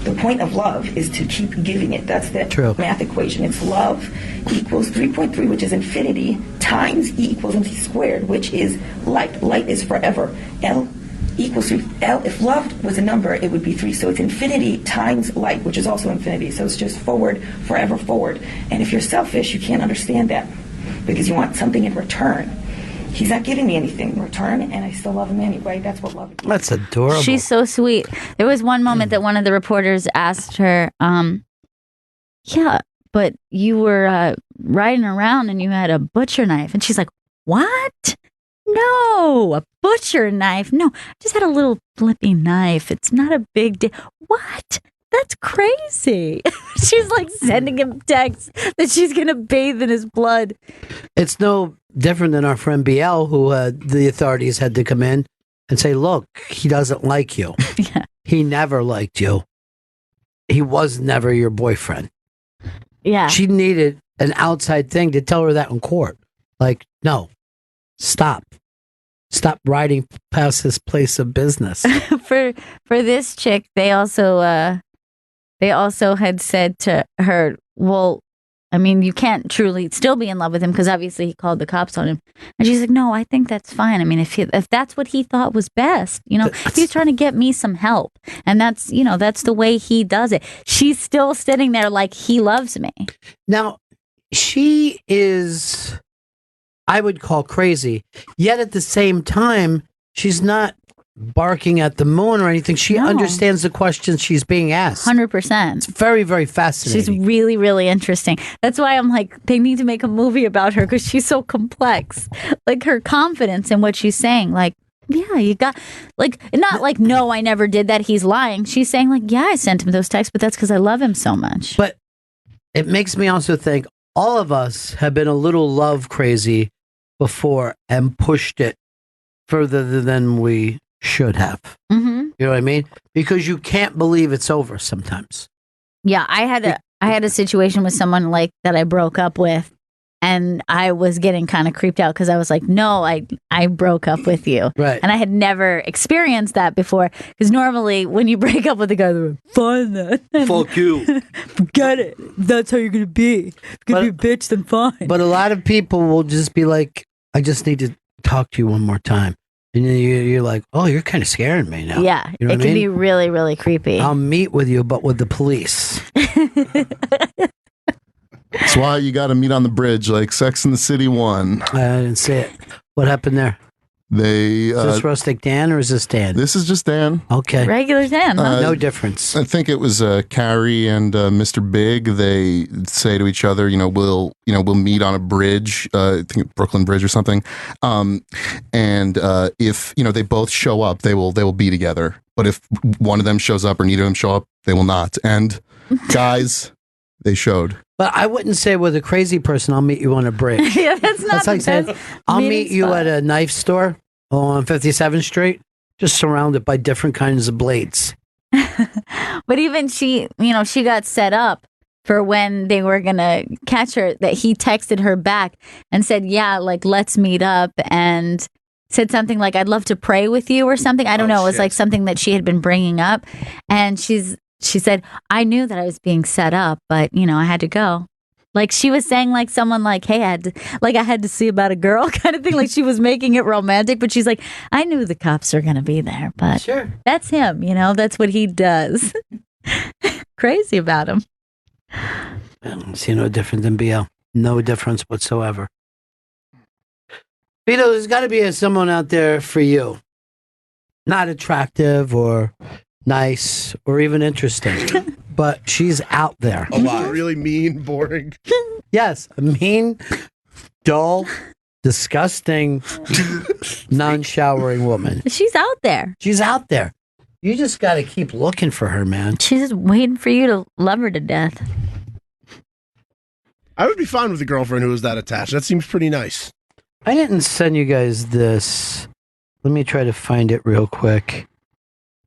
The point of love is to keep giving it. That's the math equation. It's love equals 3.3, which is infinity, times E equals MC squared, which is light. Light is forever. L equals 3. L, if love was a number, it would be 3. So it's infinity times light, which is also infinity. So it's just forward, forever forward. And if you're selfish, you can't understand that because you want something in return. He's not giving me anything in return, and I still love him anyway. That's what love is. That's adorable. She's so sweet. There was one moment that one of the reporters asked her, yeah, but you were riding around and you had a butcher knife. And she's like, what? No, a butcher knife. No, I just had a little flippy knife. It's not a big deal. What? That's crazy. She's like sending him texts that she's going to bathe in his blood. It's no different than our friend BL, who the authorities had to come in and say, look, he doesn't like you. Yeah. He never liked you. He was never your boyfriend. Yeah. She needed an outside thing to tell her that in court. Like, no, stop. Stop riding past this place of business. For this chick, they also had said to her, well, I mean, you can't truly still be in love with him because obviously he called the cops on him. And she's like, no, I think that's fine. I mean, if that's what he thought was best, he's trying to get me some help. And that's the way he does it. She's still sitting there like he loves me. Now, she is, I would call crazy. Yet at the same time, she's not barking at the moon or anything. She understands the questions she's being asked. 100%. It's very, very fascinating. She's really, really interesting. That's why I'm like, they need to make a movie about her because she's so complex. Like her confidence in what she's saying. Like, yeah, you got, like, not like, no, I never did that. He's lying. She's saying like, yeah, I sent him those texts, but that's because I love him so much. But it makes me also think all of us have been a little love crazy before and pushed it further than we should have. Mm-hmm. You know what I mean? Because you can't believe it's over sometimes. Yeah, I had a situation with someone like that I broke up with, and I was getting kind of creeped out because I was like, no, I broke up with you. Right. And I had never experienced that before because normally when you break up with a guy, they're like, fine then. Fuck you. Forget it. That's how you're going to be. If you're going to be a bitch, then fine. But a lot of people will just be like, I just need to talk to you one more time. And then you're like, oh, you're kind of scaring me now. Yeah, you know it can be really, really creepy. I'll meet with you, but with the police. That's why you got to meet on the bridge, like Sex and the City 1. I didn't see it. What happened there? They Is this Rustic Dan or is this Dan? This is just Dan. Okay. Regular Dan. Huh? No difference. I think it was Carrie and Mr. Big. They say to each other, we'll meet on a bridge. I think Brooklyn Bridge or something. And if they both show up, they will be together. But if one of them shows up or neither of them show up, they will not. And guys, they showed. But I wouldn't say with a crazy person, I'll meet you on a bridge. Yeah, that's not like saying, I'll meet you at a knife store on 57th Street, just surrounded by different kinds of blades. But even she got set up for when they were going to catch her, that he texted her back and said, yeah, like, let's meet up. And said something like, "I'd love to pray with you" or something. I don't know. It was like something that she had been bringing up, and she said, "I knew that I was being set up, but I had to go." Like she was saying, like someone like, "Hey, I had to see about a girl," kind of thing. Like she was making it romantic, but she's like, "I knew the cops are gonna be there, but sure, that's him. That's what he does." Crazy about him. I don't see no different than BL. No difference whatsoever. Vito, there's got to be someone out there for you. Not attractive or nice or even interesting, but she's out there. Really mean, boring. Yes, a mean, dull, disgusting, non-showering woman. She's out there. She's out there. You just got to keep looking for her, man. She's just waiting for you to love her to death. I would be fine with a girlfriend who was that attached. That seems pretty nice. I didn't send you guys this. Let me try to find it real quick.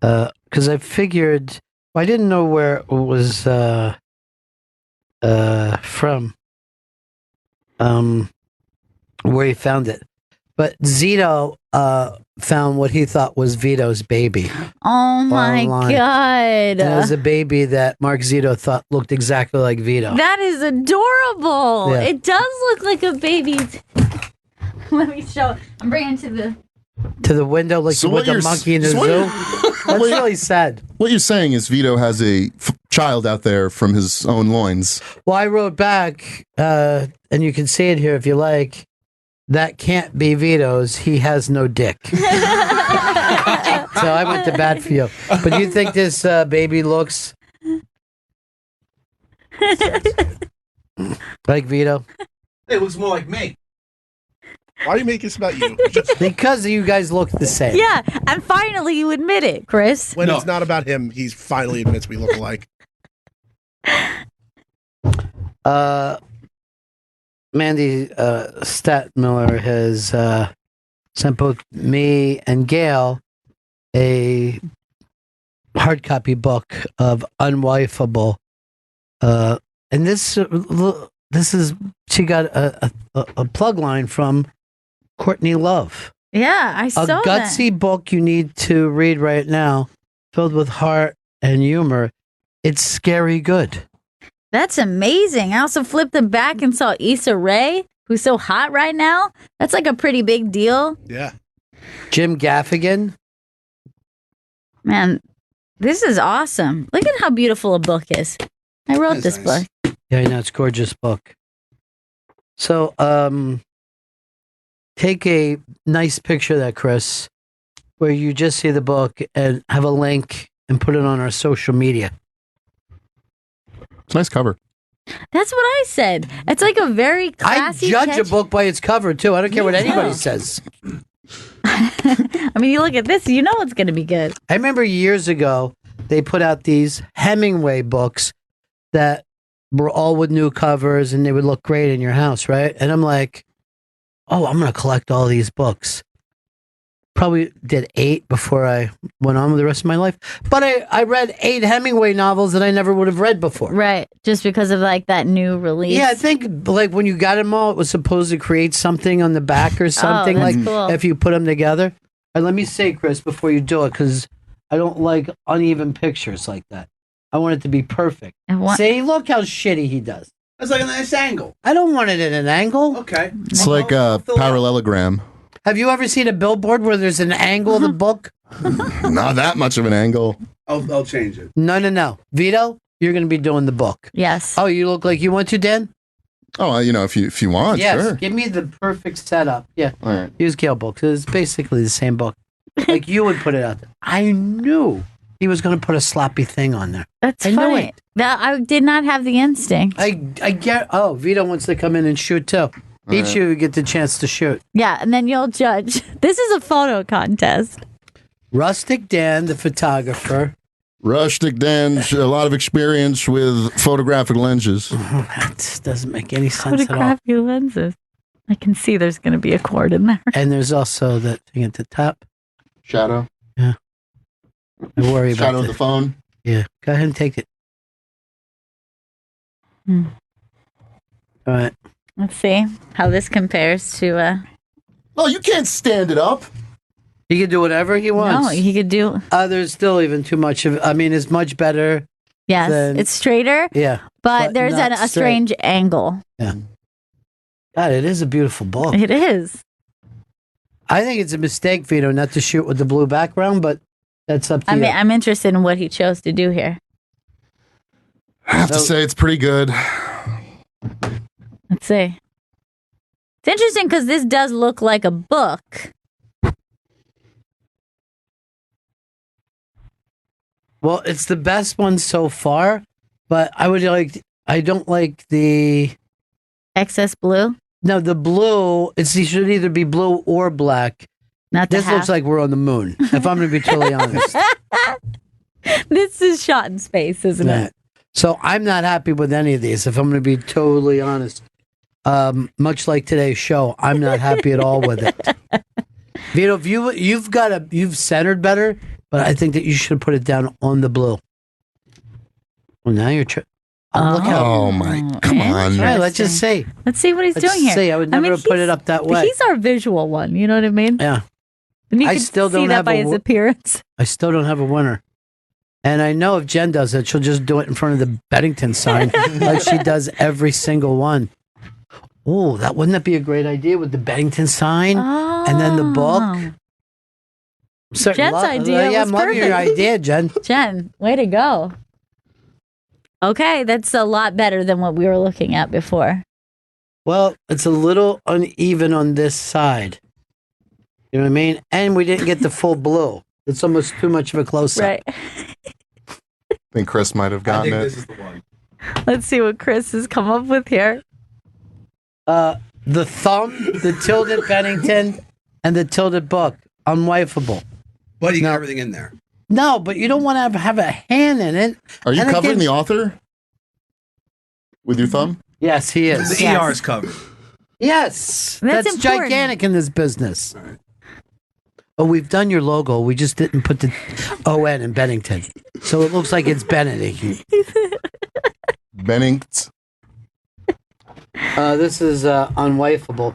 Because I figured, I didn't know where it was from. Where he found it. But Zito found what he thought was Vito's baby. Oh my online. God. And it was a baby that Mark Zito thought looked exactly like Vito. That is adorable. Yeah. It does look like a baby. Let me show. I'm bringing to the window, like So with what the you're monkey in the s- so what zoo. you're- That's really sad. What you're saying is Vito has a child out there from his own loins. Well, I wrote back, and you can see it here if you like. That can't be Vito's. He has no dick. So I went to bat for you. But do you think this baby looks like Vito? It looks more like me. Why do you make this about you? Because you guys look the same. Yeah, and finally you admit it, Chris. When it's not about him, he finally admits we look alike. Mandy Statmiller has sent both me and Gail a hard copy book of Unwifeable. And this is, she got a plug line from Courtney Love. Yeah, I saw A gutsy book you need to read right now, filled with heart and humor. It's scary good. That's amazing. I also flipped the back and saw Issa Rae, who's so hot right now. That's like a pretty big deal. Yeah. Jim Gaffigan. Man, this is awesome. Look at how beautiful a book is. I wrote this book. Yeah, I know, it's a gorgeous book. So, take a nice picture of that, Chris, where you just see the book and have a link and put it on our social media. It's a nice cover. That's what I said. It's like a very classy. I judge catchy- a book by its cover, too. I don't care what Me anybody too. says. I mean, you look at this, you know it's going to be good. I remember years ago, they put out these Hemingway books that were all with new covers and they would look great in your house, right? And I'm like, oh, I'm going to collect all these books. Probably did 8 before I went on with the rest of my life. But I read 8 Hemingway novels that I never would have read before. Right. Just because of like that new release. Yeah, I think like when you got them all, it was supposed to create something on the back or something. that's Like cool. if you put them together. And let me say, Chris, before you do it, because I don't like uneven pictures like that. I want it to be perfect. Say, look how shitty he does. That's like a nice angle. I don't want it at an angle. Okay. It's like a parallelogram. Have you ever seen a billboard where there's an angle of the book? Not that much of an angle. I'll change it. No. Vito, you're going to be doing the book. Yes. Oh, you look like you want to, Dan? Oh, if you want, Yes. sure. Give me the perfect setup. Yeah. All right. Use Gail book. It's basically the same book. Like you would put it out there. I knew he was going to put a sloppy thing on there. That's I knew funny. it. That I did not have the instinct. I get. Oh, Vito wants to come in and shoot too. Each right. you get the chance to shoot. Yeah, and then you'll judge. This is a photo contest. Rustic Dan, the photographer. Rustic Dan, a lot of experience with photographic lenses. That doesn't make any sense at all. Photographic lenses. I can see there's going to be a cord in there. And there's also that thing at the top. Shadow. Yeah. I worry about Shadow of that. the phone. Yeah. Go ahead and take it. All right. Let's see how this compares to Oh, you can't stand it up. He can do whatever he wants. No, he could do. There's still even too much of. I mean, it's much better. Yes, than, it's straighter. Yeah, but there's not a straight. strange angle. Yeah. God, it is a beautiful book. It is. I think it's a mistake, Vito, not to shoot with the blue background, but that's up to you. I'm interested in what he chose to do here. I have to say it's pretty good. Let's see. It's interesting because this does look like a book. Well, it's the best one so far, but I don't like the excess blue. No, the blue. It should either be blue or black. Not this looks like we're on the moon. If I'm going to be totally honest, this is shot in space, isn't it? So I'm not happy with any of these. If I'm going to be totally honest, much like today's show, I'm not happy at all with it. Vito, if you've centered better, but I think that you should have put it down on the blue. Well, now you're. Look how. Oh my! Come on. Right, let's just say. Let's see what he's doing here. See, I would never have put it up that way. He's our visual one. You know what I mean? Yeah. And you I can still see don't that have by his appearance. I still don't have a winner. And I know if Jen does it, she'll just do it in front of the Bennington sign like she does every single one. Oh, wouldn't that be a great idea with the Bennington sign and then the book? Jen's idea yeah, was I'm loving your perfect. idea, Jen. Jen, way to go. Okay, that's a lot better than what we were looking at before. Well, it's a little uneven on this side. You know what I mean? And we didn't get the full blue. It's almost too much of a close-up. Right. I think Chris might have gotten it. This is the one. Let's see what Chris has come up with here. The thumb, the tilted Bennington, and the tilted book. Unwifeable. But you got everything in there. No, but you don't want to have a hand in it. Are you And covering again- the author with your thumb? Yes, he is. The ER is covered. Yes. That's That's important. gigantic in this business. Oh, we've done your logo. We just didn't put the ON in Bennington. So it looks like it's Benedict. Bennings. This is unwifeable.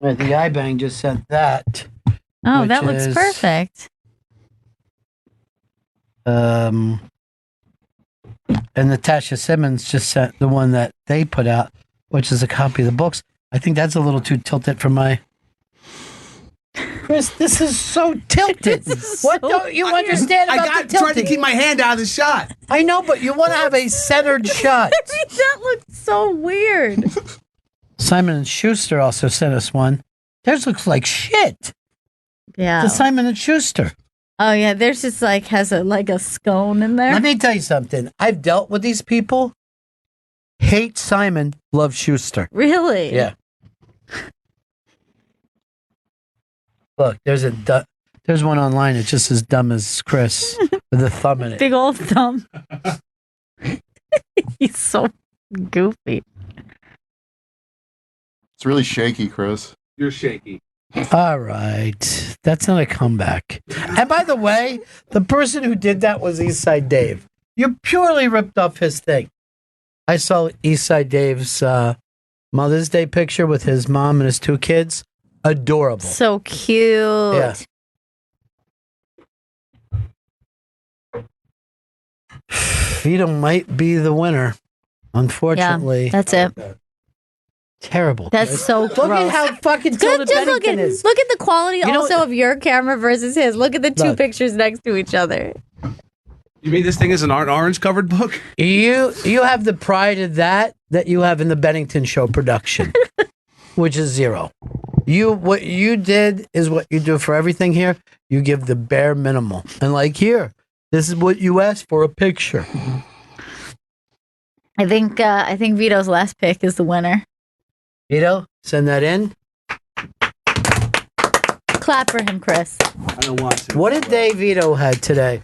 Right, the iBang just sent that. Oh, which that looks is, perfect. And Natasha Simmons just sent the one that they put out, which is a copy of the books. I think that's a little too tilted for my. Chris, this is so tilted. What don't you understand about the tried to tilting? keep my hand out of the shot. I know, but you want to have a centered shot. That looks so weird. Simon and Schuster also sent us one. Theirs looks like shit. Yeah. It's Simon and Schuster. Oh yeah, there's just has a scone in there. Let me tell you something. I've dealt with these people. Hate Simon, love Schuster. Really? Yeah. Look, there's one online. It's just as dumb as Chris with a thumb in it. Big old thumb. He's so goofy. It's really shaky, Chris. You're shaky. All right. That's not a comeback. And by the way, the person who did that was Eastside Dave. You purely ripped off his thing. I saw Eastside Dave's Mother's Day picture with his mom and his two kids. Adorable. So cute. Yeah. Vito might be the winner. Unfortunately. Yeah, that's it. Terrible. That's so gross. Look at how fucking tilted Just look Bennington at is. look at the quality You know- also of your camera versus his. Look at the two Look. pictures next to each other. You mean this thing is an orange covered book? You have the pride of that you have in the Bennington show production, which is zero. What you did is what you do for everything here. You give the bare minimal. And like here, this is what you asked for, a picture. I think Vito's last pick is the winner. Vito, send that in. Clap for him, Chris. I don't want to. What did Dave Vito had today?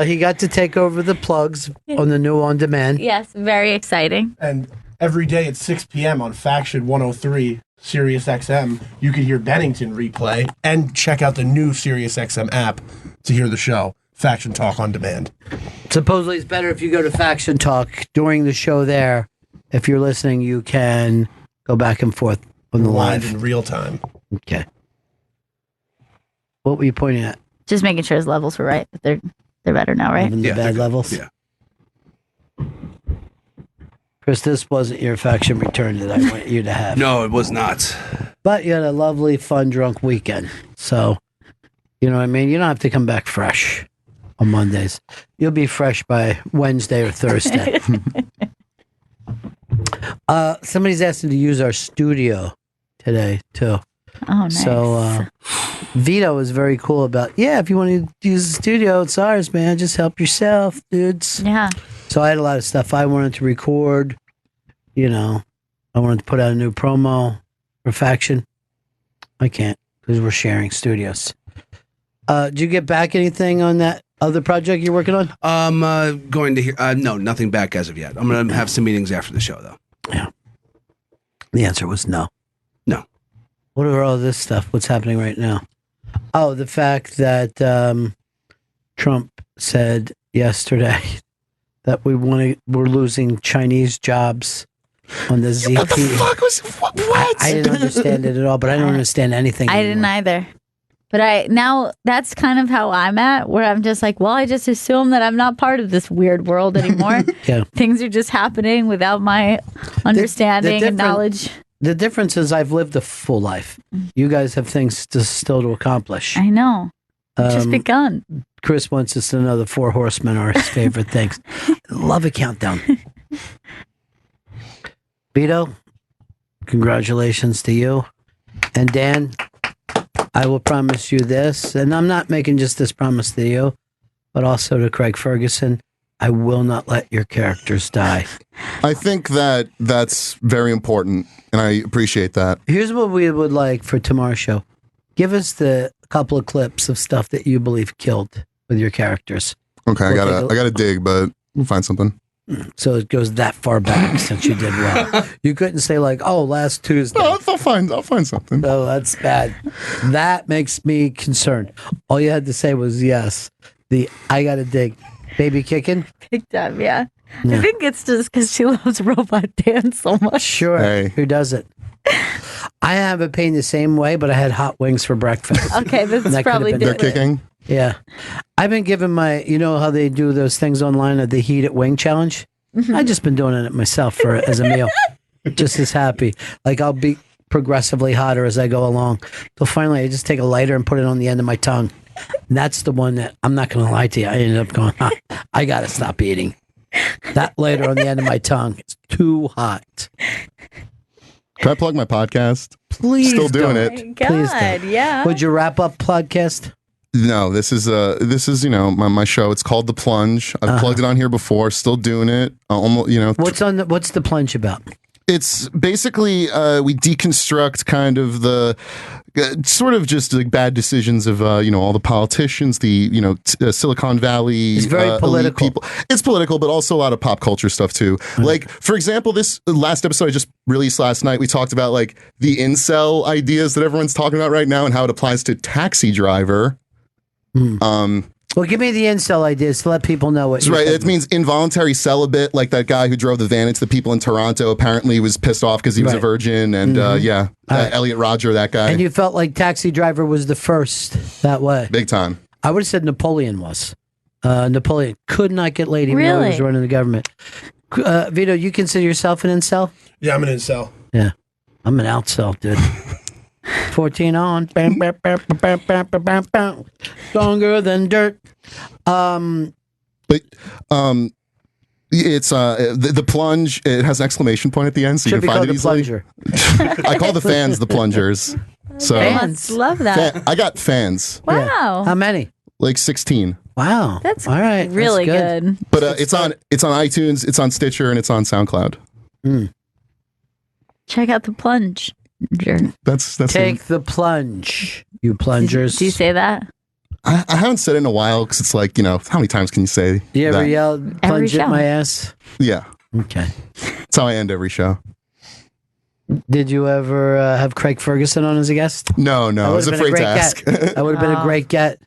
He got to take over the plugs on the new On Demand. Yes, very exciting. And every day at 6 p.m. on Faction 103, Sirius XM, you can hear Bennington replay and check out the new Sirius XM app to hear the show, Faction Talk on Demand. Supposedly it's better if you go to Faction Talk during the show there if you're listening, you can go back and forth on the Live live. in real time. Okay. What were you pointing at? Just making sure his levels were right. But they're better now, right? Even the bad levels? Yeah. Chris, this wasn't your faction return that I want you to have. No, it was not. But you had a lovely, fun, drunk weekend. So, you know what I mean? You don't have to come back fresh on Mondays. You'll be fresh by Wednesday or Thursday. Somebody's asking to use our studio today, too. Oh, nice. So, Vito is very cool about, if you want to use the studio, it's ours, man. Just help yourself, dudes. Yeah. So I had a lot of stuff I wanted to record. You know, I wanted to put out a new promo for Faction. I can't because we're sharing studios. Did you get back anything on that other project you're working on? Going to hear. No, nothing back as of yet. I'm going to have some meetings after the show, though. Yeah. The answer was no. No. What are all this stuff? What's happening right now? Oh, the fact that Trump said yesterday that we're losing Chinese jobs on the ZP. What the fuck was what? I didn't understand it at all, but I don't understand anything. I didn't either. But now that's kind of how I'm at, where I'm just like, well, I just assume that I'm not part of this weird world anymore. Yeah. Things are just happening without my understanding and knowledge. The difference is I've lived a full life. You guys have things still to accomplish. I know. It's just begun. Chris wants us to know the Four Horsemen are his favorite things. Love a countdown. Vito, congratulations to you. And Dan, I will promise you this, and I'm not making just this promise to you, but also to Craig Ferguson. I will not let your characters die. I think that that's very important, and I appreciate that. Here's what we would like for tomorrow's show. Give us the couple of clips of stuff that you believe killed with your characters. Okay, I gotta dig, but we'll find something. So it goes that far back since you did well. You couldn't say like, "Oh, last Tuesday." No, I'll find something. Oh, that's bad. That makes me concerned. All you had to say was yes. I gotta dig. Baby kicking. Big time, yeah. I think it's just because she loves Robot Dan so much. Sure. Hey. Who doesn't? I have a pain the same way, but I had hot wings for breakfast. Okay, this is That probably could've been- They're different. kicking. Yeah. I've been given you know how they do those things online of the Heat at Wing Challenge? I've just been doing it myself as a meal. Just as happy. Like I'll be progressively hotter as I go along. So finally I just take a lighter and put it on the end of my tongue. And that's the one that, I'm not going to lie to you, I ended up going, I got to stop eating. That lighter on the end of my tongue is too hot. Can I plug my podcast? Please Still doing don't. it. God, Please don't. yeah. Would you wrap up podcast? No, this is my show. It's called The Plunge. I've plugged it on here before. Still doing it. Almost, What's the plunge about? It's basically we deconstruct kind of the sort of just like bad decisions of all the politicians, the Silicon Valley. It's very elite political. people. It's political, but also a lot of pop culture stuff too. Like for example, this last episode I just released last night, we talked about like the incel ideas that everyone's talking about right now and how it applies to Taxi Driver. Well, give me the incel ideas to let people know what. That's right. It means involuntary celibate, like that guy who drove the van into the people in Toronto. Apparently, was pissed off because he was a virgin, and Elliot Rodger, that guy. And you felt like Taxi Driver was the first that way. Big time. I would have said Napoleon was. Napoleon could not get laid even though he was running the government. Vito, you consider yourself an incel? Yeah, I'm an incel. Yeah, I'm an outcel, dude. 14 on, bam, bam, bam, bam, bam, bam, bam, bam. Stronger than dirt. But it's the plunge. It has an exclamation point at the end, so Should you be can find called it the easily. plunger. I call the fans the plungers. So Fans love that. I got fans. Wow. How many? Like 16. Wow. That's all right. really That's good. But it's on iTunes, it's on Stitcher, and it's on SoundCloud. Check out The Plunge. That's Take the plunge, you plungers. Do you say that? I haven't said it in a while because it's like, how many times can you say Do you ever that? yell plunge show. at my ass? Yeah. Okay. That's how I end every show. Did you ever have Craig Ferguson on as a guest? No, I was afraid to ask. That would have been a great get.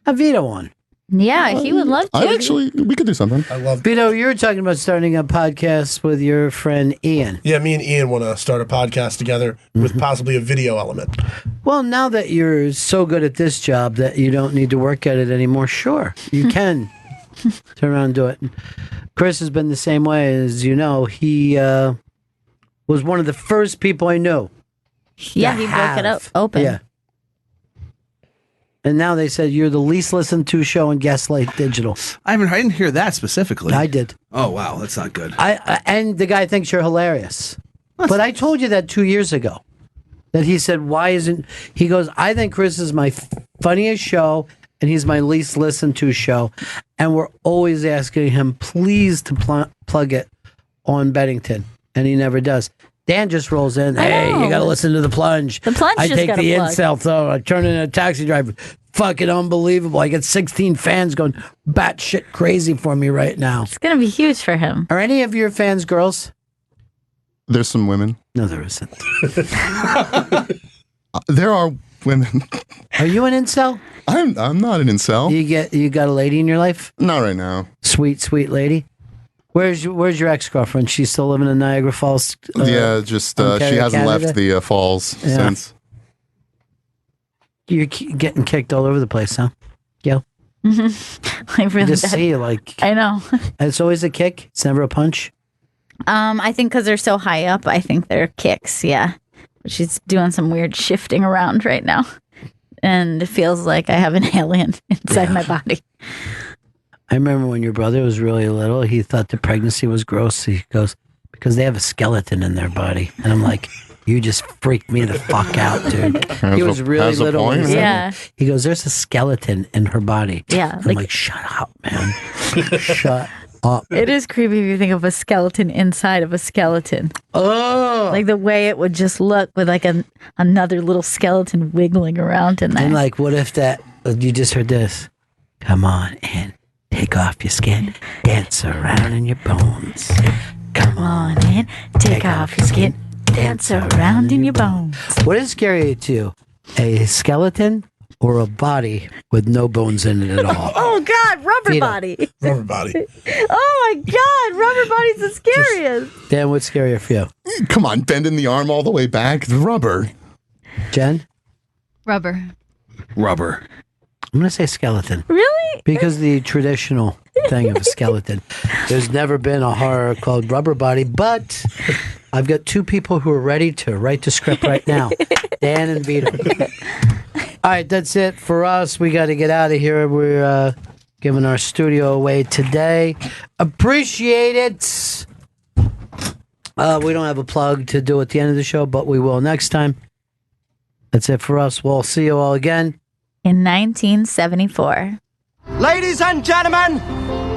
A Vito on. Yeah, he would love to. We could do something. I love. Vito, you were talking about starting a podcast with your friend Ian. Yeah, me and Ian want to start a podcast together with possibly a video element. Well, now that you're so good at this job that you don't need to work at it anymore, sure, you can turn around and do it. Chris has been the same way, as you know. He was one of the first people I knew. Yeah, he broke it up open. Yeah. And now they said you're the least listened to show in Gaslight Digital. I didn't hear that specifically. I did. Oh wow, that's not good. And the guy thinks you're hilarious. But I told you that 2 years ago. That he said, why isn't... He goes, I think Chris is my funniest show, and he's my least listened to show. And we're always asking him, please, to plug it on Bennington. And he never does. Dan just rolls in. Hey, you got to listen to The Plunge. The Plunge I just take got the a plug. incel, though. I turn into a taxi driver. Fucking unbelievable. I get 16 fans going batshit crazy for me right now. It's going to be huge for him. Are any of your fans girls? There's some women. No, there isn't. There are women. Are you an incel? I'm not an incel. You got a lady in your life? Not right now. Sweet lady. Where's your ex-girlfriend? She's still living in Niagara Falls? Yeah, just she Ontario, hasn't Canada? left the falls since. You're getting kicked all over the place, huh? Gail? I really just did. see you like... I know. It's always a kick. It's never a punch. I think because they're so high up, I think they're kicks, yeah. She's doing some weird shifting around right now. And it feels like I have an alien inside my body. I remember when your brother was really little, he thought the pregnancy was gross. He goes, because they have a skeleton in their body. And I'm like, you just freaked me the fuck out, dude. He was really little. When he said Yeah. that. He goes, there's a skeleton in her body. Yeah. I'm like, shut up, man. Shut up. It is creepy if you think of a skeleton inside of a skeleton. Oh. Like the way it would just look with like another little skeleton wiggling around in there. And like, what if you just heard this? Come on and take off your skin, dance around in your bones. Come on and take off your skin, dance around in your bones. What is scarier to you, a skeleton or a body with no bones in it at all? Oh God, rubber Vito. body. Rubber body. Oh my God, rubber body's the scariest. Dan, what's scarier for you? Come on, bending the arm all the way back. The rubber. Jen? Rubber. I'm going to say skeleton. Really? Because the traditional thing of a skeleton. There's never been a horror called Rubber Body, but I've got two people who are ready to write the script right now. Dan and Vito. All right, that's it for us. We got to get out of here. We're giving our studio away today. Appreciate it. We don't have a plug to do at the end of the show, but we will next time. That's it for us. We'll see you all again in 1974. Ladies and gentlemen,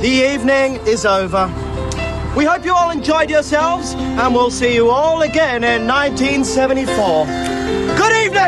the evening is over. We hope you all enjoyed yourselves, and we'll see you all again in 1974. Good